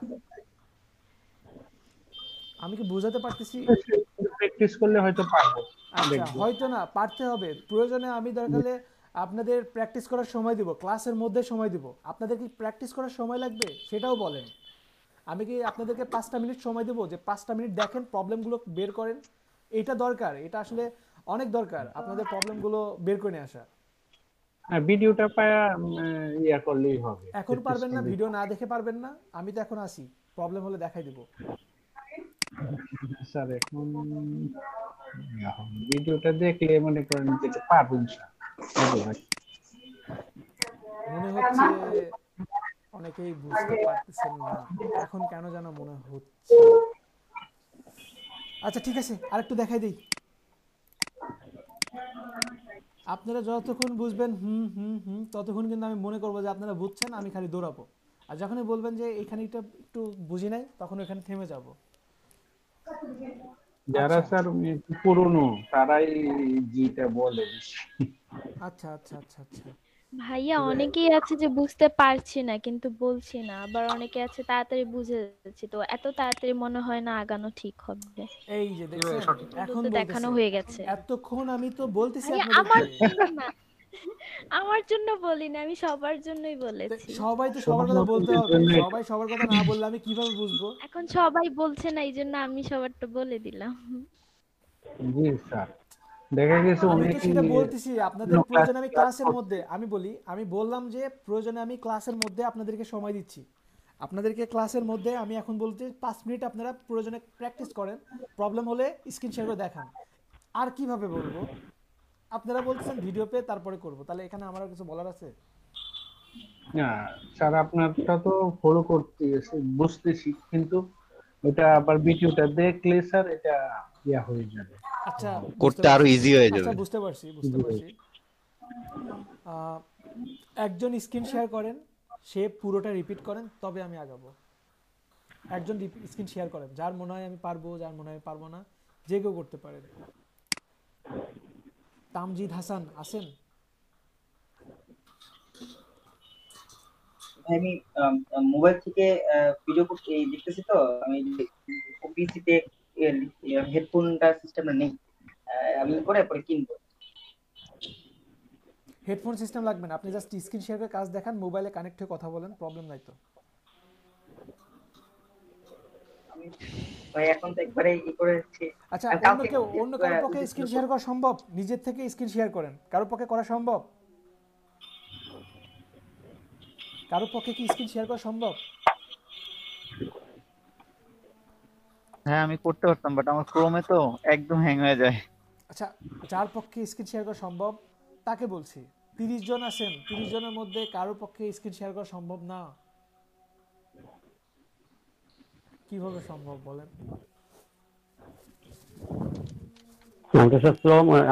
আমি কি বোঝাতে পারতেছি? প্র্যাকটিস করলে হয়তো পারবো। আচ্ছা, হয়তো না, পারতে হবে। প্রয়োজনে আমি দরকার হলে আপনাদের প্র্যাকটিস করার সময় দিব, ক্লাসের মধ্যে সময় দিব। আপনাদের কি প্র্যাকটিস করার সময় লাগবে সেটাও বলেন। আমি কি আপনাদেরকে 5টা মিনিট সময় দেব যে 5টা মিনিট দেখেন, প্রবলেমগুলো বের করেন? এটা দরকার, এটা আসলে অনেক দরকার আপনাদের প্রবলেমগুলো বের করে নিয়ে আসা। ভিডিওটা পায়া ইয়া করলেই হবে। এখন পারবেন না, ভিডিও না দেখে পারবেন না? আমি তো এখন আসি, প্রবলেম হলে দেখাই দিব। স্যার এখন ভিডিওটা দেখলে মনে করেন যে পারবো ইনশাআল্লাহ। মনে হচ্ছে অনেকেই বুঝতে পারতেছেন না, এখন কেন যেন মনে হচ্ছে। আচ্ছা ঠিক আছে, আরেকটু দেখাই দিই। আপনারা যতক্ষণ বুঝবেন ততক্ষণ কিন্তু আমি মনে করবো যে আপনারা বুঝছেন, আমি খালি দৌড়াবো। আর যখনই বলবেন যে এখানে একটু বুঝি নাই, তখন ওখানে থেমে যাব। যারা স্যার পুরনো তারাই যেটা বলে। আচ্ছা আচ্ছা আচ্ছা আচ্ছা ভাইয়া অনেকেই আছে যে বুঝতে পারছি না কিন্তু বলছি না, আবার অনেকে আছে তাড়াতাড়ি বুঝে যাচ্ছি, তো এত তাড়াতাড়ি মনে হয় না আগানো ঠিক হবে। এই যে দেখছেন, এখন দেখানো হয়ে গেছে। এতক্ষণ আমি তো বলতেছি আমার জন্য না, আমার জন্য বলি না, আমি সবার জন্যই বলেছি। সবাই তো সবার কথা বলতে হবে, সবাই সবার কথা না বললে আমি কিভাবে বুঝবো? এখন সবাই বলছে না, এইজন্য আমি সবারটা বলে দিলাম। জি স্যার, দেখা গেছে অনেকে সেটা বলতেছি আপনাদের প্রয়োজনে আমি ক্লাসের মধ্যে, আমি বললাম যে প্রয়োজনে আমি ক্লাসের মধ্যে আপনাদেরকে সময় দিচ্ছি। আপনাদেরকে ক্লাসের মধ্যে আমি এখন বলতে 5 মিনিট আপনারা প্রয়োজনে প্র্যাকটিস করেন, প্রবলেম হলে স্ক্রিন শেয়ার করে দেখান। আর কিভাবে বলবো? আপনারা বলছেন ভিডিও পে তারপরে করব, তাহলে এখানে আমার কিছু বলার আছে? না স্যার, আপনারটা তো ফলো করতেছি, বুঝতেছি, কিন্তু এটা আবার ভিডিওটা দেখলে স্যার এটা ইয়া হয়ে যাবে। আচ্ছা, করতে আরো ইজি হয়ে যাবে। আচ্ছা বুঝতে পারছি। একজন স্ক্রিন শেয়ার করেন, সে পুরোটা রিপিট করেন, তবে আমি আগাবো। একজন স্ক্রিন শেয়ার করেন, যার মনে হয় আমি পারবো, যার মনে হয় পারবো না, যে কেউ করতে পারেন। তামজিদ হাসান আছেন? আমি মোবাইল থেকে ভিডিও দেখতেছি, তো আমি পিসিতে হেডফোনটা সিস্টেমটা নেই, আমি পরে কিনবো। হেডফোন সিস্টেম লাগবে না, আপনি জাস্ট স্ক্রিন শেয়ার করে কাজ দেখান, মোবাইলে কানেক্ট হয়ে কথা বলেন, প্রবলেম নাই তো। ভাই এখন তো একবারে করেছি। আচ্ছা, অন্য কারোর পক্ষে স্ক্রিন শেয়ার করা সম্ভব? নিজের থেকে স্ক্রিন শেয়ার করেন, কারোর পক্ষে করা সম্ভব? কারোর পক্ষে কি স্ক্রিন শেয়ার করা সম্ভব? হ্যাঁ আমি করতে পারতাম, বাট আমার ক্রোমে তো একদম হ্যাং হয়ে যায়। আচ্ছা, যার পক্ষে স্ক্রিন শেয়ার করা সম্ভব তাকে বলছি। 30 জন আছেন, 30 জনের মধ্যে কারোর পক্ষে স্ক্রিন শেয়ার করা সম্ভব না? কিভাবে সম্ভব বলেন?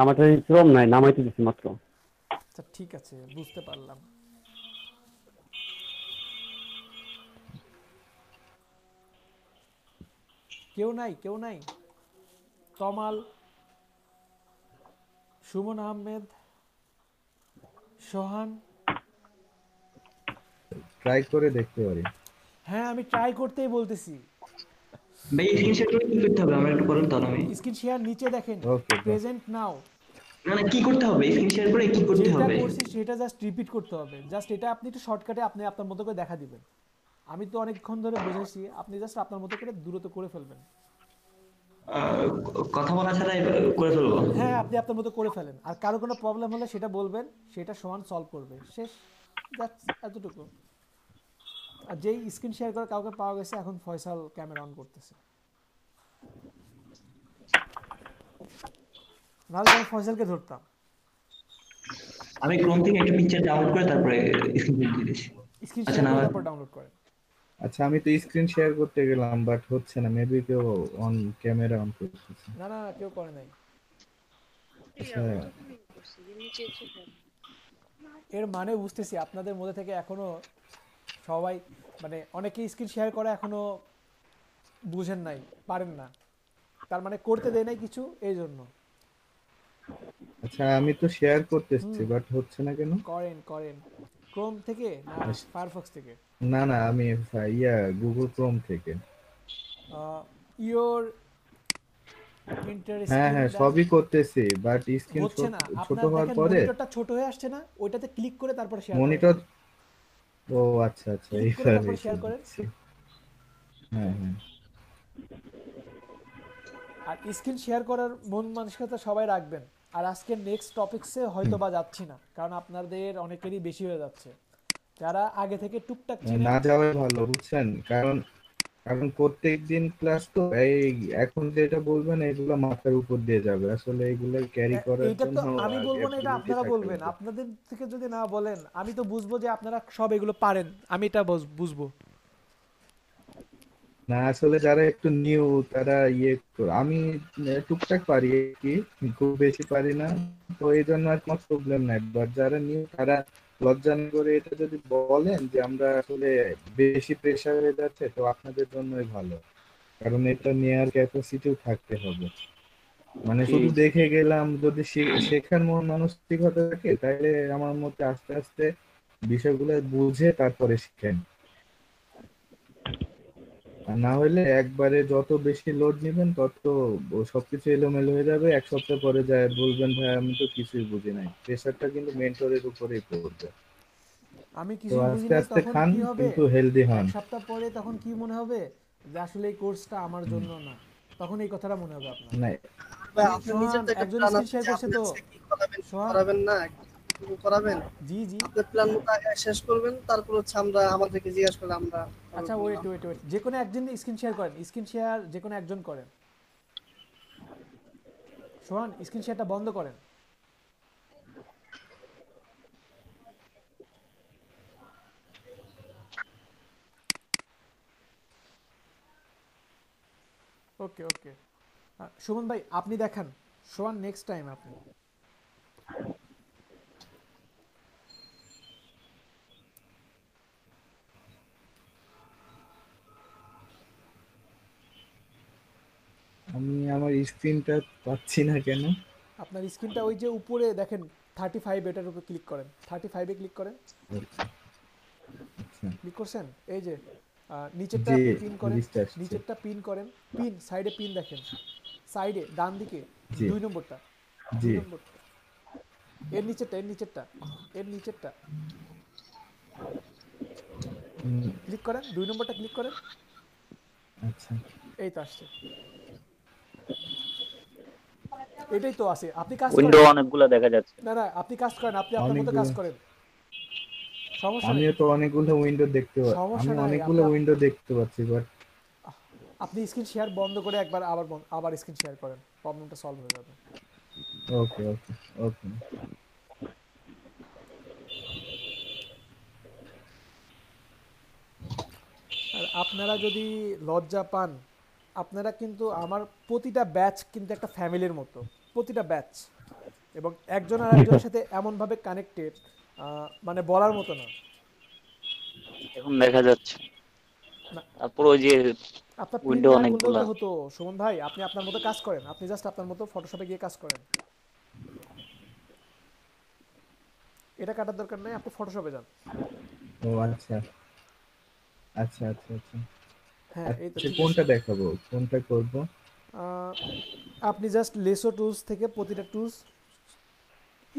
আমাদের শ্রম নাই, নামাইতে দিচ্ছি মাত্র। আচ্ছা ঠিক আছে, বুঝতে পারলাম। কেউ নাই? তমাল, সুমন আহমেদ, সোহান? ট্রাই করে দেখতে পারি। হ্যাঁ আমি ট্রাই করতেই বলতেছি। ভাই স্ক্রিন শেয়ার করে কি করতে হবে? আমরা একটু বলুন তাহলে। আমি স্ক্রিন শেয়ার নিচে দেখেন, প্রেজেন্ট নাও। মানে কি করতে হবে? স্ক্রিন শেয়ার করে কি করতে হবে? যেটা করছি সেটা জাস্ট রিপিট করতে হবে। জাস্ট এটা আপনি একটু শর্টকাটে আপনি আপনার মতো করে দেখা দিবেন। আমি তো অনেকক্ষণ ধরে বুঝাইছি, আপনি জাস্ট আপনার মতো করে দ্রুত করে ফেলবেন। কথা বলা ছাড়াই করে ফেলবো? হ্যাঁ আপনি আপনার মতো করে ফেলেন, আর কারো কোনো প্রবলেম হলে সেটা বলবেন, সেটা সোহান সলভ করবে, শেষ। দ্যাটস এতটুকু। আর যেই স্ক্রিন শেয়ার করে কাউকে পাওয়া গেছে, এখন ফয়সাল ক্যামেরা অন করতেছে। নাহলে আমি ফয়সালকে ধরতাম। আমি ক্রোম থেকে একটা পিকচার ডাউনলোড করে তারপরে স্ক্রিন দিয়ে দিয়েছি। স্ক্রিন শেয়ার করে তারপর ডাউনলোড করেন। আচ্ছা আমি তো স্ক্রিন শেয়ার করতে গেলাম, বাট হচ্ছে না। মেবি কেউ অন ক্যামেরা অন করতেছে। না কেউ করে নাই। আচ্ছা এর মানে বুঝতেছি আপনাদের মধ্যে থেকে এখনো সবাই মানে অনেকেই স্ক্রিন শেয়ার করে এখনো বুঝেন নাই, পারেন না, তার মানে করতে দেয় নাই কিছু, এই জন্য। আচ্ছা আমি তো শেয়ার করতেছি বাট হচ্ছে না কেন? করেন করেন ক্রোম থেকে না ফায়ারফক্স থেকে? না না আমি গুগল ক্রোম থেকে। ইওর প্রিন্টার হ্যাঁ হ্যাঁ সবই করতেছি বাট স্ক্রিন হচ্ছে না। ছোট আপনার হওয়ার দেখেন পরে মনিটরটা ছোট হয়ে আসছে না, ওইটাতে ক্লিক করে তারপরে শেয়ার করেন। মনিটর, ও আচ্ছা আচ্ছা ক্লিক করে তারপরে শেয়ার করেন। হ্যাঁ হ্যাঁ। আর স্ক্রিন শেয়ার করার মন মানসিকতা সবাই রাখবেন। আর আজকে নেক্সট টপিকসে হয়তো বা যাচ্ছি না, কারণ আপনাদের অনেকেরই বেশি হয়ে যাচ্ছে, যারা আগে থেকে টুকটাক চিনেন না যাওয়াই ভালো বুঝছেন, কারণ কারণ প্রত্যেকদিন ক্লাস তো এই এখন যেটা বলবেন এগুলো মাথার উপর দিয়ে যাবে, আসলে এগুলো ক্যারি করার এটা তো জন্য আমি বলবো না, এটা আপনারা বলবেন। আপনাদের থেকে যদি না বলেন আমি তো বুঝবো যে আপনারা সব এগুলো পারেন, আমি এটা বুঝবো না। আসলে যারা একটু নিউ তারা আমি টুকটাক পারি কি, খুব বেশি পারি না, তো এই জন্য আর কোনো প্রবলেম নাই। বাট যারা নিউ তারা লজ্জা না করে এটা যদি বলেন যে আমরা আসলে বেশি প্রেশার হয়ে যাচ্ছে, তো আপনাদের জন্যই ভালো, কারণ এটা নেওয়ার ক্যাপাসিটিও থাকতে হবে। মানে শুধু দেখে গেলাম, যদি শেখার মন মানসিকতা থাকে তাহলে আমার মতে আস্তে আস্তে বিষয়গুলো বুঝে তারপরে শিখেন। আর না হলে একবারে যত বেশি লোড নেবেন তত সবকিছু এলোমেলো হয়ে যাবে, এক সপ্তাহ পরে যায় বলবেন ভাই আমি তো কিছুই বুঝি নাই। প্রেশারটা কিন্তু মেন্টরের উপরেই পড়বে। আমি কিছুই বুঝি নাই, আস্তে তখন খান কি হবে, কিন্তু হেলদি হন। এক সপ্তাহ পরে তখন কি মনে হবে যে আসলে এই কোর্সটা আমার জন্য না, তখন এই কথাটা মনে হবে আপনার। না আপনি নিজের থেকে একজন প্ল্যান স্ক্রিন শেয়ার করছে তো করাবেন না, করাবেন। জি জি আপনি প্ল্যান মতো আগে শেষ করবেন, তারপর হচ্ছে আমরা আমাদেরকে জিজ্ঞাসা করলে আমরা। আচ্ছা ওয়েট ওয়েট ওয়েট, যে কোনো একজন স্ক্রিন শেয়ার করেন, স্ক্রিন শেয়ার যে কোনো একজন করেন। সোহান স্ক্রিন শেয়ারটা বন্ধ করেন। ওকে ওকে সুমন ভাই আপনি দেখান। সোহান নেক্সট টাইম আপনি। আমি আমার স্ক্রিনটা পাচ্ছি না কেন? আপনার স্ক্রিনটা ওই যে উপরে দেখেন 35, এটার উপর ক্লিক করেন, 35-এ ক্লিক করেন। ক্লিক করছেন? এই যে নিচেরটা আপনি পিন করেন, নিচেরটা পিন করেন, পিন সাইডে পিন দেখেন, সাইডে ডান দিকে 2 নম্বরটা, 2 নম্বরটা, এর নিচেরটা, এর নিচেরটা, এর নিচেরটা ক্লিক করেন, 2 নম্বরটা ক্লিক করেন। আচ্ছা এই তো আসছে, এটাই তো আছে। আপনি কাজ করেন, উইন্ডো অনেকগুলো দেখা যাচ্ছে। না না আপনি কাজ করেন, আপনি আপনার মতো কাজ করেন, সমস্যা নেই। আমিও তো অনেকগুলো উইন্ডো দেখতে পাচ্ছি, আমি অনেকগুলো উইন্ডো দেখতে পাচ্ছি, বাট আপনি স্ক্রিন শেয়ার বন্ধ করে একবার আবার স্ক্রিন শেয়ার করেন, প্রবলেমটা সলভ হয়ে যাবে। ওকে ওকে ওকে। আর আপনারা যদি লজ্জা পান, আপনারা কিন্তু আমার প্রতিটা ব্যাচ কিন্তু একটা ফ্যামিলির মতো, প্রতিটা ব্যাচ, এবং একজন আর একজনের সাথে এমনভাবে কানেক্টেড, মানে বলার মতো না। এখন দেখা যাচ্ছে, তারপর ওই যে আপনার উইন্ডো অনেকগুলো হতো। সুমন ভাই আপনি আপনার মতো কাজ করেন, আপনি জাস্ট আপনার মতো ফটোশপে গিয়ে কাজ করেন, এটা কাটার দরকার নাই, আপনি ফটোশপে যান। ও আচ্ছা আচ্ছা আচ্ছা আচ্ছা। হ্যাঁ এই তো কোনটা দেখাবো, কোনটা করব? আপনি জাস্ট লেসো টুলস থেকে প্রতিটা টুলস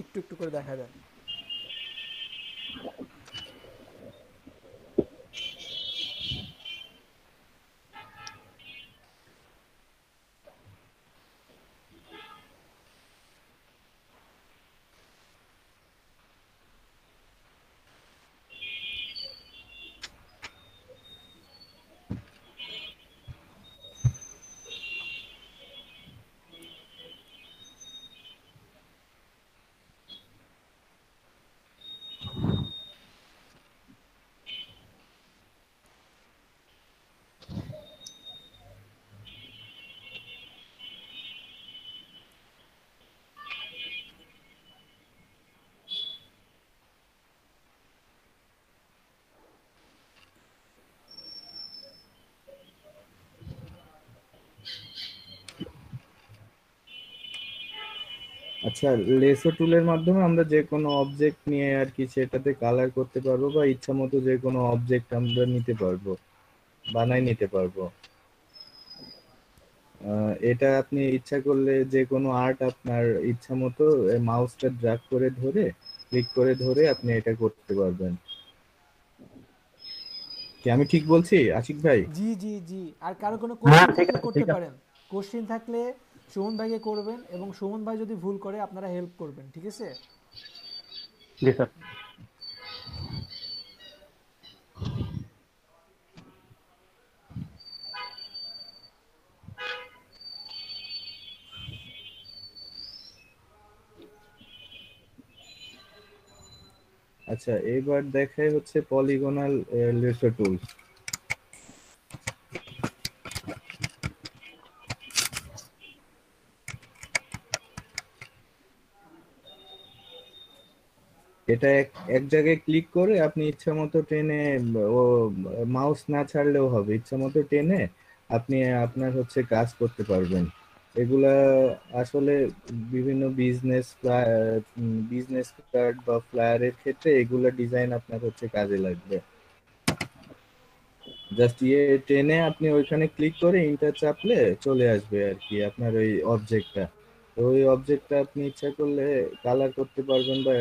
একটু একটু করে দেখা দেন। আচ্ছা, লেসো টুলের মাধ্যমে আমরা যে কোনো অবজেক্ট নিয়ে আর কি সেটাতে কালার করতে পারবো, বা ইচ্ছা মতো যে কোনো অবজেক্ট আমরা নিতে পারবো, বানাই নিতে পারবো। এটা আপনি ইচ্ছা করলে যে কোনো আর্ট আপনার ইচ্ছা মতো মাউসটা ড্র্যাগ করে ধরে ক্লিক করে ধরে আপনি এটা করতে পারবেন। কি আমি ঠিক বলছি আশিক ভাই? জি জি জি। আর কারো কোনো হ্যাঁ কোশ্চেন ঠিক থাকলে আছে করতে ঠিক আছে। পারেন। কোশ্চেন থাকলে সুমন ভাইকে করবেন, এবং সুমন ভাই যদি ভুল করে আপনারা হেল্প করবেন, ঠিক আছে? জি স্যার। আচ্ছা, এবার দেখাই হচ্ছে পলিগনাল লেসো টুলস। এটা এক এক জায়গায় ক্লিক করে আপনি ইচ্ছা মতো টেনে, ও মাউস না ছাড়লেও হবে, ইচ্ছা মতো টেনে আপনি আপনার হচ্ছে কাজ করতে পারবেন। এগুলা আসলে বিভিন্ন বিজনেস কার্ড বা ফ্লায়ারের ক্ষেত্রে এগুলা ডিজাইন আপনার হচ্ছে কাজে লাগবে। জাস্ট টেনে আপনি ওইখানে ক্লিক করে ইন্টার চাপলে চলে আসবে আর কি আপনার ওই অবজেক্টটা। তো ওই অবজেক্টটা আপনি ইচ্ছা করলে কালার করতে পারবেন, বা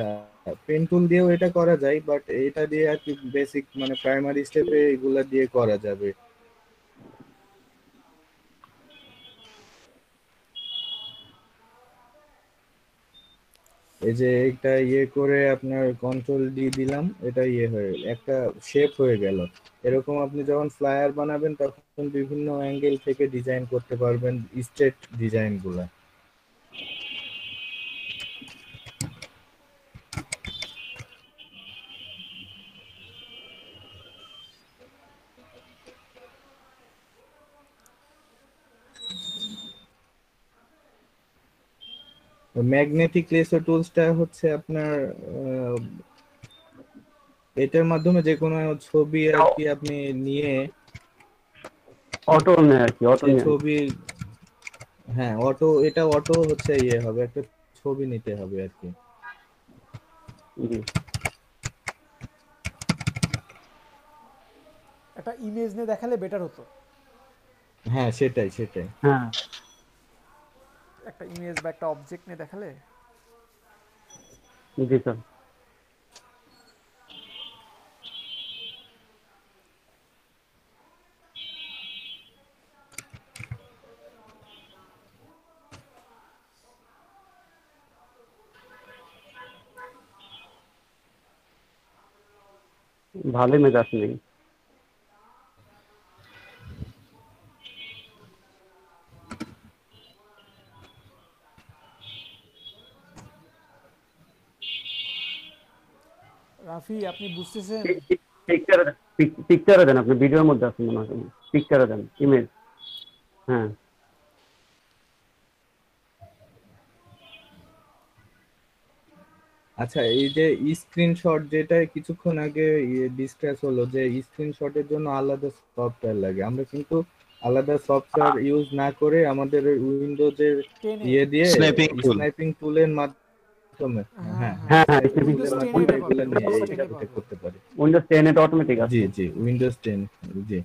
পেন টুল দিয়েও এটা করা যায়, বাট এটা দিয়ে আর কি বেসিক মানে প্রাইমারি স্টেপে এগুলা দিয়ে করা যাবে। এই যে এটা করে আপনার কন্ট্রোল ডি দিলাম, এটা হয়ে একটা শেপ হয়ে গেল। এরকম আপনি যখন ফ্লায়ার বানাবেন তখন বিভিন্ন অ্যাঙ্গেল থেকে ডিজাইন করতে পারবেন স্ট্রেট ডিজাইন গুলা। ম্যাগনেটিক লেসো টুলসটা হচ্ছে আপনার এটার মাধ্যমে যে কোনো ছবি আর কি আপনি নিয়ে অটো নেয় আর কি, অটো সেই নেয়। ছবি, হ্যাঁ অটো, এটা অটো হচ্ছে হবে, একটা ছবি নিতে হবে আর কি। জি। একটা ইমেজ নিয়ে দেখালে বেটার হতো। হ্যাঁ সেটাই সেটাই। হ্যাঁ একটা ইমেজ বা একটা অবজেক্ট নিয়ে দেখালে। জি স্যার। ভালোই মেজাজ নেই। রাফি আপনি বুঝতেছেন? পিকচারে দেন, আপনি ভিডিওর মধ্যে আছেন মনে হয়, পিকচারে দেন ইমেজ। হ্যাঁ আচ্ছা, এই যে স্ক্রিনশট যেটা কিছুক্ষণ আগে ডিসকাস হলো, যে স্ক্রিনশটের জন্য আলাদা সফটওয়্যার লাগে, আমরা কিন্তু আলাদা সফটওয়্যার ইউজ না করে আমাদের উইন্ডোজের দিয়ে স্নাইপিং টুলের মাধ্যমে, হ্যাঁ হ্যাঁ হ্যাঁ স্নাইপিং টুলের মাধ্যমে এগুলো নিয়ে এটা করতে পারি। উইন্ডোজ 10 এটা অটোমেটিক আছে। জি জি, উইন্ডোজ 10। জি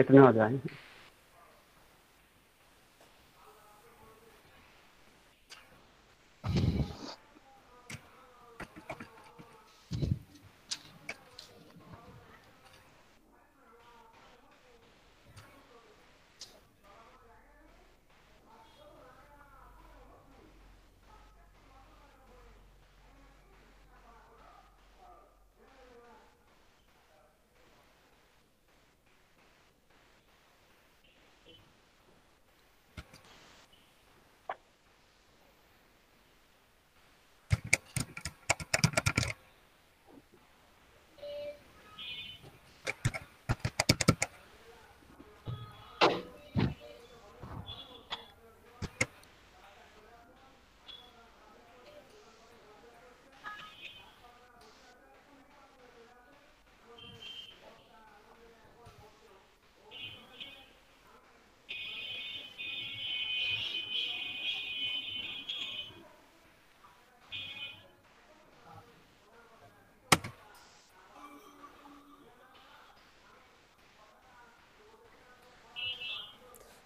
এটা নেওয়া যায়।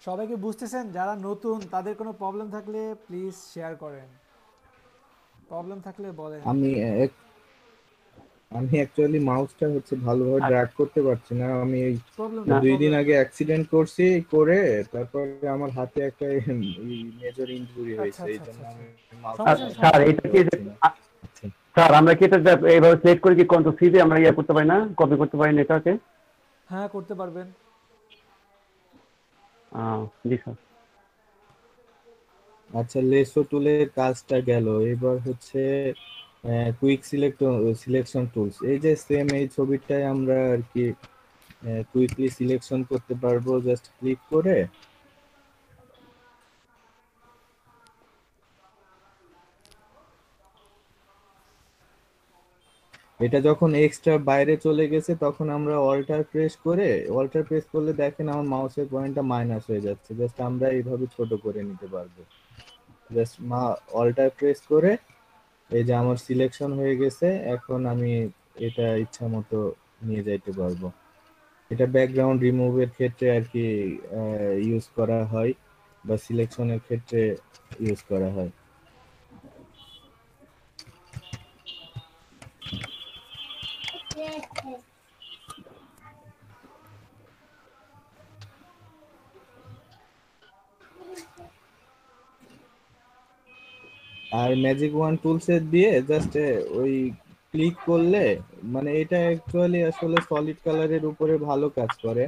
সবাইকে বুঝতেছেন? যারা নতুন তাদের কোনো প্রবলেম থাকলে প্লিজ শেয়ার করেন, প্রবলেম থাকলে বলেন। আমি অ্যাকচুয়ালি মাউসটা হচ্ছে ভালোভাবে ড্র্যাগ করতে পারছি না। আমি এই প্রবলেম 2 দিন আগে অ্যাক্সিডেন্ট করছি, করে তারপরে আমার হাতে একটা মেজর ইনজুরি হয়েছে, এই জন্য আমি স্যার এটা কি স্যার আমরা কি এটা এইভাবে সিলেক্ট করে কি কন্ট্রোল সি দিয়ে আমরা ইয়ে করতে পারি না, কপি করতে পারি না এটাকে? হ্যাঁ করতে পারবেন। জি স্যার। আচ্ছা, লেসো টুলের কাজটা গেল, এবার হচ্ছে কুইক সিলেকশন টুলস। এই যে সেম এই ছবিটায় আমরা আর কি কুইকলি সিলেকশন করতে পারবো জাস্ট ক্লিক করে। এটা যখন এক্সট্রা বাইরে চলে গেছে তখন আমরা অল্টার প্রেস করলে দেখেন আমার মাউসের পয়েন্টটা মাইনাস হয়ে যাচ্ছে। জাস্ট আমরা এইভাবে ছোট করে নিতে পারবো। জাস্ট অল্টার প্রেস করে এই যে আমার সিলেকশন হয়ে গেছে, এখন আমি এটা ইচ্ছা মতো নিয়ে যাইতে পারবো। এটা ব্যাকগ্রাউন্ড রিমুভের ক্ষেত্রে আর কি ইউজ করা হয়, বা সিলেকশনের ক্ষেত্রে ইউজ করা হয়। আর ম্যাজিক ওয়ান টুলসের দিয়ে জাস্ট ওই ক্লিক করলে, মানে এটা অ্যাকচুয়ালি আসলে সলিড কালারের উপরে ভালো কাজ করে।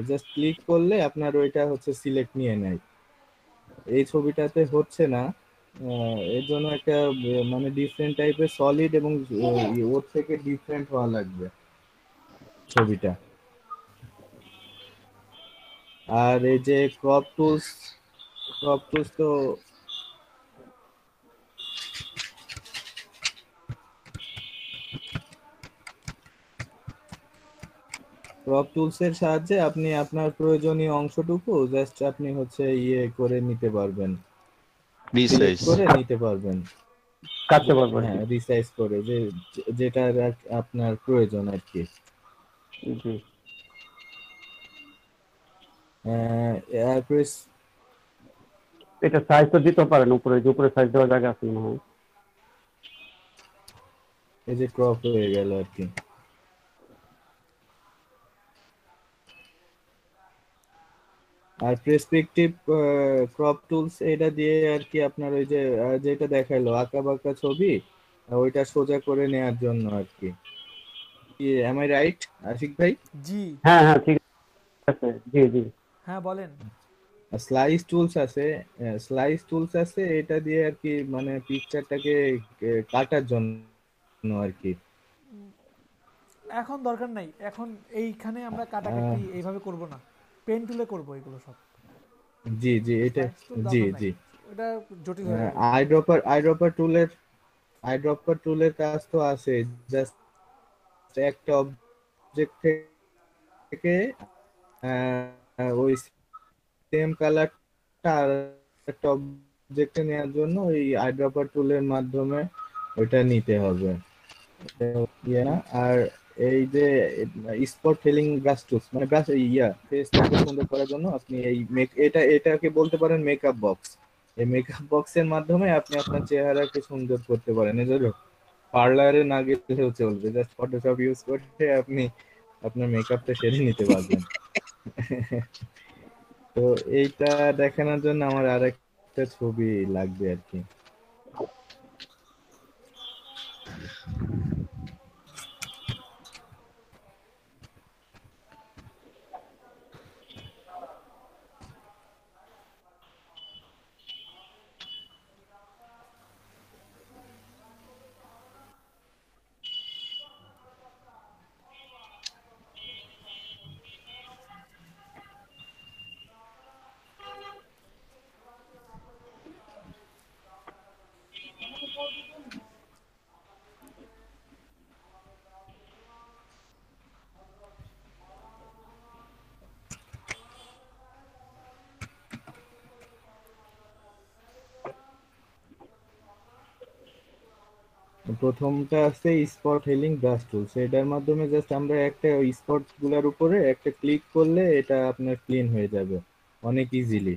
জাস্ট ক্লিক করলে আপনার ওইটা হচ্ছে সিলেক্ট নিয়ে নেয়। এই ছবিটাতে হচ্ছে না, এর জন্য একটা মানে ডিফারেন্ট টাইপের সলিড এবং ওর থেকে ডিফারেন্ট হওয়া লাগবে ছবিটা। আর এই যে ক্রপ টুলস তো ক্রপ টুলসের সাহায্যে আপনি আপনার প্রয়োজনীয় অংশটুকু জাস্ট আপনি হচ্ছে ইয়ে করে নিতে পারবেন, রিসাইজ করে নিতে পারবেন, কাটতে পারবেন। হ্যাঁ রিসাইজ করে, যেটা আপনার প্রয়োজন আর কি। জি। এয়ারপ্রেস এটা সাইজ তো দিতে পারেন উপরে, যে উপরে সাইজ দেওয়ার জায়গা আছে মনে হয়। এই যে ক্রপ হয়ে গেল আর কি। আর প্রেসপেক্টিভ ক্রপ টুলস এটা দিয়ে আর কি আপনার ওই যে যেটা দেখাইলো আঁকা বাঁকা ছবি, ওইটা সোজা করে নেয়ার জন্য আর কি। এম আই রাইট আশিক ভাই? জি হ্যাঁ হ্যাঁ ঠিক আছে। জি জি হ্যাঁ বলেন। স্লাইস টুলস আছে, এটা দিয়ে আর কি মানে পিকচারটাকে কাটার জন্য আর কি। এখন দরকার নাই, এখন এইখানে আমরা কাটাকাটি এইভাবে করব না, পেন টুলে করব এগুলো সব। জি এটা জি এটা জটিল হয়ে যাবে। আইড্রপার টুলের কাজ তো আছে, জাস্ট একটা অবজেক্ট থেকে ওই সেম কালারটা আর একটা অবজেক্টে নেওয়ার জন্য ওই আইড্রপার টুলের মাধ্যমে ওইটা নিতে হবে। আর এই যে স্পট ফিলিং ব্রাশ টুলস, মানে ব্রাশ ফেসটাকে সুন্দর করার জন্য আপনি এই এটাকে বলতে পারেন মেকআপ বক্স। এই মেকআপ বক্সের মাধ্যমে আপনি আপনার চেহারাকে সুন্দর করতে পারেন। এজন্য পার্লারে না গেলেও চলবে, জাস্ট ফটোশপ ইউজ করে আপনি আপনার মেকআপটা সেরে নিতে পারবেন। তো এইটা দেখানোর জন্য আমার আরেকটা ছবি লাগবে আর কি। প্রথমটা আছে স্পট হিলিং ব্রাশ টুলস। এটার মাধ্যমে জাস্ট আমরা একটা স্পট গুলার উপরে একটা ক্লিক করলে এটা আপনার ক্লিন হয়ে যাবে। অনেক ইজিলি।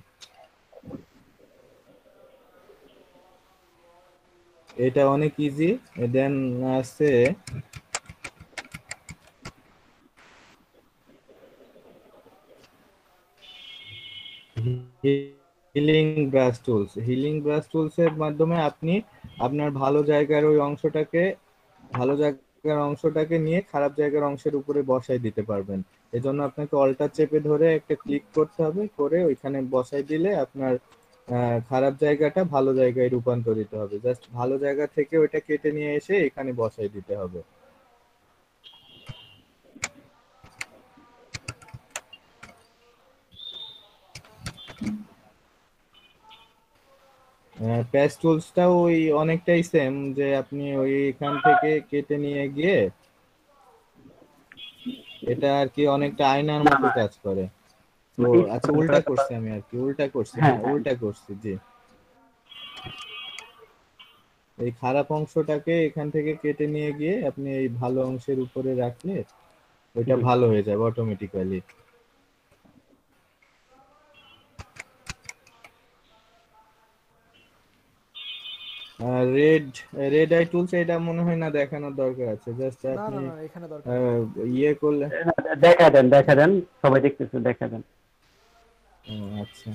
এটা অনেক ইজি। দেন আছে healing brush tools. Healing brush tools এর মাধ্যমে আপনি আপনার ভালো জায়গার ওই অংশটাকে নিয়ে খারাপ জায়গার অংশের উপরে বসাই দিতে পারবেন। এজন্য আপনাকে অল্টার চেপে ধরে একটা ক্লিক করতে হবে, করে ওইখানে বসাই দিলে আপনার খারাপ জায়গাটা ভালো জায়গায় রূপান্তরিত হবে। জাস্ট ভালো জায়গা থেকে ওইটা কেটে নিয়ে এসে এখানে বসাই দিতে হবে। প্যাচ টুলসটাও ওই অনেকটাই সেম, যে আপনি ওই এখান থেকে কেটে নিয়ে গিয়ে এটা আর কি অনেকটা আয়নার মতো কাজ করে। তো আচ্ছা উল্টা করছি আমি আর কি, উল্টা করছি, হ্যাঁ উল্টা করছি জি। এই খারাপ অংশটাকে এখান থেকে কেটে নিয়ে গিয়ে আপনি এই ভালো অংশের উপরে রাখলে ওইটা ভালো হয়ে যাবে automatically. Red red eye tools এটা মনে হয় না দেখানোর দরকার আছে, জাস্ট না আপনি না না এখানে দরকার ইয়ে করলে দেখা দেন সবাই দেখতেছে, দেখা দেন। আচ্ছা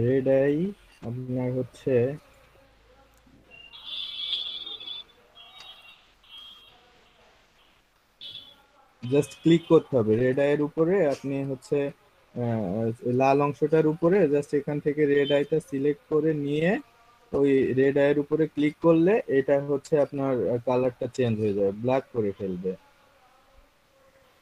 রেড আই আপনার হচ্ছে জাস্ট ক্লিক করতে হবে রেড আইয়ের উপরে। আপনি হচ্ছে লাল অংশটার উপরে জাস্ট এখান থেকে রেড আইটা সিলেক্ট করে নিয়ে ওই রেড আইয়ের উপরে ক্লিক করলে এটা হচ্ছে আপনার কালারটা চেঞ্জ হয়ে যাবে, ব্ল্যাক করে ফেলবে।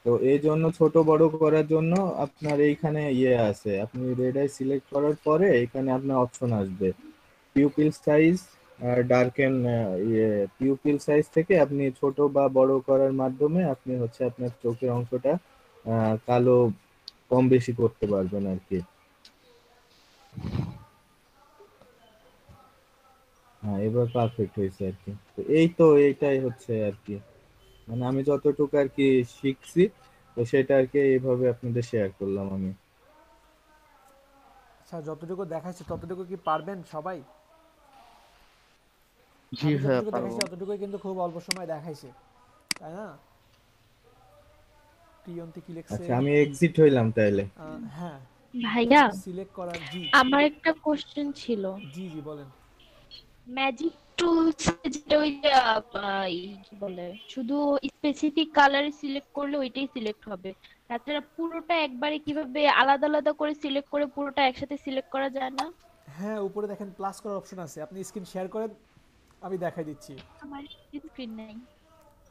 তো এই জন্য ছোট বড় করার জন্য আপনার এইখানে ইয়ে আছে, আপনি রেড আই সিলেক্ট করার পরে এখানে আপনার অপশন আসবে pupil size, darken pupil size থেকে আপনি ছোট বা বড় করার মাধ্যমে আপনি হচ্ছে আপনার চোখের অংশটা কালো কম বেশি করতে পারবেন আর কি। হ্যাঁ এবার পারফেক্ট হয়েছে আর কি। তো এই তো এইটাই হচ্ছে আর কি, মানে আমি যতটুকু আর কি শিখছি তো সেটা আর কি এইভাবে আপনাদের শেয়ার করলাম আমি। আচ্ছা যতটুকু দেখাইছি ততটুকু কি পারবেন সবাই? জি আমি হ্যাঁ যতটুকু পারবো। দেখাইছি ততটুকুই কিন্তু খুব অল্প সময় দেখাইছে, তাই না? প্রিয়ন্তি কি লিখছে? আচ্ছা আমি এক্সিট হইলাম তাইলে। হ্যাঁ ভাইয়া সিলেক্ট করার জি আমার একটা কোশ্চেন ছিল। জি জি বলেন। ম্যাজিক টুলস যেটা ওই যে কি বলে শুধু স্পেসিফিক কালার সিলেক্ট করলে ওইটাই সিলেক্ট হবে, তাছাড়া পুরোটা একবারে কিভাবে আলাদা আলাদা করে সিলেক্ট করে পুরোটা একসাথে সিলেক্ট করা যায় না? হ্যাঁ উপরে দেখেন প্লাস করার অপশন আছে, আপনি স্ক্রিন শেয়ার করেন আমি দেখাই দিচ্ছি। আমার স্ক্রিন নেই,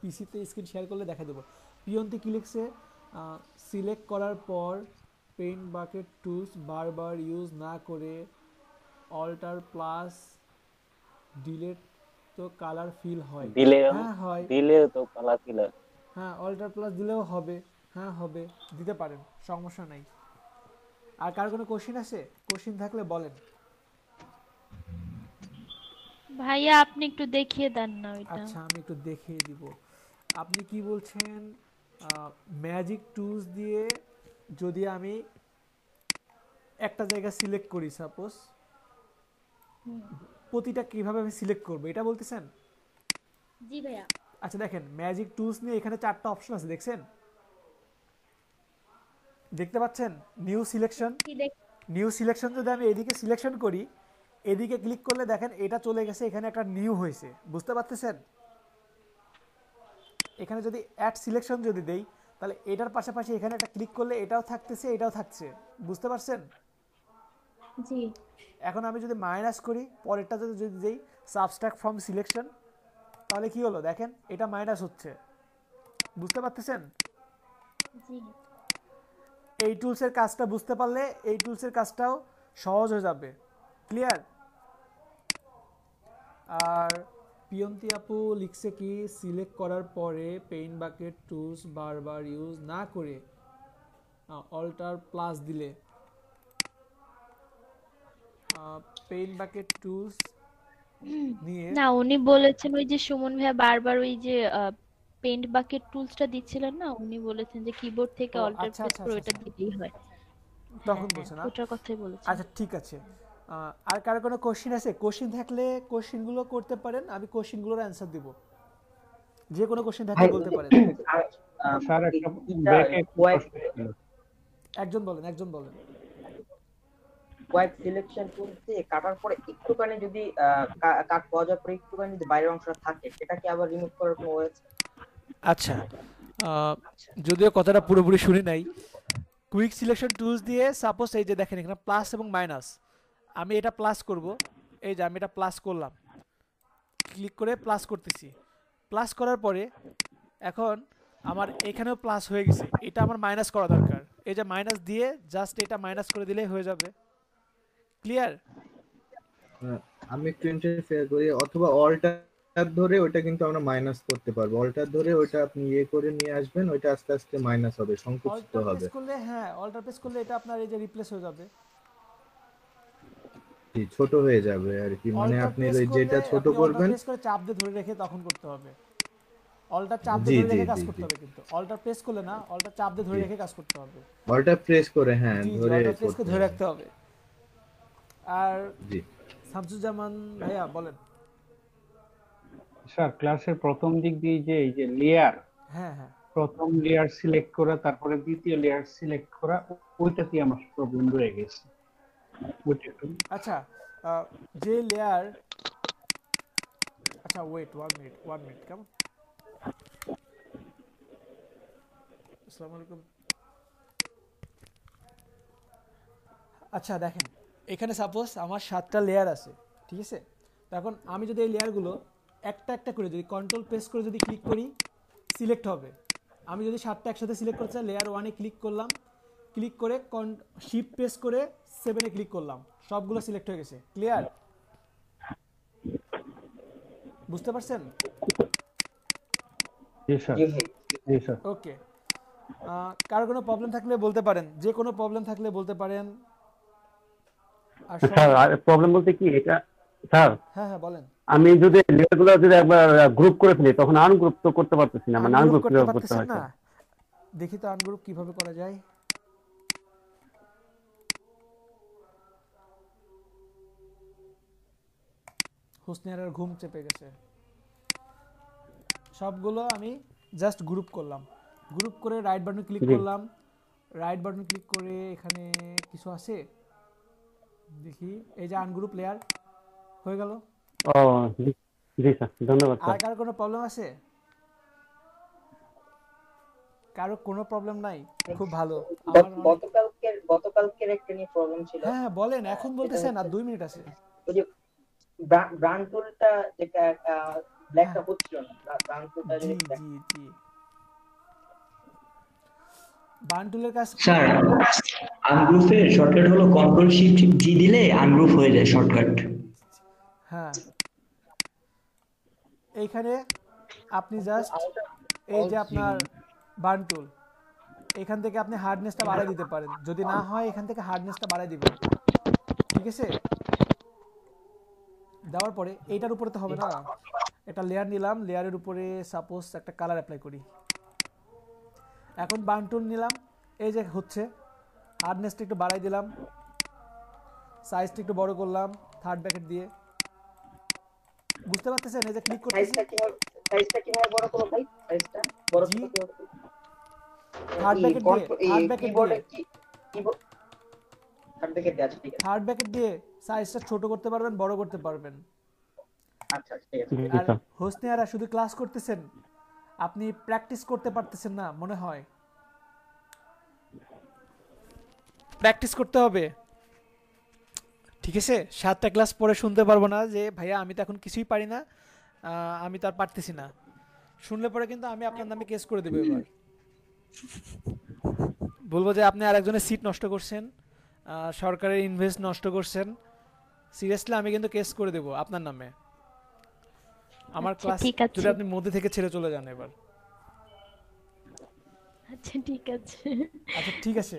পিসিতে স্ক্রিন শেয়ার করলে দেখাই দেবো। প্রিয়ন্তি কি লিখছে? সিলেক্ট করার পর পেইন্ট বাকেট টুলস বারবার ইউজ না করে অল্টার প্লাস ডিলেট তো কালার ফিল হয়। হ্যাঁ হয়, দিলে তো কালার ফিল হয়। হ্যাঁ অল্টার প্লাস দিলেও হবে, হ্যাঁ হবে, দিতে পারেন, সমস্যা নাই। আর কার কোনো কোশ্চেন আছে? কোশ্চেন থাকলে বলেন। ভাইয়া আপনি একটু দেখিয়ে দেন না ওইটা। আচ্ছা আমি একটু দেখিয়ে দিব। আপনি কি বলছেন? ম্যাজিক টুলস দিয়ে যদি আমি একটা জায়গা সিলেক্ট করি, সাপোজ প্রতিটা কিভাবে আমি সিলেক্ট করব এটা বলতেছেন? জি ভাইয়া। আচ্ছা দেখেন ম্যাজিক টুলস নিয়ে এখানে 4টা অপশন আছে, দেখছেন? দেখতে পাচ্ছেন? নিউ সিলেকশন, নিউ সিলেকশন যদি আমি এদিকে সিলেকশন করি, এদিকে ক্লিক করলে দেখেন এটা চলে গেছে, এখানে একটা নিউ হয়েছে, বুঝতে পারতেছেন? এখানে যদি অ্যাড সিলেকশন যদি দেই তাহলে এটার পাশাপাশি এখানে একটা ক্লিক করলে এটাও থাকতেছে এটাও থাকছে, বুঝতে পারছেন? জি। এখন আমি যদি মাইনাস করি পরেরটা যদি দেই সাবস্ট্রাক্ট ফ্রম সিলেকশন, তাহলে কি হলো দেখেন এটা মাইনাস হচ্ছে, বুঝতে পারতেছেন? জি এই টুলসের কাজটা বুঝতে পারলে এই টুলসের কাজটাও সহজ হয়ে যাবে। ক্লিয়ার? আর পিয়ন্তি আপু লিখছে কি সিলেক্ট করার পরে পেইন্ট বাকেট টুলস বারবার ইউজ না করে অল্টার প্লাস দিলে পেইন্ট বাকেট টুলস নিয়ে না উনি বলেছেন ওই যে সুমন ভাইয়া বারবার ওই যে পেইন্ট বাকেট টুলসটা দিচ্ছিলেন না, উনি বলেছেন যে কিবোর্ড থেকে অল্টার আচ্ছা প্রেস আচ্ছা করে আচ্ছা ওটা দিলেই হয়। তখন বলছে না? ওটার কথাই বলেছেন। আচ্ছা ঠিক আছে। আর কারো কোনো কোশ্চেন আছে? কোশ্চেন থাকলে কোশ্চেনগুলো করতে পারেন, আমি কোশ্চেনগুলোর অ্যানসার দিব। যে কোনো কোশ্চেন থাকলে বলতে পারেন। স্যার একটা ব্রেকে একজন বলেন, একজন বলেন। কোয়াইক সিলেকশন টুল দিয়ে কাটার পরে একটুখানি যদি কাট পাওয়া যাওয়ার পরে একটুখানি যদি বাইরের অংশটা থাকে সেটাকে আবার রিমুভ করার কোনো ওয়ে আছে? আচ্ছা যদিও কথাটা পুরোপুরি শুনি নাই। কুইক সিলেকশন টুলস দিয়ে সাপোজ এই যে দেখেন এখানে প্লাস এবং মাইনাস, আমি এটা প্লাস করব, এই যে আমি এটা প্লাস করলাম, ক্লিক করে প্লাস করতেছি। প্লাস করার পরে এখন আমার এখানেও প্লাস হয়ে গেছে, এটা আমার মাইনাস করা দরকার। এই যে মাইনাস দিয়ে জাস্ট এটা মাইনাস করে দিলেই হয়ে যাবে। ক্লিয়ার? আমি একটু ইন্টারফেয়ার করি, অথবা অল্টার ধরে ওটা কিন্তু আমরা মাইনাস করতে পারবো। অল্টার ধরে ওটা আপনি ইয়ে করে নিয়ে আসবেন, ওটা আস্তে আস্তে মাইনাস হবে, সংকুচিত অল্টার হবে। প্রেস করলে, হ্যাঁ অল্টার প্রেস করলে এটা আপনার এই যে রিপ্লেস হয়ে যাবে, ছোট হয়ে যাবে আর কি, মানে আপনি ওই যেটা ছোট করবেন প্রেস করে চাপ দিয়ে ধরে রেখে তখন করতে হবে। অল্টার চাপ দিয়ে ধরে রেখে কাজ করতে হবে, কিন্তু অল্টার প্রেস করলে না, অল্টার চাপ দিয়ে ধরে রেখে কাজ করতে হবে। অল্টার প্রেস করে, হ্যাঁ ধরে অল্টার প্রেস করে ধরে রাখতে হবে। আর জি শামসুজ্জামান ভাইয়া বলেন। স্যার ক্লাসের প্রথম দিক দিয়ে যে এই যে লেয়ার, হ্যাঁ হ্যাঁ প্রথম লেয়ার সিলেক্ট করা তারপরে দ্বিতীয় লেয়ার সিলেক্ট করা, ওইটাতে আমার প্রবলেম রয়ে গেছে। আচ্ছা যে লেয়ার, আচ্ছা ওয়েট 1 মিনিট কেমন? আসসালামু আলাইকুম। আচ্ছা দেখেন এখানে সাপোজ আমার 7টা লেয়ার আছে, ঠিক আছে? এখন আমি যদি এই লেয়ারগুলো একটা একটা করে যদি কন্ট্রোল প্রেস করে যদি ক্লিক করি সিলেক্ট হবে। আমি যদি 7টা একসাথে সিলেক্ট করতে চাই, লেয়ার 1 এ ক্লিক করলাম, ক্লিক করে শিফট প্রেস করে 7 এ ক্লিক করলাম, সবগুলো সিলেক্ট হয়ে গেছে। ক্লিয়ার? বুঝতে পারছেন? জি স্যার, জি স্যার। ওকে, কারো কোনো প্রবলেম থাকলে বলতে পারেন, যে কোনো প্রবলেম থাকলে বলতে পারেন। আর স্যার প্রবলেম বলতে কি এটা স্যার? হ্যাঁ হ্যাঁ বলেন। আমি যদি লেয়ারগুলো যদি একবার গ্রুপ করে ফেলি তখন আনগ্রুপ তো করতে পারতেছি না, মানে আনগ্রুপ কিভাবে করতে হয়? দেখি তো আনগ্রুপ কিভাবে করা যায়। হোসনিয়ার ঘুম চেপে গেছে। সবগুলো আমি জাস্ট গ্রুপ করলাম, গ্রুপ করে রাইট বাটন ক্লিক করলাম, রাইট বাটন ক্লিক করে এখানে কিছু আছে দেখি, এই যে আনগ্রুপ লেয়ার হয়ে গেল। ও জি স্যার, ধন্যবাদ স্যার। আর কারো কোনো প্রবলেম আছে? কারো কোনো প্রবলেম নাই? খুব ভালো। গতকালকের একটা নিয়ে প্রবলেম ছিল। হ্যাঁ বলেন, এখন বলতেছেন, আর 2 মিনিট আছে। ওই যে ব্রান্ড টুলটা যেটা ব্ল্যাকটা হচ্ছিল না, ব্রান্ড টুলটা জি ব্রান্ড টুলের কাজ স্যার আনগ্রুপের শর্টকাট হলো কন্ট্রোল শিফট জি দিলে আনগ্রুপ হয়ে যায় শর্টকাট। হ্যাঁ এইখানে আপনি জাস্ট এই যে আপনার বার্ন টুল, এখান থেকে আপনি হার্ডনেসটা বাড়াই দিতে পারেন, যদি না হয় এখান থেকে হার্ডনেসটা বাড়াই দিবেন, ঠিক আছে? দেওয়ার পরে এইটার উপরে তো হবে না, এটা লেয়ার নিলাম, লেয়ারের উপরে সাপোজ একটা কালার অ্যাপ্লাই করি। এখন বার্ন টুল নিলাম, এই যে হচ্ছে, হার্ডনেসটা একটু বাড়াই দিলাম, সাইজটা একটু বড় করলাম থার্ড ব্র্যাকেট দিয়ে। বুঝতে পারতেছেন? এই যে ক্লিক করতেছি, সাইজটা কিভাবে বড় করব ভাই? সাইজটা বড় করতে হবে থার্ড ব্র্যাকেট দিয়ে, থার্ড ব্র্যাকেট দিয়ে, থার্ড ব্র্যাকেট দিয়ে। ঠিক আছে, থার্ড ব্র্যাকেট দিয়ে সাইজটা ছোট করতে পারবেন, বড় করতে পারবেন। আচ্ছা ঠিক আছে। আর হোসনিয়ারা শুধু ক্লাস করতেছেন, আপনি প্র্যাকটিস করতে পারতেছেন না মনে হয়। প্র্যাকটিস করতে হবে, ঠিক আছে? 7টা ক্লাস পরে শুনতে পারবো না যে ভাইয়া আমি তো এখন কিছুই পারি না, আমি তো আর পারতেছি না। শুনলে পরে কিন্তু আমি আপনার নামে কেস করে দেব এবার। বলবো যে আপনি আরেকজনের সিট নষ্ট করছেন, সরকারের ইনভেস্ট নষ্ট করছেন। সিরিয়াসলি আমি কিন্তু কেস করে দেব আপনার নামে। আমার আচ্ছা, ক্লাস ঠিক আছে। যদি আপনি মধ্যে থেকে ছেড়ে চলে যান এবার। আচ্ছা ঠিক আছে। আচ্ছা ঠিক আছে।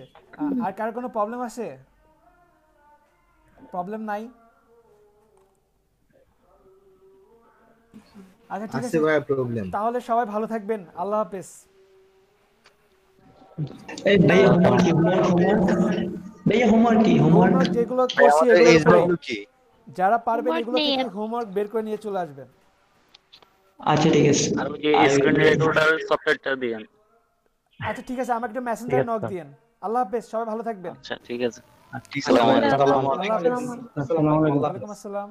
আর কার কোনো প্রবলেম আছে? প্রবলেম নাই? আচ্ছা ঠিক আছে ভাই প্রবলেম। তাহলে সবাই ভালো থাকবেন, আল্লাহ হাফেজ। এই ভাইয়া হোমওয়ার্ক কি? ভাইয়া হোমওয়ার্ক কি? হোমওয়ার্ক যেগুলো করছি এগুলো কি যারা পারবেন এগুলো থেকে হোমওয়ার্ক বের করে নিয়ে চলে আসবেন। আচ্ছা ঠিক আছে। আর ওই যে স্ক্রিন রেকর্ডার সফটওয়্যারটা দিয়েন। আচ্ছা ঠিক আছে, আমাকে একটা মেসেঞ্জারে নক দিয়েন। আল্লাহ হাফেজ, সবাই ভালো থাকবেন। আচ্ছা ঠিক আছে। আসসালামু আলাইকুম। ওয়া আলাইকুম আসসালাম।